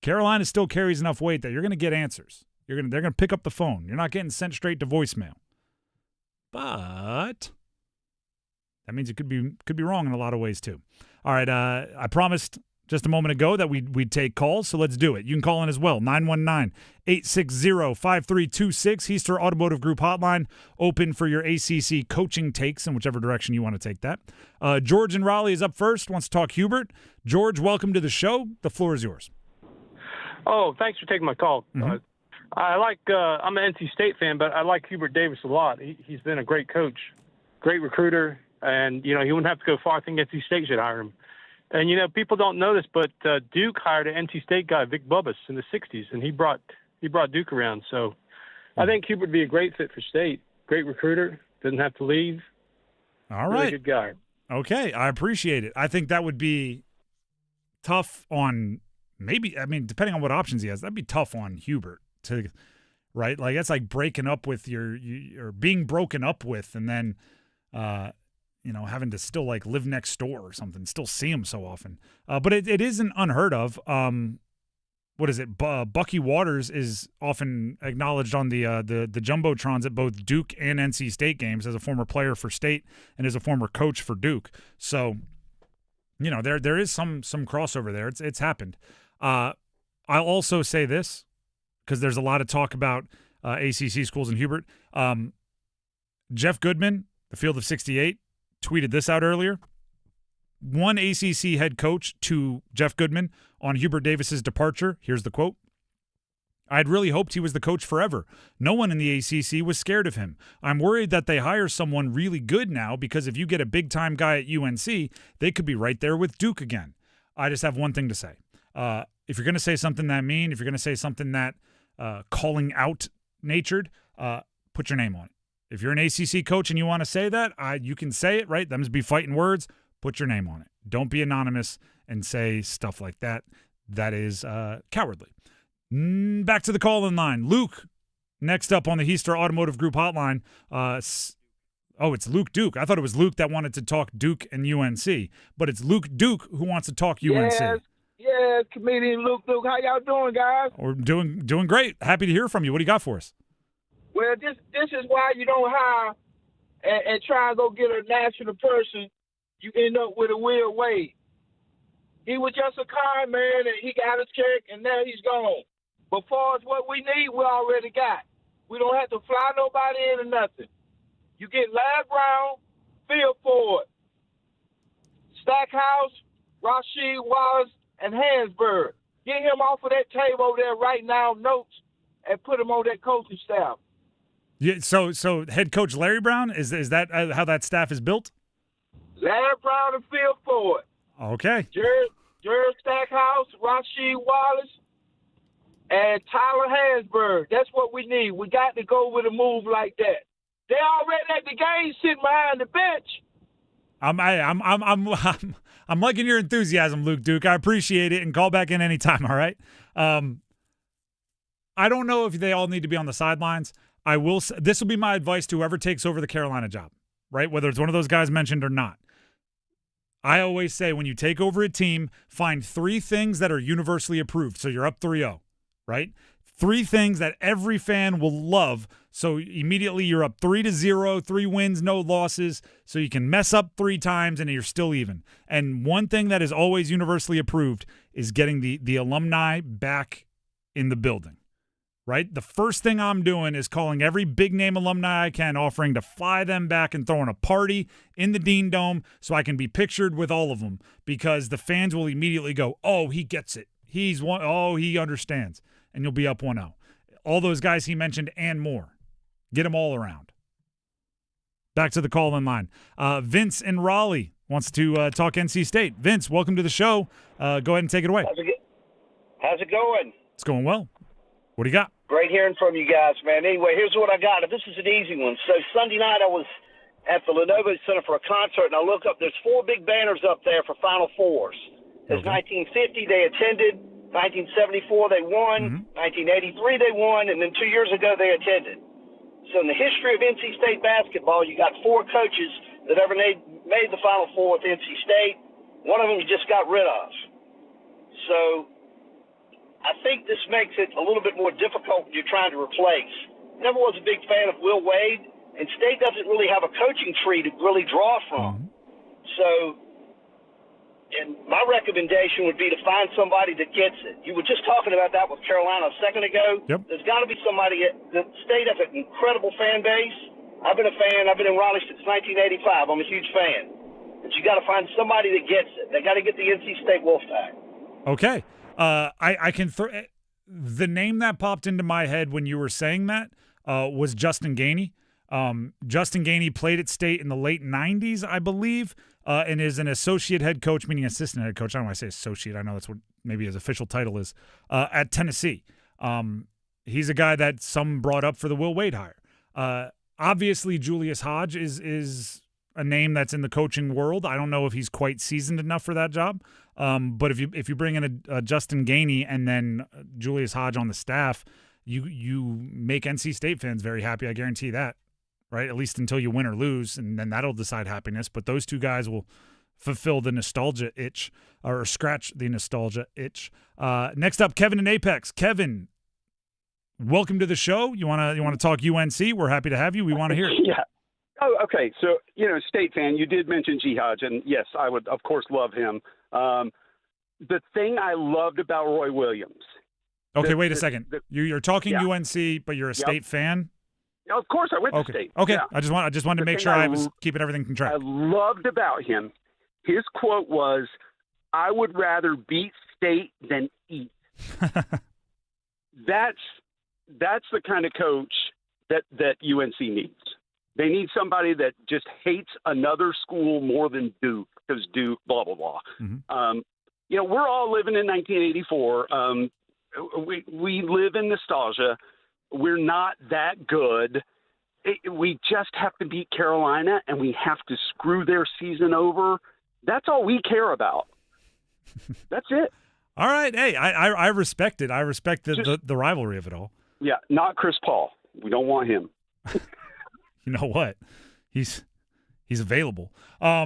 Carolina still carries enough weight that you're going to get answers. They're going to pick up the phone. You're not getting sent straight to voicemail. But that means it could be wrong in a lot of ways too. All right, I promised just a moment ago that we'd take calls, so let's do it. You can call in as well, 919-860-5326. Hester Automotive Group hotline, open for your ACC coaching takes in whichever direction you want to take that. George in Raleigh is up first, wants to talk Hubert. George, welcome to the show. The floor is yours. Oh, thanks for taking my call. Mm-hmm. I'm an NC State fan, but I like Hubert Davis a lot. He's been a great coach, great recruiter, and, he wouldn't have to go far. I think NC State should hire him. And, people don't know this, but Duke hired an NC State guy, Vic Bubbas, in the 60s, and he brought Duke around. So I think Hubert would be a great fit for State. Great recruiter, doesn't have to leave. All really right. Good guy. Okay, I appreciate it. I think that would be tough on depending on what options he has, that'd be tough on Hubert. Right? Like, that's like breaking up with or being broken up with, and then, having to still like live next door or something, still see him so often. But it isn't unheard of. What is it? Bucky Waters is often acknowledged on the jumbotrons at both Duke and NC State games as a former player for State and as a former coach for Duke. So, there is some crossover there. It's happened. I'll also say this, because there's a lot of talk about ACC schools and Hubert. Jeff Goodman, the Field of 68, tweeted this out earlier. One ACC head coach to Jeff Goodman on Hubert Davis's departure. Here's the quote. I'd really hoped he was the coach forever. No one in the ACC was scared of him. I'm worried that they hire someone really good now, because if you get a big-time guy at UNC, they could be right there with Duke again. I just have one thing to say. If you're going to say something that mean, if you're going to say something that calling out natured, put your name on it. If you're an ACC coach and you want to say that, you can say it, right? Them be fighting words. Put your name on it. Don't be anonymous and say stuff like that. That is cowardly. Back to the call-in line. Luke, next up on the Hester Automotive Group hotline. It's Luke Duke. I thought it was Luke that wanted to talk Duke and UNC, but it's Luke Duke who wants to talk UNC. Yes, comedian Luke Duke. How y'all doing, guys? We're doing great. Happy to hear from you. What do you got for us? Well, this is why you don't hire and try and go get a national person. You end up with a Will Wade. He was just a con man, and he got a check, and now he's gone. But far as what we need, we already got. We don't have to fly nobody in or nothing. You get Larry Brown, Phil Ford, Stackhouse, Rasheed Wallace, and Hansberg. Get him off of that table over there right now, notes, and put him on that coaching staff. Yeah. So head coach Larry Brown, is that how that staff is built? Larry Brown and Phil Ford. Okay. Jared Stackhouse, Rasheed Wallace, and Tyler Hansberg. That's what we need. We got to go with a move like that. They already at the game sitting behind the bench. I'm liking your enthusiasm, Luke Duke. I appreciate it, and call back in anytime. All right. I don't know if they all need to be on the sidelines. I will. This will be my advice to whoever takes over the Carolina job, right? Whether it's one of those guys mentioned or not. I always say when you take over a team, find 3 things that are universally approved. So you're up 3-0, right? 3 things that every fan will love. So immediately you're up 3-0, 3 wins, no losses. So you can mess up 3 times and you're still even. And one thing that is always universally approved is getting the alumni back in the building, right? The first thing I'm doing is calling every big name alumni I can, offering to fly them back and throwing a party in the Dean Dome so I can be pictured with all of them, because the fans will immediately go, oh, he gets it. He understands. And you'll be up 1-0. All those guys he mentioned and more. Get them all around. Back to the call-in line. Vince in Raleigh wants to talk NC State. Vince, welcome to the show. Go ahead and take it away. How's it going? It's going well. What do you got? Great hearing from you guys, man. Anyway, here's what I got. This is an easy one. So Sunday night I was at the Lenovo Center for a concert, and I look up. There's 4 big banners up there for Final Fours. It's 1950 they attended, 1974 they won, 1983 they won, and then 2 years ago they attended. So in the history of NC State basketball, you got 4 coaches that ever made the Final Four with NC State. One of them you just got rid of. So I think this makes it a little bit more difficult when you're trying to replace. Never was a big fan of Will Wade, and State doesn't really have a coaching tree to really draw from. So, and my recommendation would be to find somebody that gets it. You were just talking about that with Carolina a second ago. Yep. There's got to be somebody. The State has an incredible fan base. I've been a fan. I've been in Raleigh since 1985. I'm a huge fan. But you got to find somebody that gets it. They got to get the NC State Wolfpack. Okay. I can the name that popped into my head when you were saying that was Justin Gainey. Justin Gainey played at State in the late 90s, I believe, and is an associate head coach, meaning assistant head coach. I don't want to say associate. I know that's what maybe his official title is, at Tennessee. He's a guy that some brought up for the Will Wade hire. Obviously, Julius Hodge is a name that's in the coaching world. I don't know if he's quite seasoned enough for that job. But if you bring in a Justin Gainey and then Julius Hodge on the staff, you make NC State fans very happy. I guarantee that, right? At least until you win or lose, and then that'll decide happiness. But those 2 guys will fulfill the nostalgia itch, or scratch the nostalgia itch. Next up, Kevin in Apex. Kevin, welcome to the show. You wanna talk UNC? We're happy to have you. We want to hear it. Yeah. Oh, okay. So, State fan, you did mention G. Hodge, and yes, I would, of course, love him. The thing I loved about Roy Williams. Okay, wait a second. You're talking UNC, but you're a State fan? Of course, I went to State. Okay, yeah. I just wanted to make sure I was keeping everything in track. I loved about him, his quote was, "I would rather beat State than eat." That's the kind of coach that UNC needs. They need somebody that just hates another school more than Duke, because Duke, blah, blah, blah. We're all living in 1984. We live in nostalgia. We're not that good. We just have to beat Carolina, and we have to screw their season over. That's all we care about. That's it. All right. Hey, I respect it. I respect the rivalry of it all. Yeah, not Chris Paul. We don't want him. You know what? He's available. That's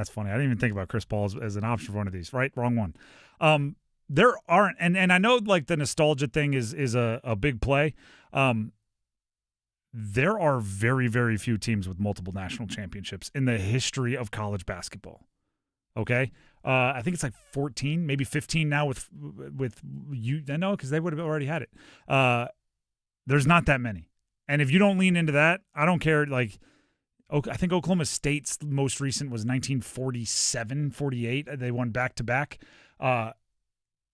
funny. I didn't even think about Chris Paul as an option for one of these. Right? Wrong one. There aren't, and I know like the nostalgia thing is a big play. There are very, very few teams with multiple national championships in the history of college basketball. Okay? I think it's like 14, maybe 15 now with you. I know, because they would have already had it. There's not that many. And if you don't lean into that, I don't care. Like, I think Oklahoma State's most recent was 1947, 48. They won back-to-back.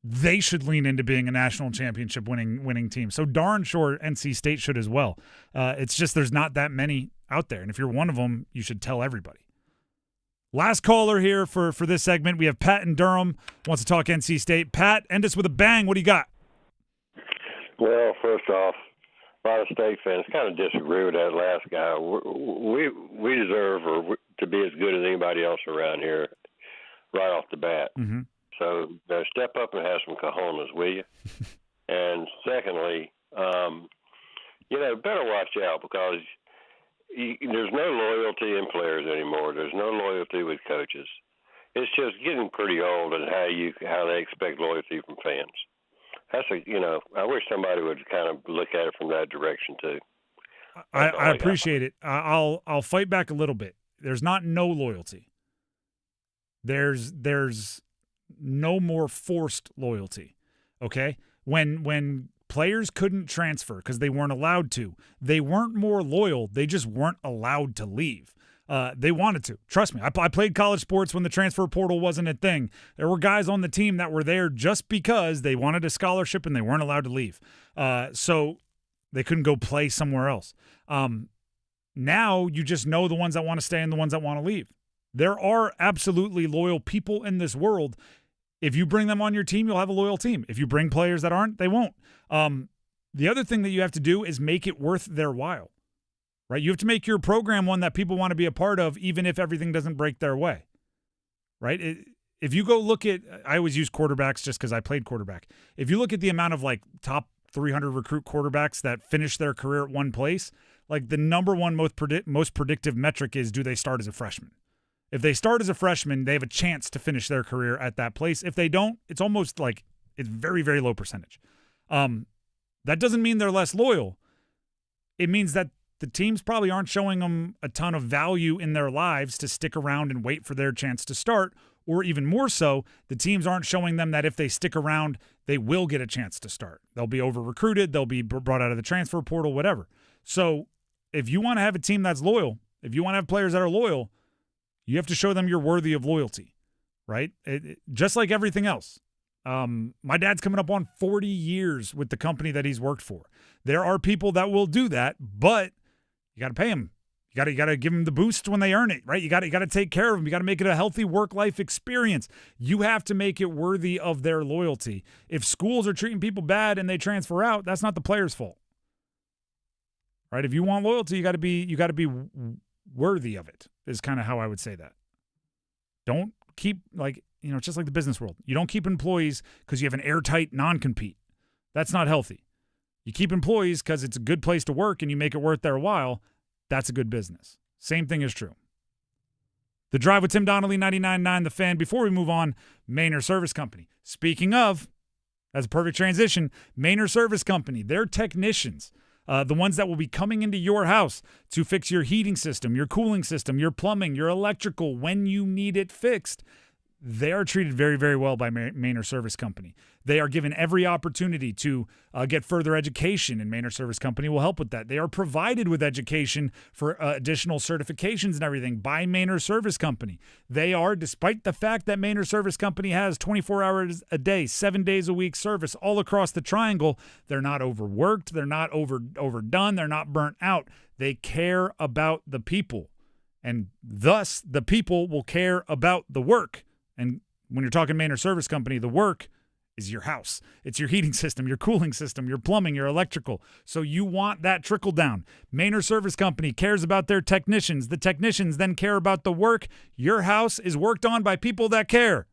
They should lean into being a national championship winning team. So darn sure NC State should as well. It's just there's not that many out there. And if you're one of them, you should tell everybody. Last caller here for this segment. We have Pat in Durham, wants to talk NC State. Pat, end us with a bang. What do you got? Well, first off, a lot of State fans kind of disagree with that last guy. We deserve to be as good as anybody else around here right off the bat. Mm-hmm. So step up and have some cojones, will you? And secondly, better watch out, because there's no loyalty in players anymore. There's no loyalty with coaches. It's just getting pretty old and how they expect loyalty from fans. I wish somebody would kind of look at it from that direction too. I appreciate it. I'll fight back a little bit. There's not no loyalty. There's no more forced loyalty. Okay? When players couldn't transfer because they weren't allowed to, they weren't more loyal. They just weren't allowed to leave. They wanted to. Trust me. I played college sports when the transfer portal wasn't a thing. There were guys on the team that were there just because they wanted a scholarship and they weren't allowed to leave. So they couldn't go play somewhere else. Now you just know the ones that want to stay and the ones that want to leave. There are absolutely loyal people in this world. If you bring them on your team, you'll have a loyal team. If you bring players that aren't, they won't. The other thing that you have to do is make it worth their while, right? You have to make your program one that people want to be a part of, even if everything doesn't break their way, right? If you go look at – I always use quarterbacks just because I played quarterback. If you look at the amount of, like, top 300 recruit quarterbacks that finish their career at one place, like the number one most predictive metric is, do they start as a freshman? If they start as a freshman, they have a chance to finish their career at that place. If they don't, it's almost like it's very, very low percentage. That doesn't mean they're less loyal. It means that the teams probably aren't showing them a ton of value in their lives to stick around and wait for their chance to start, or even more so, the teams aren't showing them that if they stick around, they will get a chance to start. They'll be over-recruited, they'll be brought out of the transfer portal, whatever. So if you want to have a team that's loyal, if you want to have players that are loyal, you have to show them you're worthy of loyalty, right? Just like everything else. My dad's coming up on 40 years with the company that he's worked for. There are people that will do that, but you got to pay them. You got to give them the boost when they earn it, right? You got to take care of them. You got to make it a healthy work-life experience. You have to make it worthy of their loyalty. If schools are treating people bad and they transfer out, that's not the player's fault, right? If you want loyalty, you got to be worthy of it. Is kind of how I would say that. Don't keep, it's just like the business world. You don't keep employees because you have an airtight non-compete. That's not healthy. You keep employees because it's a good place to work and you make it worth their while. That's a good business. Same thing is true. The Drive with Tim Donnelly, 99.9 The Fan. Before we move on, Mainer Service Company. Speaking of, that's a perfect transition, Mainer Service Company, their technicians, the ones that will be coming into your house to fix your heating system, your cooling system, your plumbing, your electrical when you need it fixed. They are treated very, very well by Mainer Service Company. They are given every opportunity to get further education, and Mainer Service Company will help with that. They are provided with education for additional certifications and everything by Mainer Service Company. They are, despite the fact that Mainer Service Company has 24 hours a day, 7 days a week service all across the triangle, they're not overworked, they're not overdone, they're not burnt out. They care about the people, and thus the people will care about the work. And when you're talking Mainer Service Company, the work is your house. It's your heating system, your cooling system, your plumbing, your electrical. So you want that trickle down. Mainer Service Company cares about their technicians. The technicians then care about the work. Your house is worked on by people that care.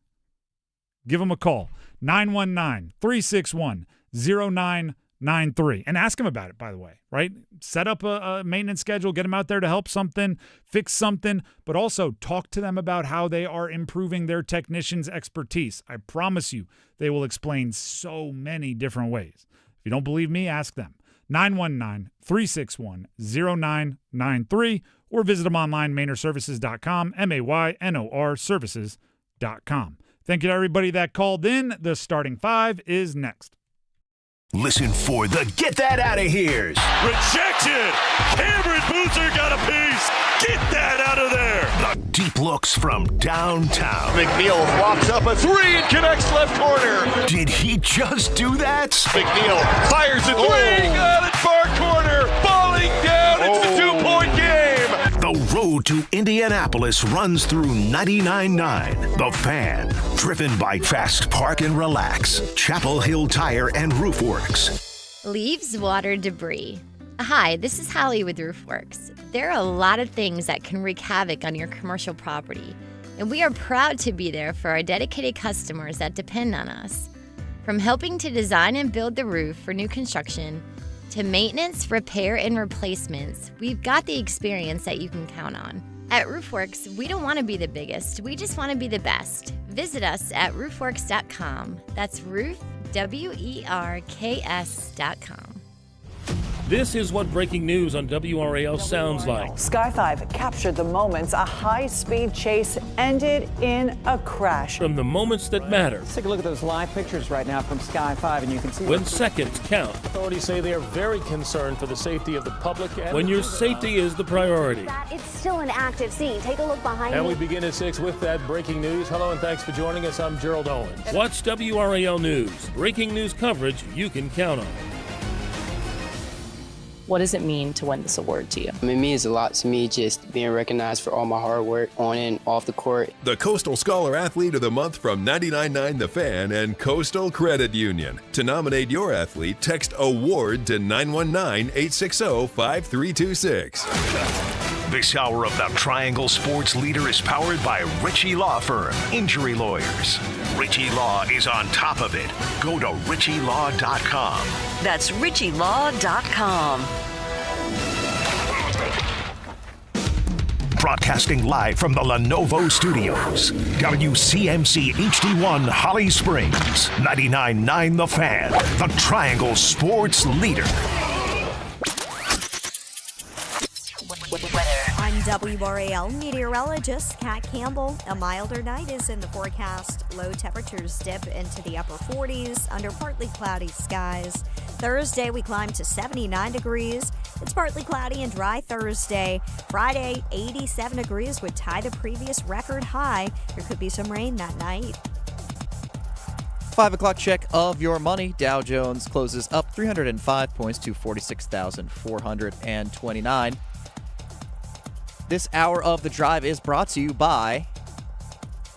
Give them a call, 919-361-0993. And ask them about it, by the way, right? Set up a maintenance schedule, get them out there to help something, fix something, but also talk to them about how they are improving their technicians' expertise. I promise you, they will explain so many different ways. If you don't believe me, ask them. 919-361-0993, or visit them online, MainerServices.com, MAYNOR services.com. Thank you to everybody that called in. The starting five is next. Listen for the Get That Out of Here's. Rejection! Cameron Boozer got a piece! Get that out of there! The deep looks from downtown. McNeil lofts up a three and connects left corner. Did he just do that? McNeil fires a three, got it far corner, falling down. It's a 2-point game. The road to Indianapolis runs through 99.9. The Fan, driven by Fast Park and Relax, Chapel Hill Tire and Roof Works. Leaves, water, debris. Hi, this is Holly with Roofworks. There are a lot of things that can wreak havoc on your commercial property, and we are proud to be there for our dedicated customers that depend on us. From helping to design and build the roof for new construction, to maintenance, repair, and replacements, we've got the experience that you can count on. At Roofworks, we don't want to be the biggest, we just want to be the best. Visit us at roofworks.com. That's roof, WERKS.com. This is what breaking news on WRAL sounds like. Sky 5 captured the moments a high-speed chase ended in a crash. From the moments that matter. Let's take a look at those live pictures right now from Sky 5, and you can see when seconds count. Authorities say they are very concerned for the safety of the public. When your safety is the priority. It's still an active scene. Take a look behind me. And we begin at 6 with that breaking news. Hello and thanks for joining us. I'm Gerald Owens. Watch WRAL News. Breaking news coverage you can count on. What does it mean to win this award to you? It means a lot to me, just being recognized for all my hard work on and off the court. The Coastal Scholar Athlete of the Month from 99.9 The Fan and Coastal Credit Union. To nominate your athlete, text AWARD to 919-860-5326. This hour of the Triangle Sports Leader is powered by Richie Law Firm, Injury Lawyers. Richie Law is on top of it. Go to RichieLaw.com. That's RichieLaw.com. Broadcasting live from the Lenovo Studios. WCMC HD1 Holly Springs. 99.9 The Fan. The Triangle Sports Leader. I'm WRAL meteorologist Kat Campbell. A milder night is in the forecast. Low temperatures dip into the upper 40s under partly cloudy skies. Thursday, we climb to 79 degrees. It's partly cloudy and dry Thursday. Friday, 87 degrees would tie the previous record high. There could be some rain that night. 5 o'clock check of your money. Dow Jones closes up 305 points to 46,429. This hour of The Drive is brought to you by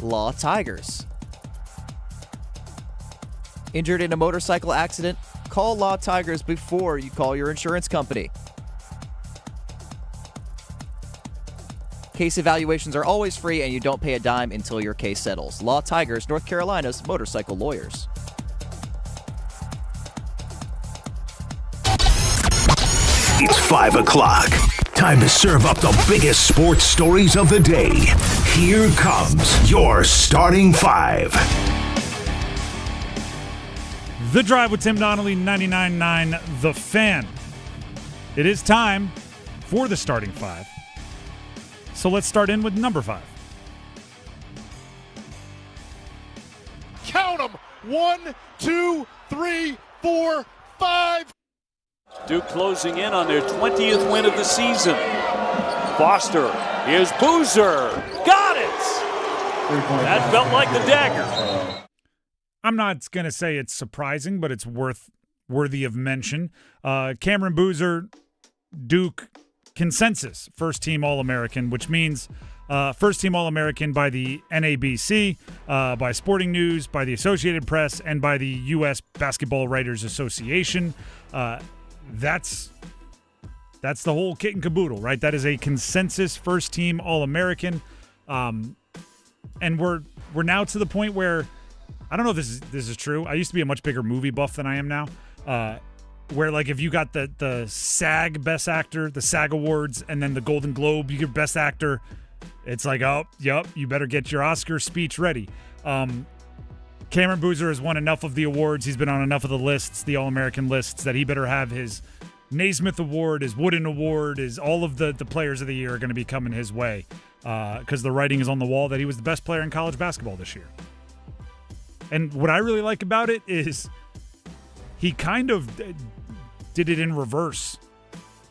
Law Tigers. Injured in a motorcycle accident? Call Law Tigers before you call your insurance company. Case evaluations are always free and you don't pay a dime until your case settles. Law Tigers, North Carolina's motorcycle lawyers. It's 5 o'clock. Time to serve up the biggest sports stories of the day. Here comes your starting five. The Drive with Tim Donnelly, 99.9 The Fan. It is time for the starting five. So let's start in with number 5. Count them. 1, 2, 3, 4, 5. Duke closing in on their 20th win of the season. Foster, here's Boozer. Got it! That felt like the dagger. I'm not going to say it's surprising, but it's worthy of mention. Cameron Boozer, Duke consensus first-team All-American, which means first-team All-American by the NABC, by Sporting News, by the Associated Press, and by the U.S. Basketball Writers Association. That's the whole kit and caboodle, right? That is a consensus first-team All-American, and we're now to the point where I don't know if this is true. I used to be a much bigger movie buff than I am now. Where like if you got the SAG Best Actor, the SAG Awards, and then the Golden Globe, you get Best Actor. It's like, oh, yep, you better get your Oscar speech ready. Cameron Boozer has won enough of the awards. He's been on enough of the lists, the All-American lists, that he better have his Naismith Award, his Wooden Award, his all of the Players of the Year are going to be coming his way because the writing is on the wall that he was the best player in college basketball this year. And what I really like about it is he kind of did it in reverse,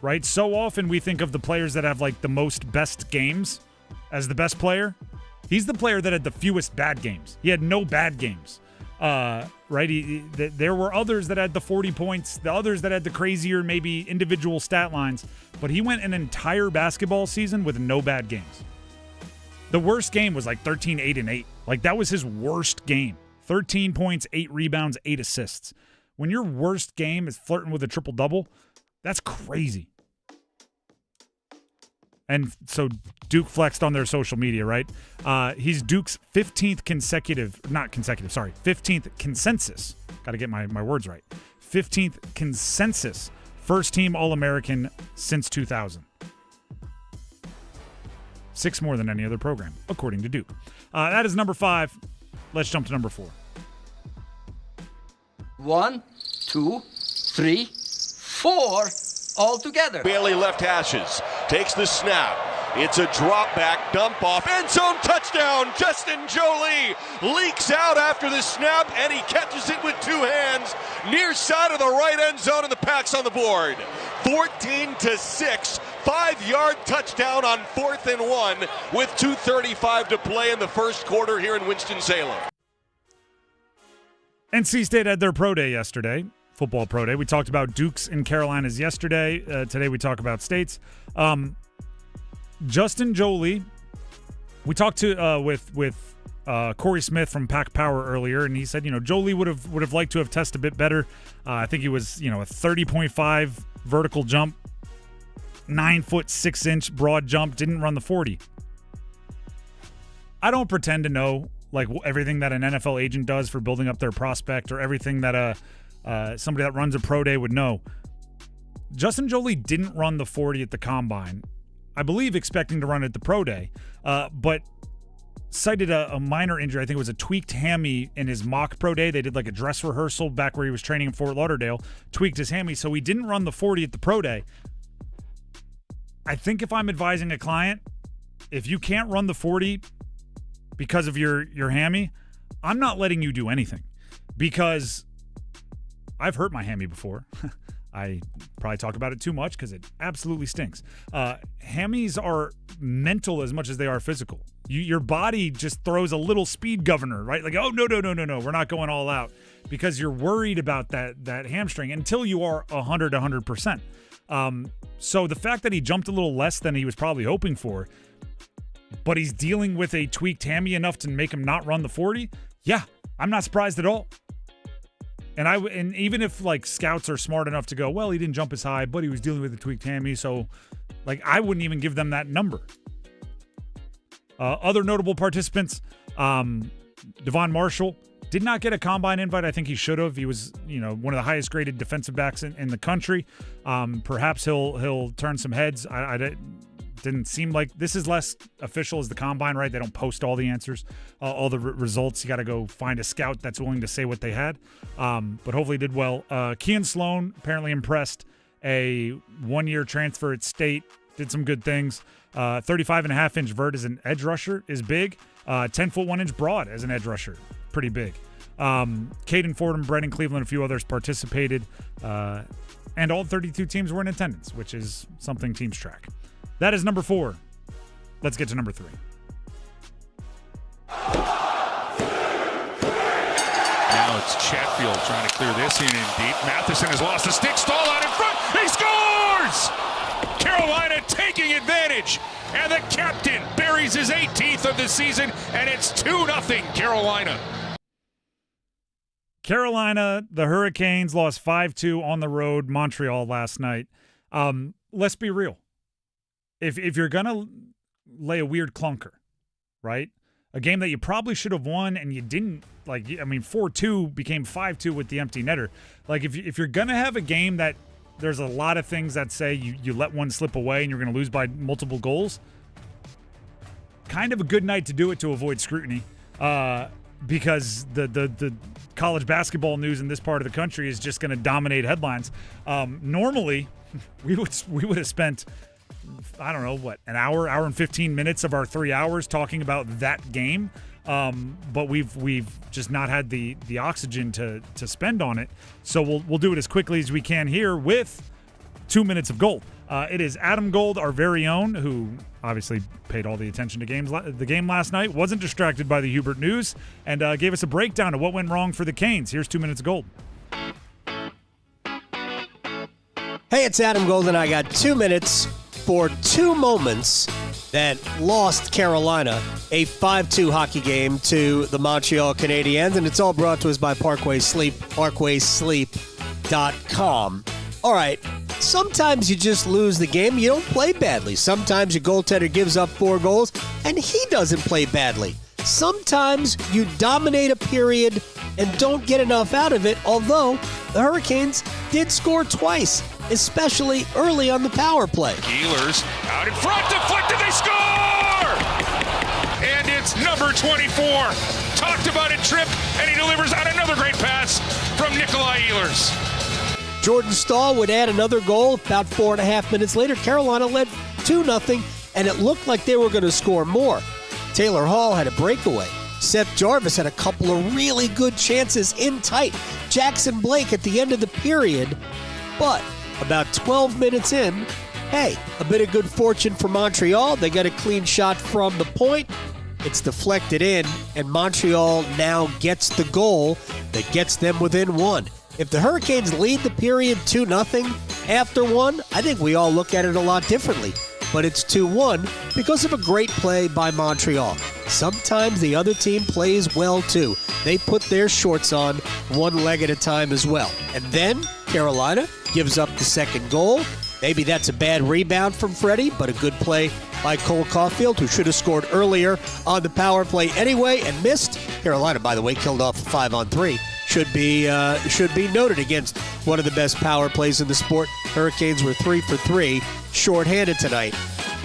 right? So often we think of the players that have like the most best games as the best player. He's the player that had the fewest bad games. He had no bad games, right? There were others that had the 40 points, the others that had the crazier maybe individual stat lines, but he went an entire basketball season with no bad games. The worst game was like 13, 8, and 8. Like that was his worst game. 13 points, 8 rebounds, 8 assists. When your worst game is flirting with a triple-double, that's crazy. And so Duke flexed on their social media, right? He's Duke's 15th consensus. Got to get my words right. 15th consensus first-team All-American since 2000. 6 more than any other program, according to Duke. That is number 5. Let's jump to number 4. 1, 2, 3, 4, all together. Bailey left hashes, takes the snap. It's a drop back, dump off, end zone touchdown. Justin Jolie leaks out after the snap, and he catches it with 2 hands near side of the right end zone, and the Packs on the board. 14-6, 5-yard touchdown on 4th and 1 with 2:35 to play in the first quarter here in Winston-Salem. NC State had their pro day yesterday, football pro day. We talked about Dukes and Carolinas yesterday. Today we talk about States. Justin Jolie, we talked to with Corey Smith from Pack Power earlier, and he said, Jolie would have liked to have tested a bit better. I think he was, a 30.5 vertical jump, 9-foot 6-inch broad jump, didn't run the 40. I don't pretend to know like everything that an NFL agent does for building up their prospect or everything that somebody that runs a pro day would know. Justin Jolie didn't run the 40 at the combine, I believe expecting to run at the pro day, but cited a minor injury. I think it was a tweaked hammy in his mock pro day. They did like a dress rehearsal back where he was training in Fort Lauderdale, tweaked his hammy, so he didn't run the 40 at the pro day. I think if I'm advising a client, if you can't run the 40 because of your hammy, I'm not letting you do anything, because I've hurt my hammy before. I probably talk about it too much because it absolutely stinks. Hammies are mental as much as they are physical. Your body just throws a little speed governor, right? Like, oh, no, we're not going all out, because you're worried about that hamstring until you are 100%. So the fact that he jumped a little less than he was probably hoping for, but he's dealing with a tweaked hammy enough to make him not run the 40, yeah, I'm not surprised at all. And even if like scouts are smart enough to go, well, he didn't jump as high, but he was dealing with a tweaked hammy, so like I wouldn't even give them that number. Other notable participants, Devon Marshall did not get a combine invite. I think he should have. He was, one of the highest graded defensive backs in the country. Perhaps he'll turn some heads. I didn't seem like this is less official as the combine, right? They don't post all the answers, all the results. You got to go find a scout that's willing to say what they had. But hopefully he did well. Kean Sloan apparently impressed. A 1-year transfer at State, did some good things. 35.5-inch vert as an edge rusher is big. 10-foot 1-inch broad as an edge rusher, pretty big. Caden Fordham, Brennan Cleveland, a few others participated. And all 32 teams were in attendance, which is something teams track. That is number 4. Let's get to number 3. Now it's Chatfield trying to clear this in deep. Matheson has lost the stick. Stall out in front. He scores! Carolina taking advantage. And the captain buries his 18th of the season. And it's 2-0 Carolina. Carolina, the Hurricanes lost 5-2 on the road, Montreal last night. Let's be real. If you're going to lay a weird clunker, right? A game that you probably should have won and you didn't, 4-2 became 5-2 with the empty netter. Like, if you're going to have a game that there's a lot of things that say you let one slip away and you're going to lose by multiple goals, kind of a good night to do it to avoid scrutiny, because the college basketball news in this part of the country is just going to dominate headlines. Normally, we would have spent, I don't know, an hour and 15 minutes of our 3 hours talking about that game. but we've just not had the oxygen to spend on it. So we'll do it as quickly as we can here with 2 minutes of gold. It is Adam Gold, our very own, who obviously paid all the attention to the game last night, wasn't distracted by the Hubert news, and gave us a breakdown of what went wrong for the Canes. Here's 2 minutes of gold. Hey, it's Adam Gold, and I got 2 minutes for two moments that lost Carolina a 5-2 hockey game to the Montreal Canadiens, and it's all brought to us by Parkway Sleep, parkwaysleep.com. All right, sometimes you just lose the game. You don't play badly. Sometimes your goaltender gives up 4 goals, and he doesn't play badly. Sometimes you dominate a period and don't get enough out of it, although the Hurricanes did score twice, especially early on the power play. Ehlers out in front, deflected, they score! And it's number 24. Talked about it, Tripp, and he delivers out another great pass from Nikolai Ehlers. Jordan Stahl would add another goal about 4.5 minutes later. Carolina led 2-0, and it looked like they were going to score more. Taylor Hall had a breakaway. Seth Jarvis had a couple of really good chances in tight. Jackson Blake at the end of the period. But about 12 minutes in, hey, a bit of good fortune for Montreal. They got a clean shot from the point. It's deflected in, and Montreal now gets the goal that gets them within 1. If the Hurricanes lead the period 2-0 after 1, I think we all look at it a lot differently. But it's 2-1 because of a great play by Montreal. Sometimes the other team plays well too. They put their shorts on one leg at a time as well. And then Carolina gives up the second goal. Maybe that's a bad rebound from Freddie, but a good play by Cole Caulfield, who should have scored earlier on the power play anyway and missed. Carolina, by the way, killed off a 5-on-3. Should be noted against one of the best power plays in the sport. Hurricanes were 3 for 3, shorthanded tonight.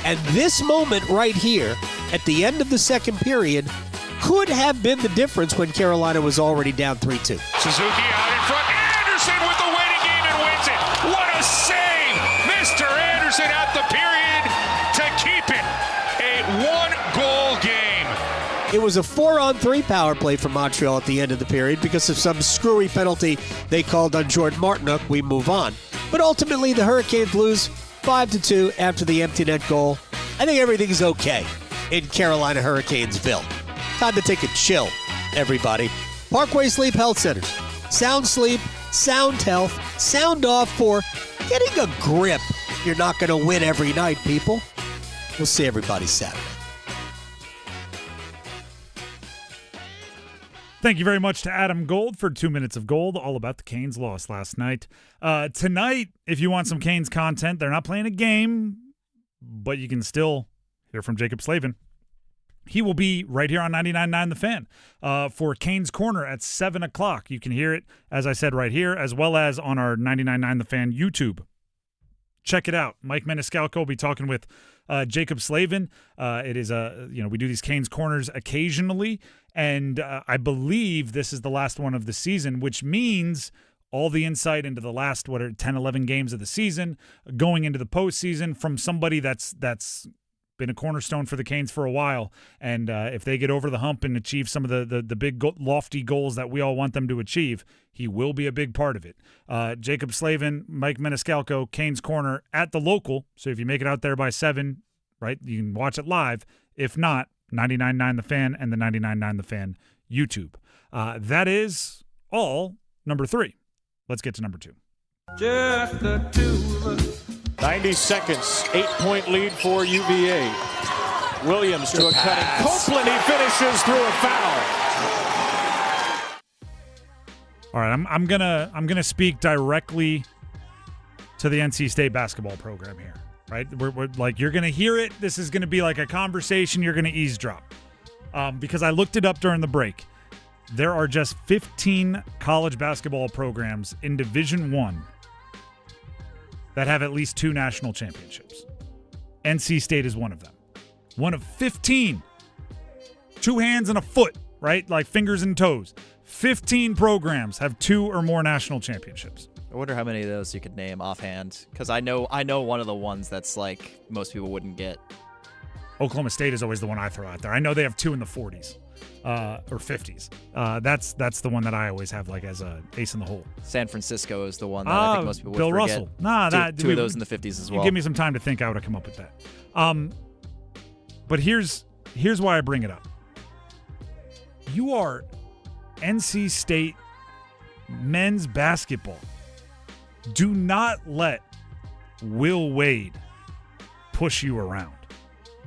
And this moment right here, at the end of the second period, could have been the difference when Carolina was already down 3-2. Suzuki out in front. Anderson with the winning game and wins it. What a save! Mr. Anderson at the period to keep it a 1-goal game. It was a 4-on-3 power play for Montreal at the end of the period because of some screwy penalty they called on Jordan Martinook. We move on. But ultimately, the Hurricanes lose 5-2 after the empty net goal. I think everything's okay in Carolina Hurricanesville. Time to take a chill, everybody. Parkway Sleep Health Centers. Sound sleep, sound health, sound off for getting a grip. You're not going to win every night, people. We'll see everybody Saturday. Thank you very much to Adam Gold for 2 minutes of gold, all about the Canes' loss last night. Tonight, if you want some Canes content, they're not playing a game, but you can still hear from Jacob Slavin. He will be right here on 99.9 The Fan for Canes Corner at 7 o'clock. You can hear it, as I said, right here, as well as on our 99.9 The Fan YouTube. Check it out. Mike Maniscalco will be talking with Jacob Slavin. It is we do these Canes Corners occasionally, and I believe this is the last one of the season, which means all the insight into the last 10, 11 games of the season, going into the postseason from somebody that's been a cornerstone for the Canes for a while. And if they get over the hump and achieve some of the big lofty goals that we all want them to achieve, he will be a big part of it. Jacob Slavin, Mike Maniscalco, Canes Corner at the local. So if you make it out there by 7, right, you can watch it live. If not, 99.9 The Fan and the 99.9 The Fan YouTube. That is all number 3. Let's get to number 2. Just the two of us. 90 seconds, 8-point lead for UVA. Williams to a cutting Copeland. He finishes through a foul. All right, I'm gonna speak directly to the NC State basketball program here. Right, we're like, you're gonna hear it. This is gonna be like a conversation. You're gonna eavesdrop because I looked it up during the break. There are just 15 college basketball programs in Division I that have at least 2 national championships. NC State is one of them. One of 15. 2 hands and a foot, right? Like fingers and toes. 15 programs have 2 or more national championships. I wonder how many of those you could name offhand, because I know one of the ones that's like most people wouldn't get. Oklahoma State is always the one I throw out there. I know they have 2 in the 40s. or 50s. That's the one that I always have like as a ace in the hole. San Francisco is the one that I think most people would Bill forget. Russell. Nah, two of those in the 50s as well. You give me some time to think, I would have come up with that. But here's why I bring it up. You are NC State men's basketball. Do not let Will Wade push you around.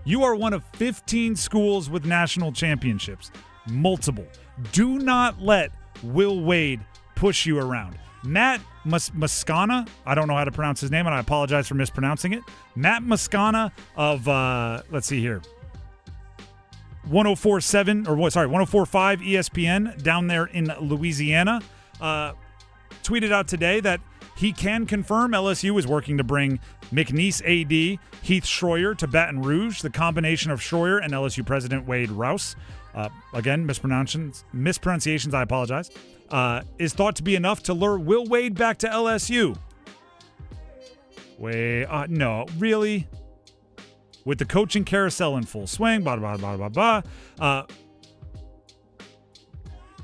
You are one of 15 schools with national championships, multiple. Do not let Will Wade push you around. Matt Mascana, I don't know how to pronounce his name, and I apologize for mispronouncing it. Matt Mascana of, let's see here, 104.5 ESPN down there in Louisiana, tweeted out today that he can confirm LSU is working to bring McNeese AD Heath Schroyer to Baton Rouge. The combination of Schroyer and LSU president Wade Rouse, again, mispronunciations, I apologize, is thought to be enough to lure Will Wade back to LSU. No, really? With the coaching carousel in full swing, blah, blah, blah, blah, blah.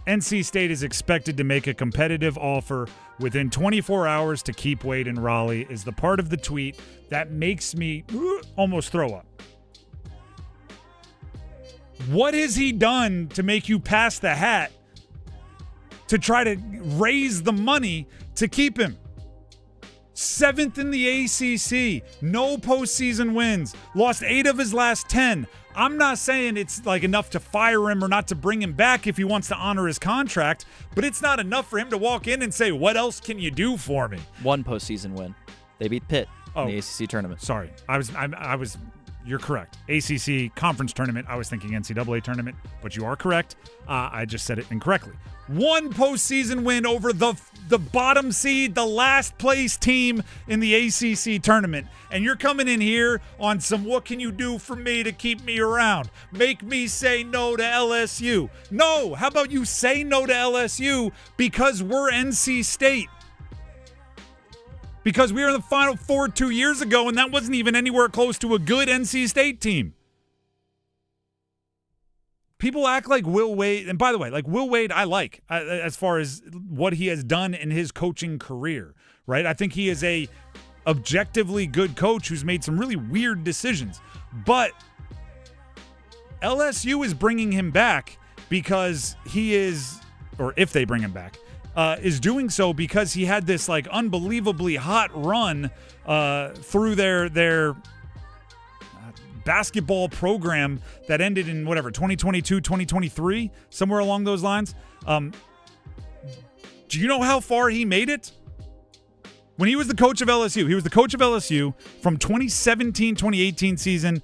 NC State is expected to make a competitive offer within 24 hours to keep Wade in Raleigh is the part of the tweet that makes me almost throw up. What has he done to make you pass the hat to try to raise the money to keep him? 7th in the ACC, no postseason wins, lost 8 of his last 10. I'm not saying it's like enough to fire him or not to bring him back if he wants to honor his contract, but it's not enough for him to walk in and say, what else can you do for me? One postseason win. They beat Pitt in the ACC tournament. Sorry. You're correct. ACC conference tournament. I was thinking NCAA tournament, but you are correct. I just said it incorrectly. One postseason win over the bottom seed, the last place team in the ACC tournament. And you're coming in here on some, what can you do for me to keep me around? Make me say no to LSU. No, how about you say no to LSU because we're NC State? Because we were in the Final Four 2 years ago, and that wasn't even anywhere close to a good NC State team. People act like Will Wade, and by the way, like Will Wade, I like as far as what he has done in his coaching career, right? I think he is a objectively good coach who's made some really weird decisions. But LSU is bringing him back because he is, or if they bring him back, is doing so because he had this like unbelievably hot run through their basketball program that ended in 2022, 2023, somewhere along those lines. Do you know how far he made it? When he was the coach of LSU, he was the coach of LSU from 2017-2018 season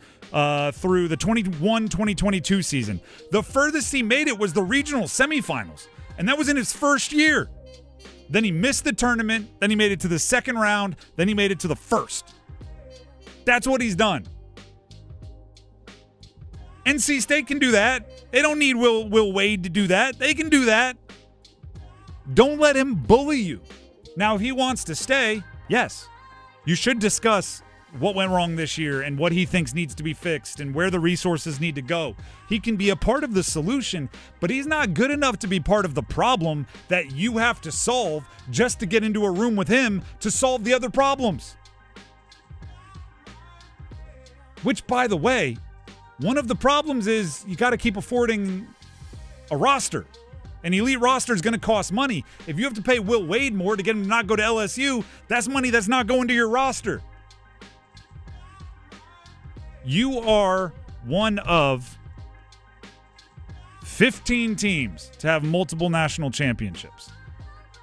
through the 21-2022 season. The furthest he made it was the regional semifinals. And that was in his first year. Then he missed the tournament. Then he made it to the second round. Then he made it to the first. That's what he's done. NC State can do that. They don't need Will Wade to do that. They can do that. Don't let him bully you. Now, if he wants to stay, yes, you should discuss what went wrong this year and what he thinks needs to be fixed and where the resources need to go. He can be a part of the solution, but he's not good enough to be part of the problem that you have to solve just to get into a room with him to solve the other problems. Which, by the way, one of the problems is you got to keep affording a roster. An elite roster is going to cost money. If you have to pay Will Wade more to get him to not go to LSU, that's money that's not going to your roster. You are one of 15 teams to have multiple national championships.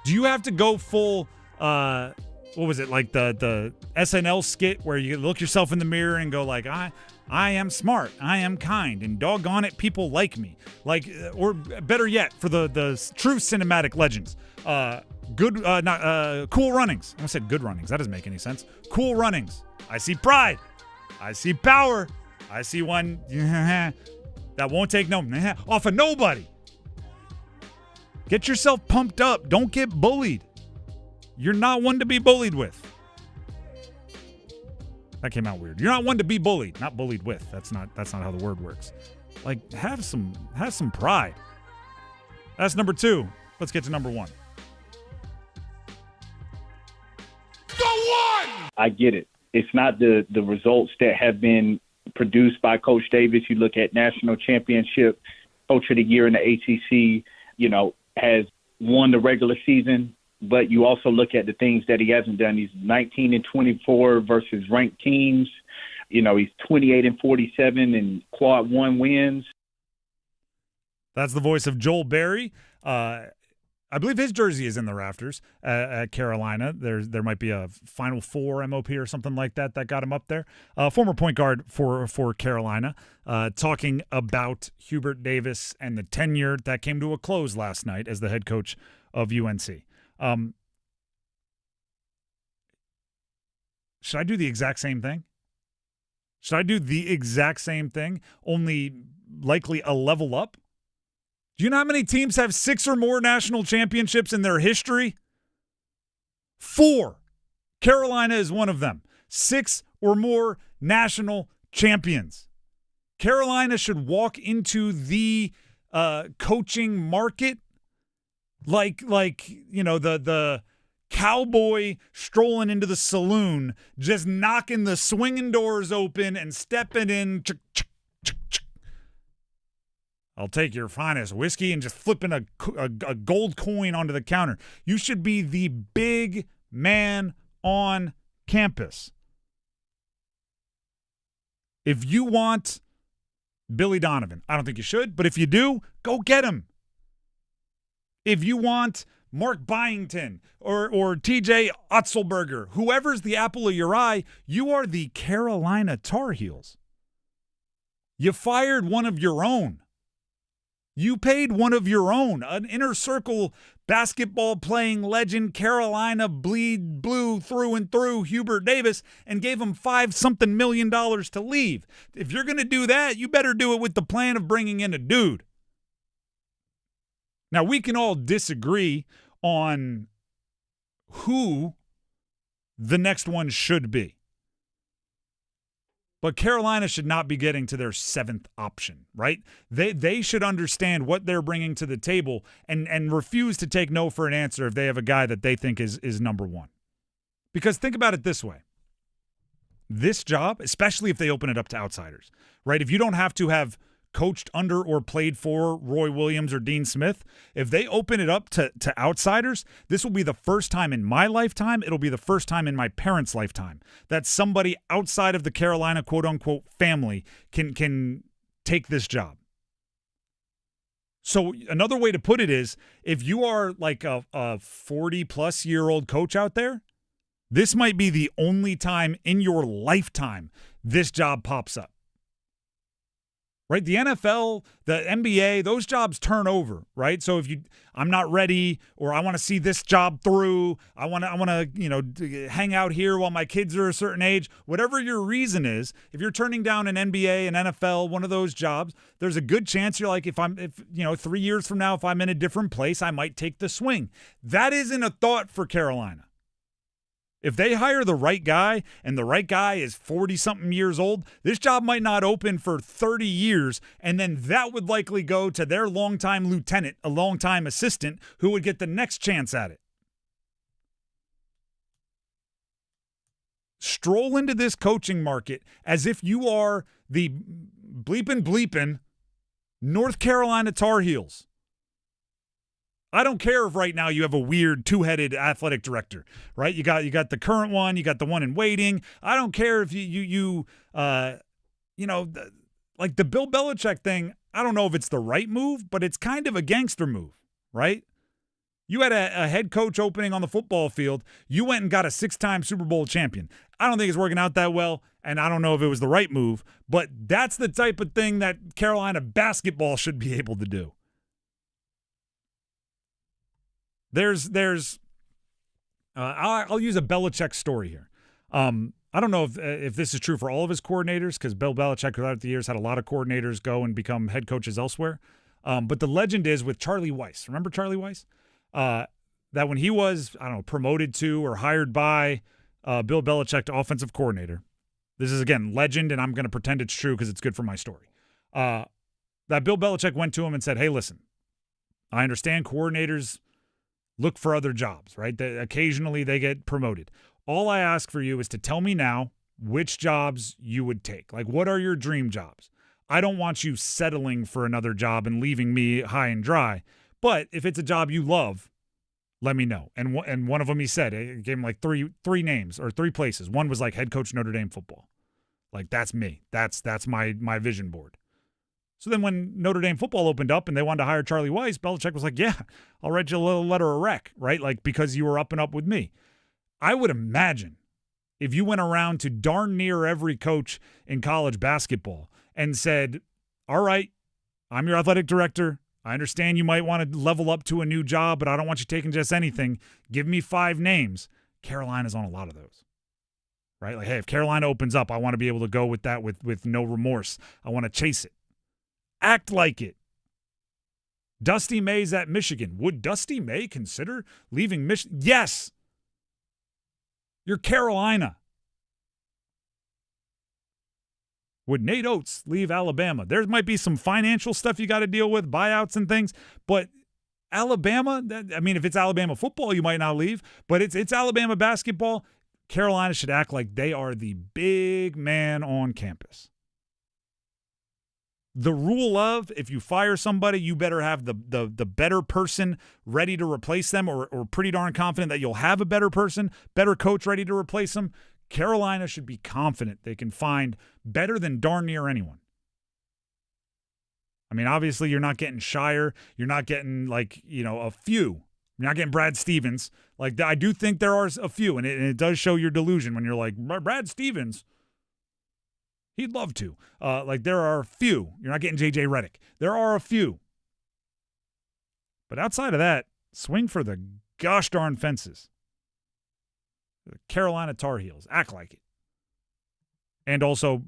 Do you have to go full, what was it, like the SNL skit where you look yourself in the mirror and go like, I am smart, I am kind, and doggone it, people like me. Like, or better yet, for the true cinematic legends, Cool Runnings. I said Good Runnings. That doesn't make any sense. Cool Runnings. I see pride. I see power. I see one that won't take no off of nobody. Get yourself pumped up. Don't get bullied. You're not one to be bullied with. That came out weird. You're not one to be bullied, not bullied with. That's not how the word works. Like, have some pride. That's number 2. Let's get to number 1. I get it. It's not the results that have been produced by Coach Davis. You look at national championship, Coach of the Year in the ACC, has won the regular season, but you also look at the things that he hasn't done. He's 19-24 versus ranked teams. He's 28-47 and quad 1 wins. That's the voice of Joel Berry. I believe his jersey is in the rafters at Carolina. There might be a Final Four MOP or something like that got him up there. Former point guard for Carolina, talking about Hubert Davis and the tenure that came to a close last night as the head coach of UNC. Should I do the exact same thing? Should I do the exact same thing, only likely a level up? Do you know how many teams have 6 or more national championships in their history? 4. Carolina is one of them. 6 or more national champions. Carolina should walk into the coaching market like the cowboy strolling into the saloon, just knocking the swinging doors open and stepping in. I'll take your finest whiskey and just flipping a gold coin onto the counter. You should be the big man on campus. If you want Billy Donovan, I don't think you should, but if you do, go get him. If you want Mark Byington or TJ Otzelberger, whoever's the apple of your eye, you are the Carolina Tar Heels. You fired one of your own. You paid one of your own, an inner circle basketball playing legend, Carolina bleed blue through and through, Hubert Davis, and gave him $5-something million to leave. If you're going to do that, you better do it with the plan of bringing in a dude. Now, we can all disagree on who the next one should be. But Carolina should not be getting to their 7th option, right? They should understand what they're bringing to the table and refuse to take no for an answer if they have a guy that they think is number 1. Because think about it this way. This job, especially if they open it up to outsiders, right? If you don't have to have coached under or played for Roy Williams or Dean Smith, if they open it up to outsiders, this will be the first time in my lifetime, it'll be the first time in my parents' lifetime that somebody outside of the Carolina quote-unquote family can take this job. So another way to put it is, if you are like a 40-plus-year-old coach out there, this might be the only time in your lifetime this job pops up. Right? The NFL, the NBA, those jobs turn over, right? So if I'm not ready, or I want to see this job through, I want to, hang out here while my kids are a certain age, whatever your reason is, if you're turning down an NBA, an NFL, one of those jobs, there's a good chance you're like, if 3 years from now, if I'm in a different place, I might take the swing. That isn't a thought for Carolina. If they hire the right guy and the right guy is 40-something years old, this job might not open for 30 years, and then that would likely go to their longtime lieutenant, a longtime assistant, who would get the next chance at it. Stroll into this coaching market as if you are the bleepin' North Carolina Tar Heels. I don't care if right now you have a weird two-headed athletic director, right? You got the current one, you got the one in waiting. I don't care if like the Bill Belichick thing. I don't know if it's the right move, but it's kind of a gangster move, right? You had a head coach opening on the football field. You went and got a 6-time Super Bowl champion. I don't think it's working out that well, and I don't know if it was the right move, but that's the type of thing that Carolina basketball should be able to do. I'll use a Belichick story here. I don't know if this is true for all of his coordinators, because Bill Belichick throughout the years had a lot of coordinators go and become head coaches elsewhere. But the legend is with Charlie Weiss. Remember Charlie Weiss? That when he was, promoted to or hired by Bill Belichick to offensive coordinator. This is, again, legend, and I'm going to pretend it's true because it's good for my story. that Bill Belichick went to him and said, hey, listen, I understand coordinators look for other jobs, right? Occasionally they get promoted. All I ask for you is to tell me now which jobs you would take. Like, what are your dream jobs? I don't want you settling for another job and leaving me high and dry. But if it's a job you love, let me know. And one of them, he said, he gave him like three names or three places. One was like head coach Notre Dame football. Like, that's me. That's my vision board. So then when Notre Dame football opened up and they wanted to hire Charlie Weiss, Belichick was like, yeah, I'll write you a little letter of rec, right? Like, because you were up and up with me. I would imagine if you went around to darn near every coach in college basketball and said, all right, I'm your athletic director. I understand you might want to level up to a new job, but I don't want you taking just anything. Give me 5 names. Carolina's on a lot of those, right? Like, hey, if Carolina opens up, I want to be able to go with that with no remorse. I want to chase it. Act like it. Dusty May's at Michigan. Would Dusty May consider leaving Michigan? Yes. You're Carolina. Would Nate Oates leave Alabama? There might be some financial stuff you got to deal with, buyouts and things, but Alabama, if it's Alabama football, you might not leave, but it's Alabama basketball. Carolina should act like they are the big man on campus. The rule of, if you fire somebody, you better have the better person ready to replace them, or pretty darn confident that you'll have a better person, better coach ready to replace them. Carolina should be confident they can find better than darn near anyone. I mean, obviously, you're not getting Shire. You're not getting, a few. You're not getting Brad Stevens. Like, I do think there are a few, and it does show your delusion when you're like, Brad Stevens, he'd love to. There are a few. You're not getting J.J. Redick. There are a few. But outside of that, swing for the gosh darn fences. The Carolina Tar Heels. Act like it. And also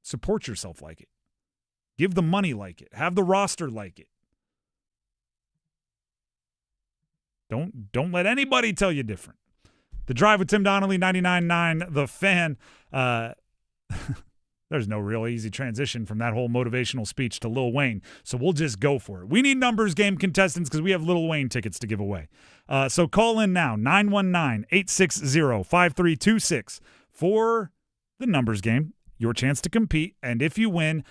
support yourself like it. Give the money like it. Have the roster like it. Don't let anybody tell you different. The Drive with Tim Donnelly, 99.9 The Fan. There's no real easy transition from that whole motivational speech to Lil Wayne, so we'll just go for it. We need numbers game contestants because we have Lil Wayne tickets to give away. So call in now, 919-860-5326 for the numbers game, your chance to compete, and if you win,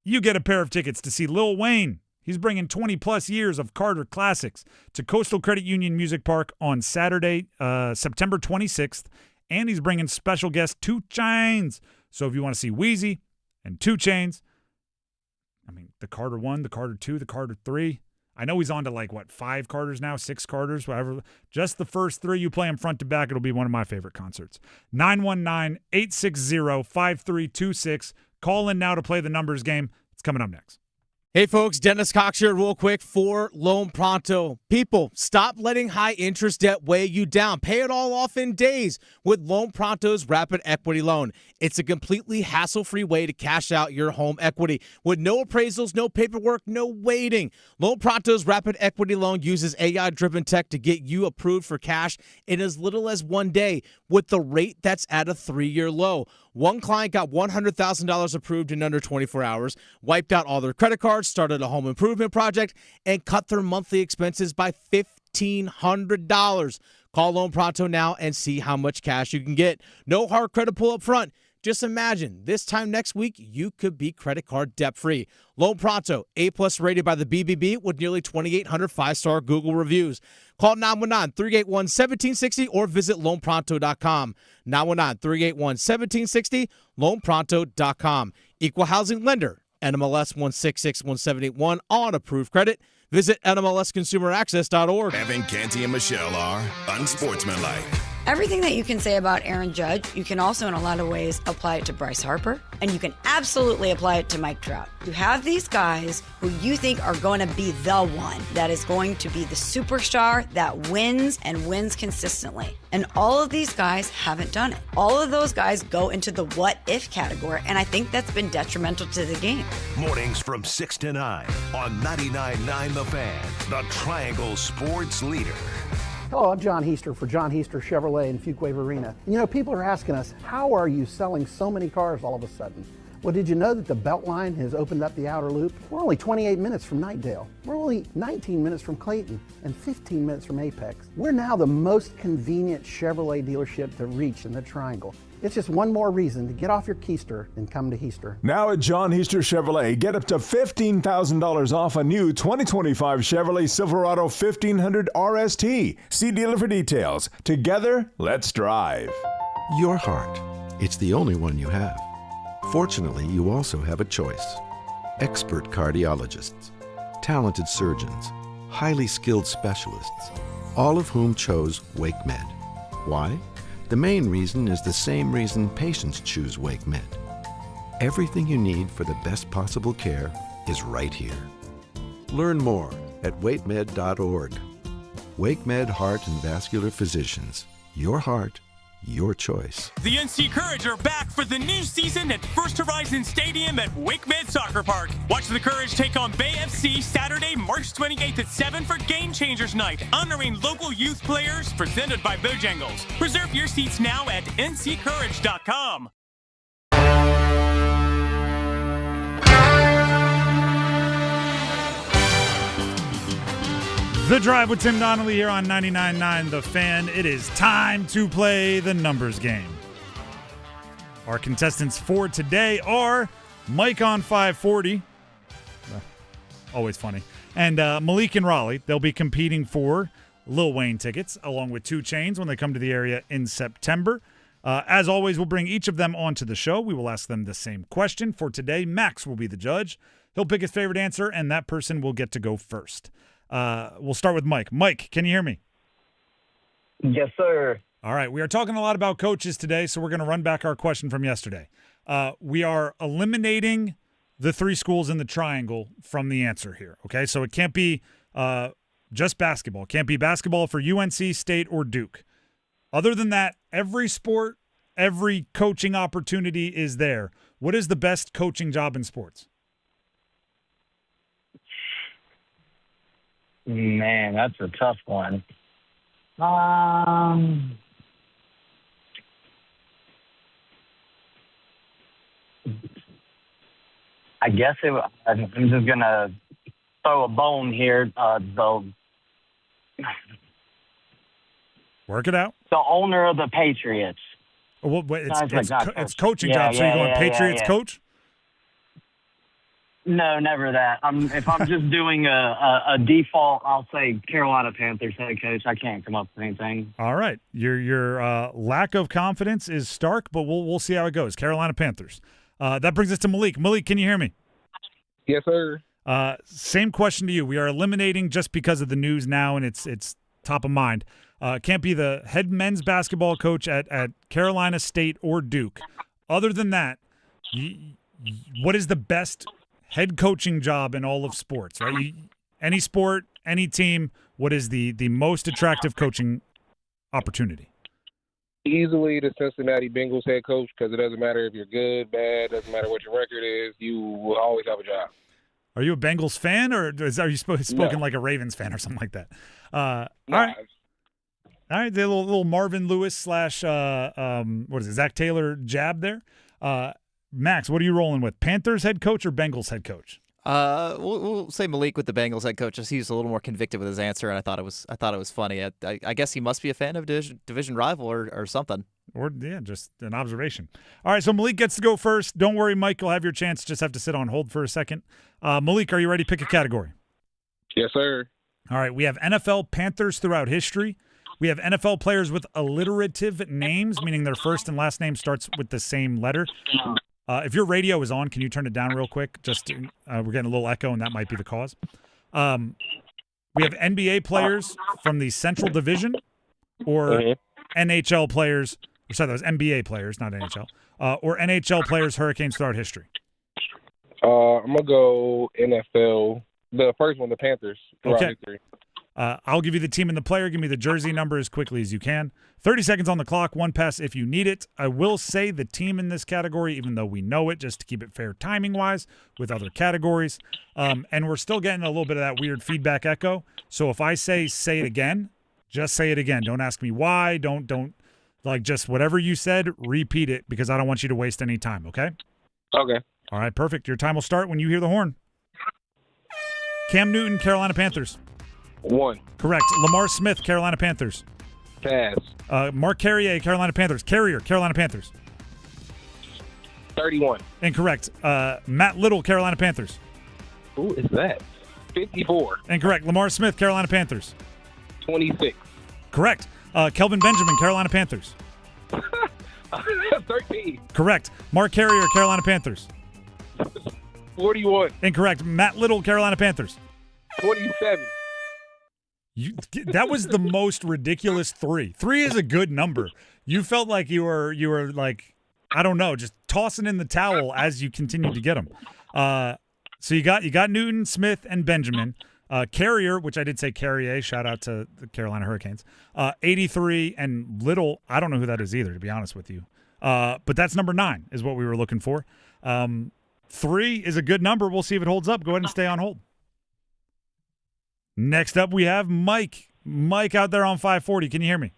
you get a pair of tickets to see Lil Wayne. He's bringing 20-plus years of Carter classics to Coastal Credit Union Music Park on Saturday, September 26th, and he's bringing special guest 2 Chainz. So if you want to see Wheezy and 2 Chainz, the Carter 1, the Carter 2, the Carter 3. I know he's on to 5 Carters now, 6 Carters, whatever. Just the first 3, you play them front to back. It'll be one of my favorite concerts. 919-860-5326. Call in now to play the numbers game. It's coming up next. Hey, folks, Dennis Cox here real quick for Loan Pronto. People, stop letting high interest debt weigh you down. Pay it all off in days with Loan Pronto's Rapid Equity Loan. It's a completely hassle-free way to cash out your home equity with no appraisals, no paperwork, no waiting. Loan Pronto's Rapid Equity Loan uses AI-driven tech to get you approved for cash in as little as 1 day with the rate that's at a 3-year low. One client got $100,000 approved in under 24 hours, wiped out all their credit cards, started a home improvement project, and cut their monthly expenses by $1,500. Call Loan Pronto now and see how much cash you can get. No hard credit pull up front. Just imagine this time next week, you could be credit card debt-free. Loan Pronto, A-plus rated by the BBB with nearly 2,800 5-star Google reviews. Call 919-381-1760 or visit loanpronto.com. 919-381-1760, loanpronto.com. Equal housing lender, NMLS 1661781 on approved credit. Visit NMLSconsumeraccess.org. Evan, Canty, and Michelle are unsportsmanlike. Everything that you can say about Aaron Judge, you can also in a lot of ways apply it to Bryce Harper, and you can absolutely apply it to Mike Trout. You have these guys who you think are going to be the one that is going to be the superstar that wins and wins consistently. And all of these guys haven't done it. All of those guys go into the what if category, and I think that's been detrimental to the game. Mornings from 6 to 9 on 99.9 The Fan, the Triangle Sports Leader. Hello, I'm John Hester for John Hester Chevrolet in Fuquay-Varina. People are asking us, how are you selling so many cars all of a sudden? Well, did you know that the Beltline has opened up the outer loop? We're only 28 minutes from Knightdale. We're only 19 minutes from Clayton and 15 minutes from Apex. We're now the most convenient Chevrolet dealership to reach in the Triangle. It's just one more reason to get off your keister and come to Hester. Now at John Hester Chevrolet, get up to $15,000 off a new 2025 Chevrolet Silverado 1500 RST. See dealer for details. Together, let's drive. Your heart. It's the only one you have. Fortunately, you also have a choice. Expert cardiologists, talented surgeons, highly skilled specialists, all of whom chose WakeMed. Why? The main reason is the same reason patients choose WakeMed. Everything you need for the best possible care is right here. Learn more at wakemed.org. WakeMed Heart and Vascular Physicians. Your heart, your choice. The NC Courage are back for the new season at First Horizon Stadium at WakeMed Soccer Park. Watch the Courage take on Bay FC Saturday, March 28th at 7 for Game Changers Night, honoring local youth players, presented by Bojangles. Reserve your seats now at nccourage.com. The Drive with Tim Donnelly here on 99.9 The Fan. It is time to play the numbers game. Our contestants for today are Mike on 540. Always funny. And Malik and Raleigh. They'll be competing for Lil Wayne tickets along with 2 Chainz when they come to the area in September. As always, we'll bring each of them onto the show. We will ask them the same question. For today, Max will be the judge. He'll pick his favorite answer, and that person will get to go first. We'll start with Mike. Mike, can you hear me? Yes, sir. All right. We are talking a lot about coaches today, so we're going to run back our question from yesterday. We are eliminating the 3 schools in the triangle from the answer here, okay? So it can't be just basketball. It can't be basketball for UNC, State, or Duke. Other than that, every sport, every coaching opportunity is there. What is the best coaching job in sports? Man, that's a tough one. I guess I'm just going to throw a bone here. Work it out. The owner of the Patriots. Well, it's coaching job, so you're going Patriots coach? No, never that. If I'm just doing a default, I'll say Carolina Panthers head coach. I can't come up with anything. All right. Your lack of confidence is stark, but we'll see how it goes. Carolina Panthers. That brings us to Malik. Malik, can you hear me? Yes, sir. Same question to you. We are eliminating just because of the news now, and it's top of mind. Can't be the head men's basketball coach at Carolina State or Duke. Other than that, what is the best head coaching job in all of sports, right? Any sport, any team, what is the most attractive coaching opportunity? Easily the Cincinnati Bengals head coach, because it doesn't matter if you're good, bad, doesn't matter what your record is, you will always have a job. Are you a Bengals fan, or are you spoken like a Ravens fan or something like that? All right. All right, the little Marvin Lewis / Zach Taylor jab there. Max, what are you rolling with? Panthers head coach or Bengals head coach? We'll say Malik with the Bengals head coach. Just he's a little more convicted with his answer, and I thought it was funny. I guess he must be a fan of division rival or something. Or just an observation. All right, so Malik gets to go first. Don't worry, Mike, you'll have your chance. Just have to sit on hold for a second. Malik, are you ready to pick a category? Yes, sir. All right, we have NFL Panthers throughout history. We have NFL players with alliterative names, meaning their first and last name starts with the same letter. If your radio is on, can you turn it down real quick? Just we're getting a little echo, and that might be the cause. We have NBA players from the Central Division, or NHL players. Sorry, that was NBA players, not NHL. Or NHL players, Hurricanes throughout history. I'm gonna go NFL. The first one, the Panthers throughout history. I'll give you the team and the player. Give me the jersey number as quickly as you can. 30 seconds on the clock, 1 pass if you need it. I will say the team in this category, even though we know it, just to keep it fair timing-wise with other categories. And we're still getting a little bit of that weird feedback echo. So if I say it again, just say it again. Don't ask me why. Don't just whatever you said, repeat it, because I don't want you to waste any time, okay? Okay. All right, perfect. Your time will start when you hear the horn. Cam Newton, Carolina Panthers. 1. Correct. Lamar Smith, Carolina Panthers. Pass. Mark Carrier, Carolina Panthers. Carrier, Carolina Panthers. 31. Incorrect. Matt Little, Carolina Panthers. Who is that? 54. Incorrect. Lamar Smith, Carolina Panthers. 26. Correct. Kelvin Benjamin, Carolina Panthers. 13. Correct. Mark Carrier, Carolina Panthers. 41. Incorrect. Matt Little, Carolina Panthers. 27. That was the most ridiculous 3. 3 is a good number. You felt like you were like, I don't know, just tossing in the towel as you continued to get them. So you got Newton, Smith, and Benjamin. Carrier, which I did say Carrier, shout out to the Carolina Hurricanes. 83, and Little, I don't know who that is either, to be honest with you. But that's number 9 is what we were looking for. 3 is a good number. We'll see if it holds up. Go ahead and stay on hold. Next up, we have Mike. Mike out there on 540. Can you hear me?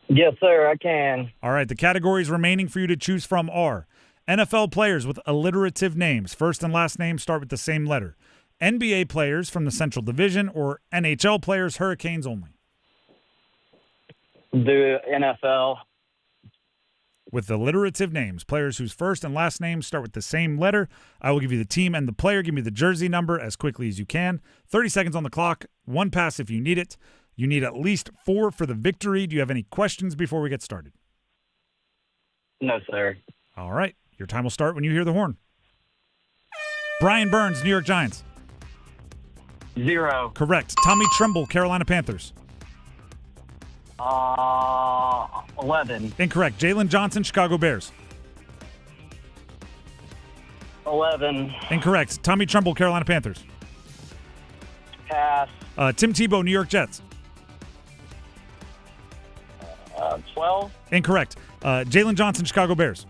Yes, sir, I can. All right, the categories remaining for you to choose from are NFL players with alliterative names. First and last names start with the same letter. NBA players from the Central Division, or NHL players, Hurricanes only. The NFL. With alliterative names, players whose first and last names start with the same letter. I will give you the team and the player. Give me the jersey number as quickly as you can. 30 seconds on the clock. 1 pass if you need it. You need at least 4 for the victory. Do you have any questions before we get started? No, sir. All right. Your time will start when you hear the horn. Brian Burns, New York Giants. 0. Correct. Tommy Tremble, Carolina Panthers. 11. Incorrect. Jalen Johnson, Chicago Bears. 11. Incorrect. Tommy Tremble, Carolina Panthers. Pass. Tim Tebow, New York Jets. 12. Incorrect. Jalen Johnson, Chicago Bears.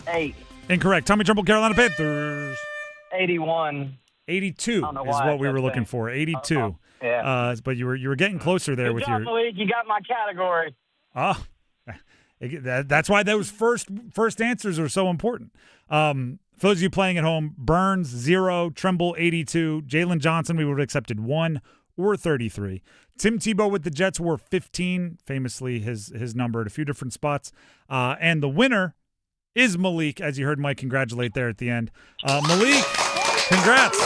8. Incorrect. Tommy Tremble, Carolina Panthers. 81. 82 is why what we were looking for. 82. Yeah. But you were getting closer there Good with job, your. Malik. You got my category. Oh, that's why those first answers are so important. For those of you playing at home, Burns 0, Tremble 82, Jalen Johnson we would have accepted 1 or 33. Tim Tebow with the Jets wore 15, famously his number at a few different spots. And the winner is Malik, as you heard Mike congratulate there at the end. Malik, congrats.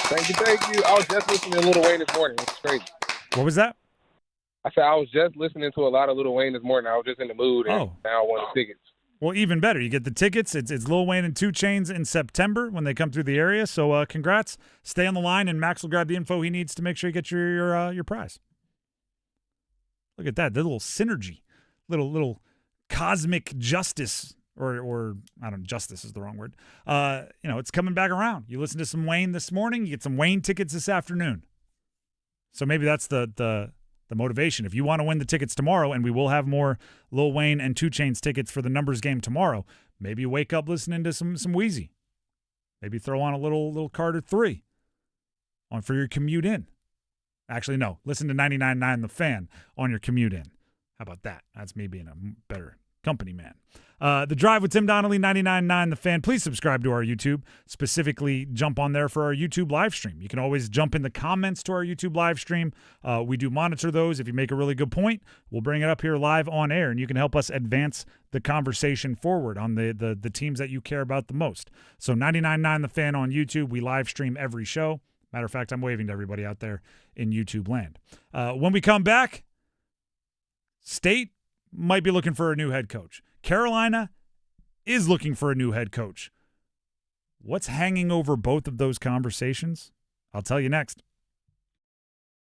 Thank you. I was just listening to Lil Wayne this morning. It's crazy. What was that? I said I was just listening to a lot of Lil Wayne this morning. I was just in the mood, and now I want the tickets. Well, even better. You get the tickets. It's Lil Wayne and 2 Chainz in September when they come through the area. So congrats. Stay on the line, and Max will grab the info he needs to make sure you get your prize. Look at that. The little synergy. Little cosmic justice. Or I don't know, justice is the wrong word. It's coming back around. You listen to some Wayne this morning, you get some Wayne tickets this afternoon. So maybe that's the motivation. If you want to win the tickets tomorrow, and we will have more Lil Wayne and 2 Chainz tickets for the numbers game tomorrow, maybe you wake up listening to some Wheezy. Maybe throw on a little Carter 3 on for your commute in. Actually, no. Listen to 99.9 The Fan on your commute in. How about that? That's me being a better company man. The Drive with Tim Donnelly, 99.9 The Fan. Please subscribe to our YouTube. Specifically, jump on there for our YouTube live stream. You can always jump in the comments to our YouTube live stream. We do monitor those. If you make a really good point, we'll bring it up here live on air, and you can help us advance the conversation forward on the teams that you care about the most. So 99.9 The Fan on YouTube. We live stream every show. Matter of fact, I'm waving to everybody out there in YouTube land. When we come back, State might be looking for a new head coach. Carolina is looking for a new head coach. What's hanging over both of those conversations? I'll tell you next.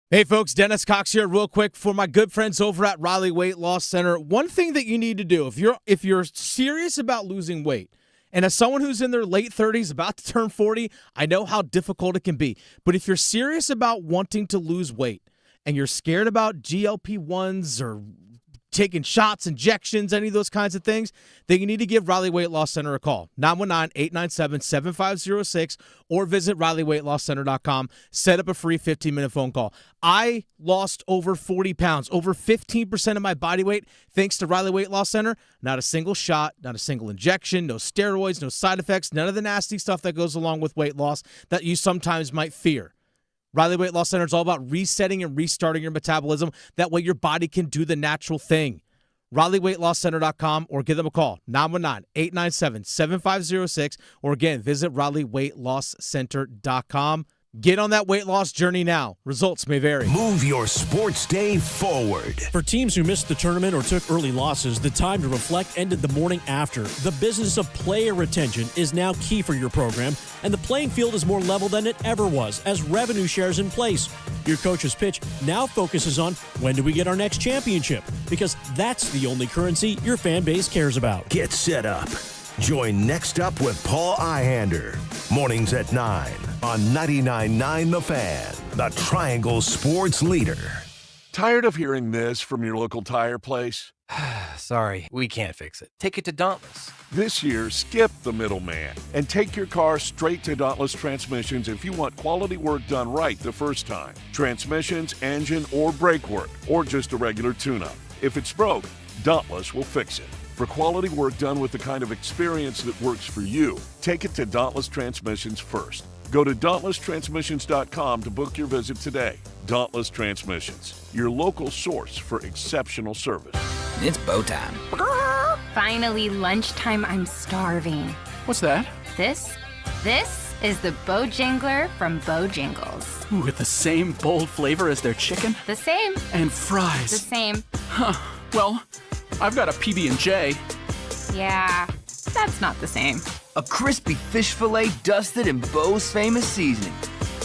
Hey, folks, Dennis Cox here real quick for my good friends over at Raleigh Weight Loss Center. One thing that you need to do, if you're serious about losing weight, and as someone who's in their late 30s, about to turn 40, I know how difficult it can be. But if you're serious about wanting to lose weight and you're scared about GLP-1s or taking shots, injections, any of those kinds of things, then you need to give Raleigh Weight Loss Center a call. 919-897-7506 or visit RaleighWeightLossCenter.com. Set up a free 15-minute phone call. I lost over 40 pounds, over 15% of my body weight thanks to Raleigh Weight Loss Center. Not a single shot, not a single injection, no steroids, no side effects, none of the nasty stuff that goes along with weight loss that you sometimes might fear. Riley Weight Loss Center is all about resetting and restarting your metabolism. That way your body can do the natural thing. RaleighWeightLossCenter.com or give them a call, 919-897-7506, or again, visit RaleighWeightLossCenter.com. Get on that weight loss journey now. Results may vary. Move your sports day forward. For teams who missed the tournament or took early losses, the time to reflect ended the morning after. The business of player retention is now key for your program, and the playing field is more level than it ever was as revenue shares in place. Your coach's pitch now focuses on when do we get our next championship, because that's the only currency your fan base cares about. Get set up. Join Next Up with Paul Ihander. Mornings at 9 on 99.9 The Fan, the Triangle Sports Leader. Tired of hearing this from your local tire place? Sorry, we can't fix it. Take it to Dauntless. This year, skip the middleman and take your car straight to Dauntless Transmissions if you want quality work done right the first time. Transmissions, engine, or brake work, or just a regular tune-up. If it's broke, Dauntless will fix it. For quality work done with the kind of experience that works for you, take it to Dauntless Transmissions first. Go to DauntlessTransmissions.com to book your visit today. Dauntless Transmissions, your local source for exceptional service. It's bow time. Finally, lunchtime. I'm starving. What's that? This is the Bojangler from Bojangles. Ooh, with the same bold flavor as their chicken? The same. And fries. The same. Huh. Well, I've got a PB&J. Yeah, that's not the same. A crispy fish fillet dusted in Bo's famous seasoning.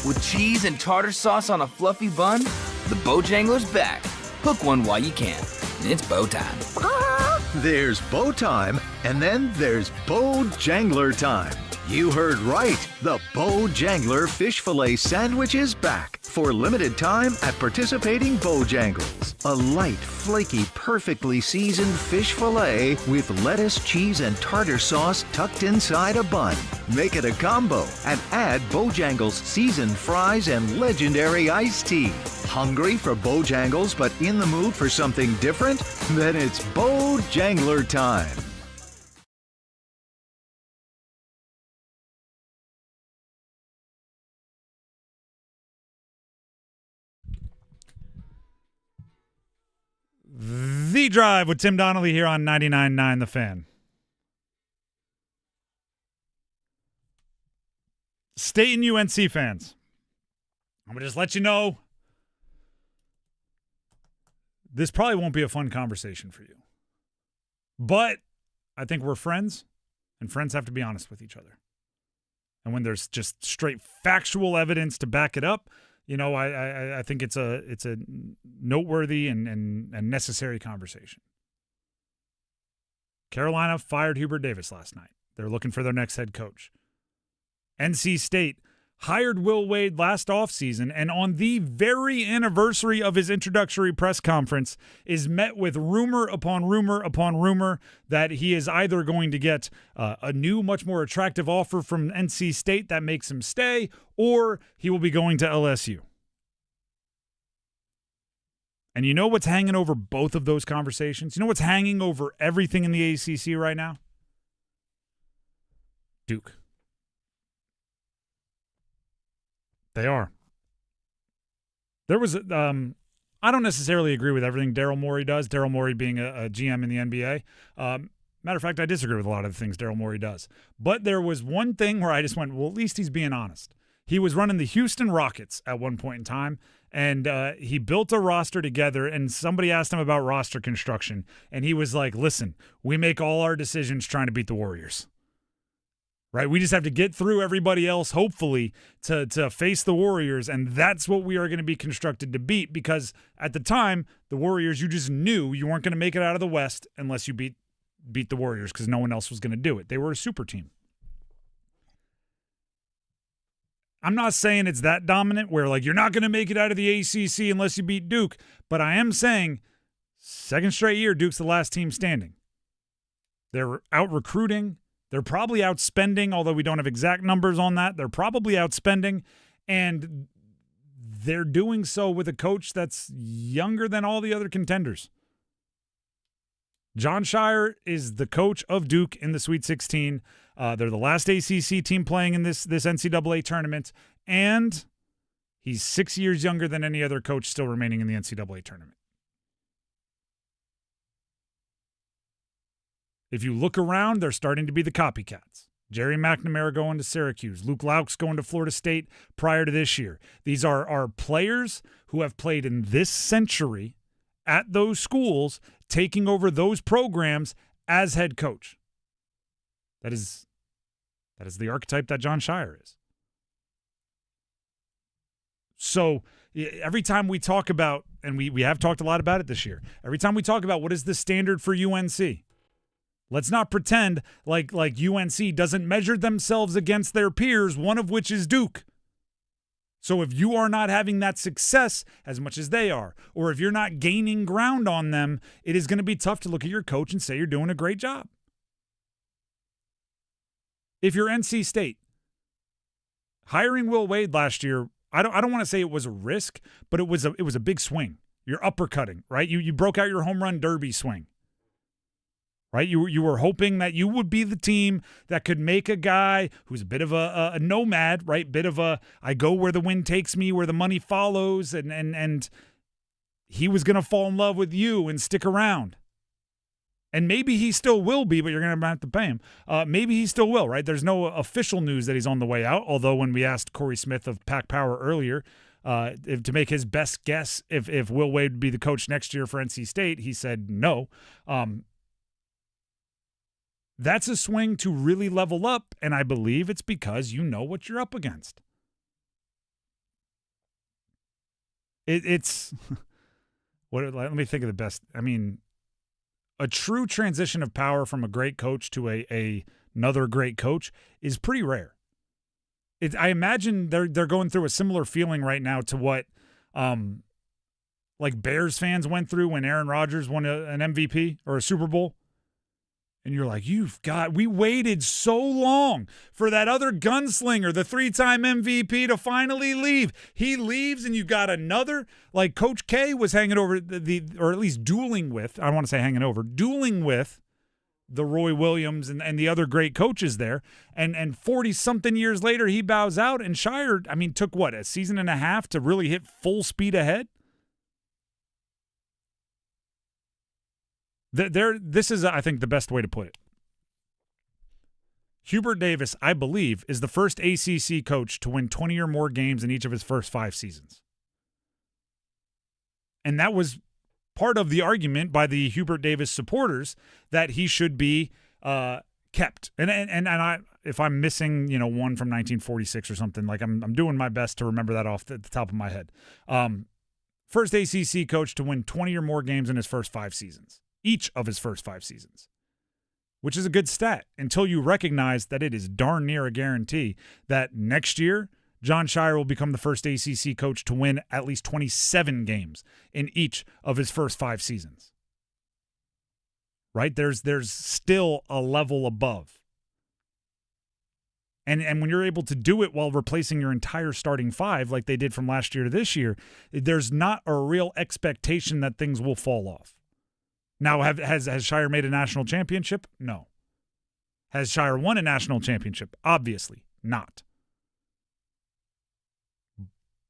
With cheese and tartar sauce on a fluffy bun, the Bojangler's back. Hook one while you can. It's bow time. There's bow time, and then there's Bojangler time. You heard right. The Bojangler fish fillet sandwich is back for limited time at participating Bojangles. A light, flaky, perfectly seasoned fish fillet with lettuce, cheese, and tartar sauce tucked inside a bun. Make it a combo and add Bojangles seasoned fries and legendary iced tea. Hungry for Bojangles but in the mood for something different? Then it's Bojangler time. The Drive with Tim Donnelly here on 99.9 The Fan. State and UNC fans, I'm going to just let you know this probably won't be a fun conversation for you. But I think we're friends, and friends have to be honest with each other. And when there's just straight factual evidence to back it up, you know, I think it's a noteworthy and necessary conversation. Carolina fired Hubert Davis last night. They're looking for their next head coach. NC State hired Will Wade last offseason, and on the very anniversary of his introductory press conference is met with rumor upon rumor upon rumor that he is either going to get a new, much more attractive offer from NC State that makes him stay, or he will be going to LSU. And you know what's hanging over both of those conversations? You know what's hanging over everything in the ACC right now? Duke. They are. There was, I don't necessarily agree with everything Daryl Morey does, Daryl Morey being a GM in the NBA. Matter of fact, I disagree with a lot of the things Daryl Morey does. But there was one thing where I just went, well, at least he's being honest. He was running the Houston Rockets at one point in time, and he built a roster together, and somebody asked him about roster construction, and he was like, listen, we make all our decisions trying to beat the Warriors. Right? We just have to get through everybody else, hopefully, to face the Warriors, and that's what we are going to be constructed to beat, because at the time, the Warriors, you just knew you weren't going to make it out of the West unless you beat the Warriors, because no one else was going to do it. They were a super team. I'm not saying it's that dominant where, like, you're not going to make it out of the ACC unless you beat Duke, but I am saying Second straight year, Duke's the last team standing. They're out recruiting. They're probably outspending, although we don't have exact numbers on that. They're probably outspending, and they're doing so with a coach that's younger than all the other contenders. Jon Scheyer is the coach of Duke in the Sweet 16. They're the last ACC team playing in this NCAA tournament, and he's 6 years younger than any other coach still remaining in the NCAA tournament. If you look around, they're starting to be the copycats. Jerry McNamara going to Syracuse. Luke Laux going to Florida State prior to this year. These are players who have played in this century at those schools, taking over those programs as head coach. That is the archetype that Jon Scheyer is. So every time we talk about, and we have talked a lot about it this year, every time we talk about what is the standard for UNC, let's not pretend like UNC doesn't measure themselves against their peers, one of which is Duke. So if you are not having that success as much as they are, or if you're not gaining ground on them, it is going to be tough to look at your coach and say you're doing a great job. If you're NC State, hiring Will Wade last year, I don't want to say it was a risk, but it was a big swing. You're uppercutting, right? You broke out your home run derby swing. Right? You were hoping that you would be the team that could make a guy who's a bit of a nomad, right? Bit of a, I go where the wind takes me, where the money follows, and he was going to fall in love with you and stick around. And maybe he still will be, but you're going to have to pay him. Maybe he still will, right? There's no official news that he's on the way out, although when we asked Corey Smith of Pack Power earlier to make his best guess if Will Wade would be the coach next year for NC State, he said no. That's a swing to really level up, and I believe it's because you know what you're up against. It's let me think of the best. I mean, a true transition of power from a great coach to another great coach is pretty rare. I imagine they're going through a similar feeling right now to what like Bears fans went through when Aaron Rodgers won an MVP or a Super Bowl. And you're like, we waited so long for that other gunslinger, the 3-time MVP, to finally leave. He leaves, and you got another, like Coach K was hanging over or at least dueling with, I don't want to say hanging over, dueling with the Roy Williams and the other great coaches there. And 40-something years later, he bows out, and Scheyer, took what, a season and a half to really hit full speed ahead? This is, I think, the best way to put it. Hubert Davis, I believe, is the first ACC coach to win 20 or more games in each of his first 5 seasons. And that was part of the argument by the Hubert Davis supporters that he should be kept. And I, if I'm missing, one from 1946 or something, like I'm doing my best to remember that off the top of my head. First ACC coach to win 20 or more games in his first 5 seasons. Each of his first 5 seasons, which is a good stat until you recognize that it is darn near a guarantee that next year, Jon Scheyer will become the first ACC coach to win at least 27 games in each of his first 5 seasons. Right? There's still a level above. And when you're able to do it while replacing your entire starting 5 like they did from last year to this year, there's not a real expectation that things will fall off. Now, has Scheyer made a national championship? No. Has Scheyer won a national championship? Obviously not.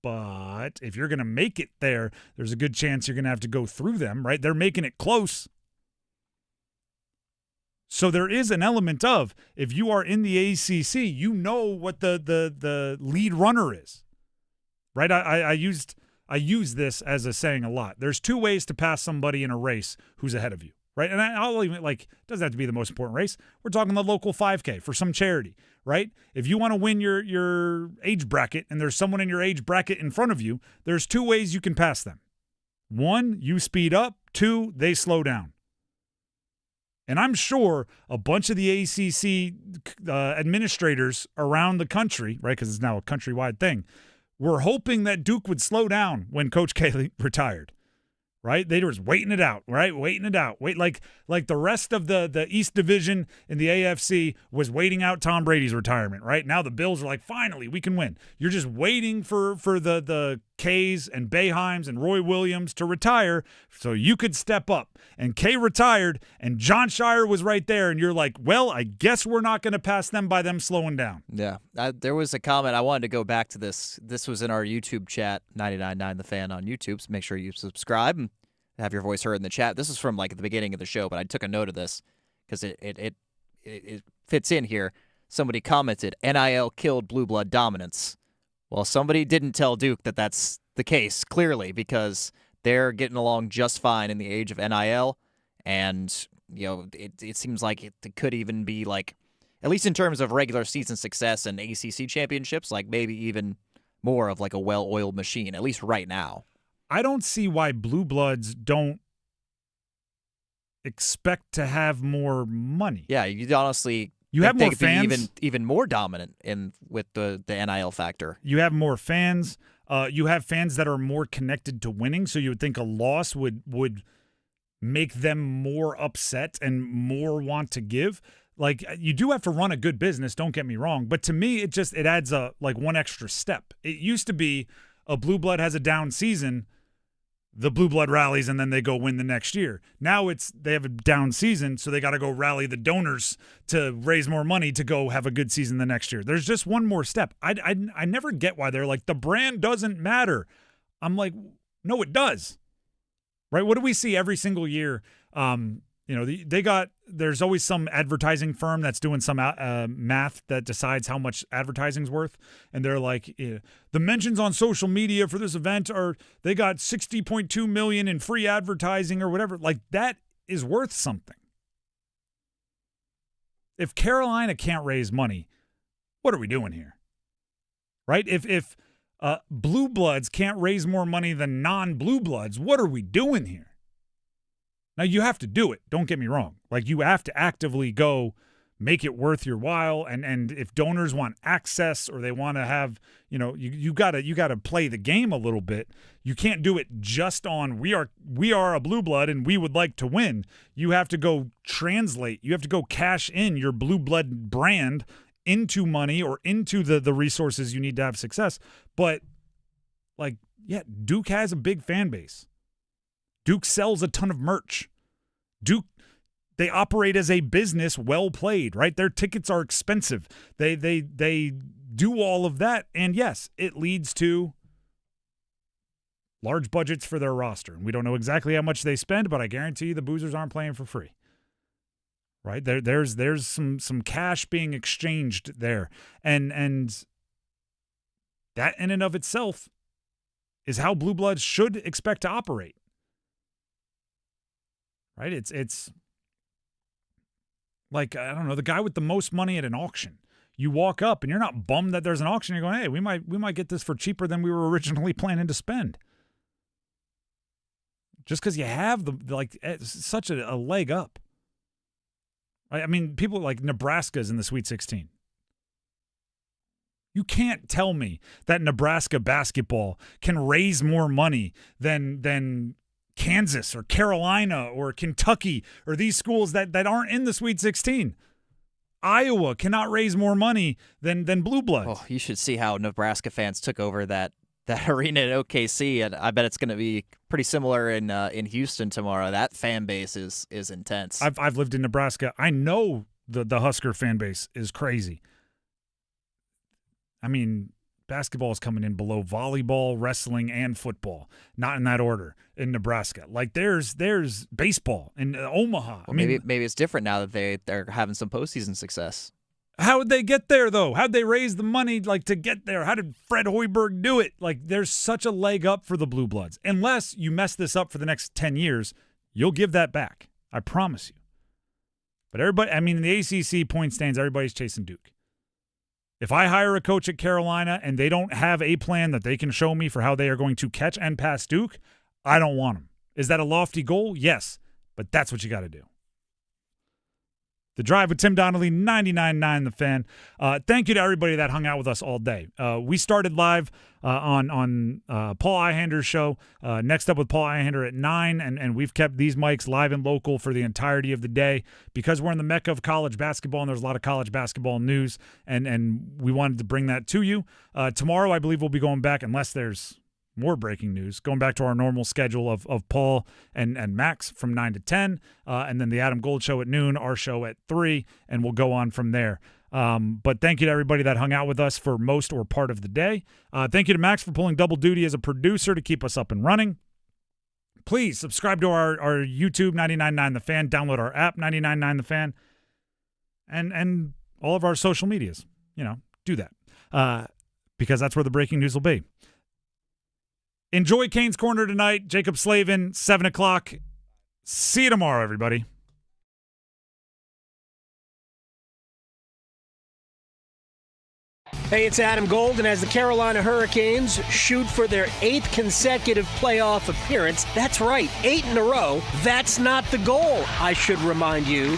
But if you're going to make it there, there's a good chance you're going to have to go through them, right? They're making it close. So there is an element of, if you are in the ACC, you know what the lead runner is, right? I use this as a saying a lot. There's 2 ways to pass somebody in a race who's ahead of you, right? And I'll even, it doesn't have to be the most important race. We're talking the local 5K for some charity, right? If you want to win your age bracket and there's someone in your age bracket in front of you, there's 2 ways you can pass them. 1, you speed up. 2, they slow down. And I'm sure a bunch of the ACC administrators around the country, right, because it's now a countrywide thing, were hoping that Duke would slow down when Coach K retired, right? They were just waiting it out, right? Waiting it out. Wait, like the rest of the East Division in the AFC was waiting out Tom Brady's retirement, right? Now the Bills are like, finally, we can win. You're just waiting for the Kays and Boeheims and Roy Williams to retire so you could step up. And Kay retired, and John Shire was right there, and you're like, well, I guess we're not going to pass them by them slowing down. Yeah. There was a comment. I wanted to go back to this. This was in our YouTube chat, 99.9 The Fan on YouTube, so make sure you subscribe and have your voice heard in the chat. This is from like at the beginning of the show, but I took a note of this because it fits in here. Somebody commented, NIL killed blue blood dominance. Well, somebody didn't tell Duke that that's the case, clearly, because they're getting along just fine in the age of NIL, and it seems like it could even be like, at least in terms of regular season success and ACC championships, like maybe even more of like a well-oiled machine, at least right now. I don't see why blue bloods don't expect to have more money. Yeah, you honestly... You have more could fans, be even more dominant with the NIL factor. You have more fans. You have fans that are more connected to winning. So you would think a loss would make them more upset and more want to give. Like, you do have to run a good business. Don't get me wrong, but to me, it adds one extra step. It used to be a blue blood has a down season, the blue blood rallies, and then they go win the next year. Now they have a down season, so they got to go rally the donors to raise more money to go have a good season the next year. There's just one more step. I never get why they're like, the brand doesn't matter. I'm like, no, it does. Right? What do we see every single year? There's always some advertising firm that's doing some math that decides how much advertising's worth. And they're like, the mentions on social media for this event they got 60.2 million in free advertising or whatever. Like, that is worth something. If Carolina can't raise money, what are we doing here? Right? If blue bloods can't raise more money than non-blue bloods, what are we doing here? Now, you have to do it. Don't get me wrong. Like, you have to actively go make it worth your while. And if donors want access or they want to have, you gotta play the game a little bit. You can't do it just on we are a blue blood and we would like to win. You have to go translate. You have to go cash in your blue blood brand into money or into the resources you need to have success. But Duke has a big fan base. Duke sells a ton of merch. Duke, they operate as a business, well played, right? Their tickets are expensive. They do all of that, and yes, it leads to large budgets for their roster. And we don't know exactly how much they spend, but I guarantee you the boozers aren't playing for free. Right? There's some cash being exchanged there. And that in and of itself is how blue bloods should expect to operate. Right? It's like, I don't know, the guy with the most money at an auction. You walk up and you're not bummed that there's an auction. You're going, hey, we might get this for cheaper than we were originally planning to spend. Just because you have such a leg up. I mean, people like Nebraska's in the Sweet 16. You can't tell me that Nebraska basketball can raise more money than Kansas or Carolina or Kentucky or these schools that aren't in the Sweet 16. Iowa cannot raise more money than Blue Bloods. Oh, you should see how Nebraska fans took over that arena in OKC, and I bet it's going to be pretty similar in Houston tomorrow. That fan base is intense. I've lived in Nebraska. I know the Husker fan base is crazy. I mean, basketball is coming in below volleyball, wrestling, and football. Not in that order in Nebraska. Like, there's baseball in Omaha. Well, maybe it's different now that they're having some postseason success. How would they get there, though? How'd they raise the money to get there? How did Fred Hoiberg do it? Like, there's such a leg up for the Blue Bloods. Unless you mess this up for the next 10 years, you'll give that back. I promise you. But everybody, I mean, in the ACC point stands, everybody's chasing Duke. If I hire a coach at Carolina and they don't have a plan that they can show me for how they are going to catch and pass Duke, I don't want them. Is that a lofty goal? Yes, but that's what you got to do. The Drive with Tim Donnelly, 99.9 The Fan. Thank you to everybody that hung out with us all day. We started live on Paul Ihander's show. Next up with Paul Ihander at 9, and we've kept these mics live and local for the entirety of the day because we're in the mecca of college basketball, and there's a lot of college basketball news, and we wanted to bring that to you. Tomorrow, I believe we'll be going back, unless there's more breaking news, going back to our normal schedule of Paul and Max from 9 to 10, and then the Adam Gold Show at noon, our show at 3, and we'll go on from there. But thank you to everybody that hung out with us for most or part of the day. Thank you to Max for pulling double duty as a producer to keep us up and running. Please subscribe to our YouTube, 99.9 The Fan. Download our app, 99.9 The Fan. And all of our social medias. Do that. Because that's where the breaking news will be. Enjoy Kane's Corner tonight. Jacob Slavin, 7 o'clock. See you tomorrow, everybody. Hey, it's Adam Gold, and as the Carolina Hurricanes shoot for their 8th consecutive playoff appearance, that's right, 8 in a row, that's not the goal, I should remind you.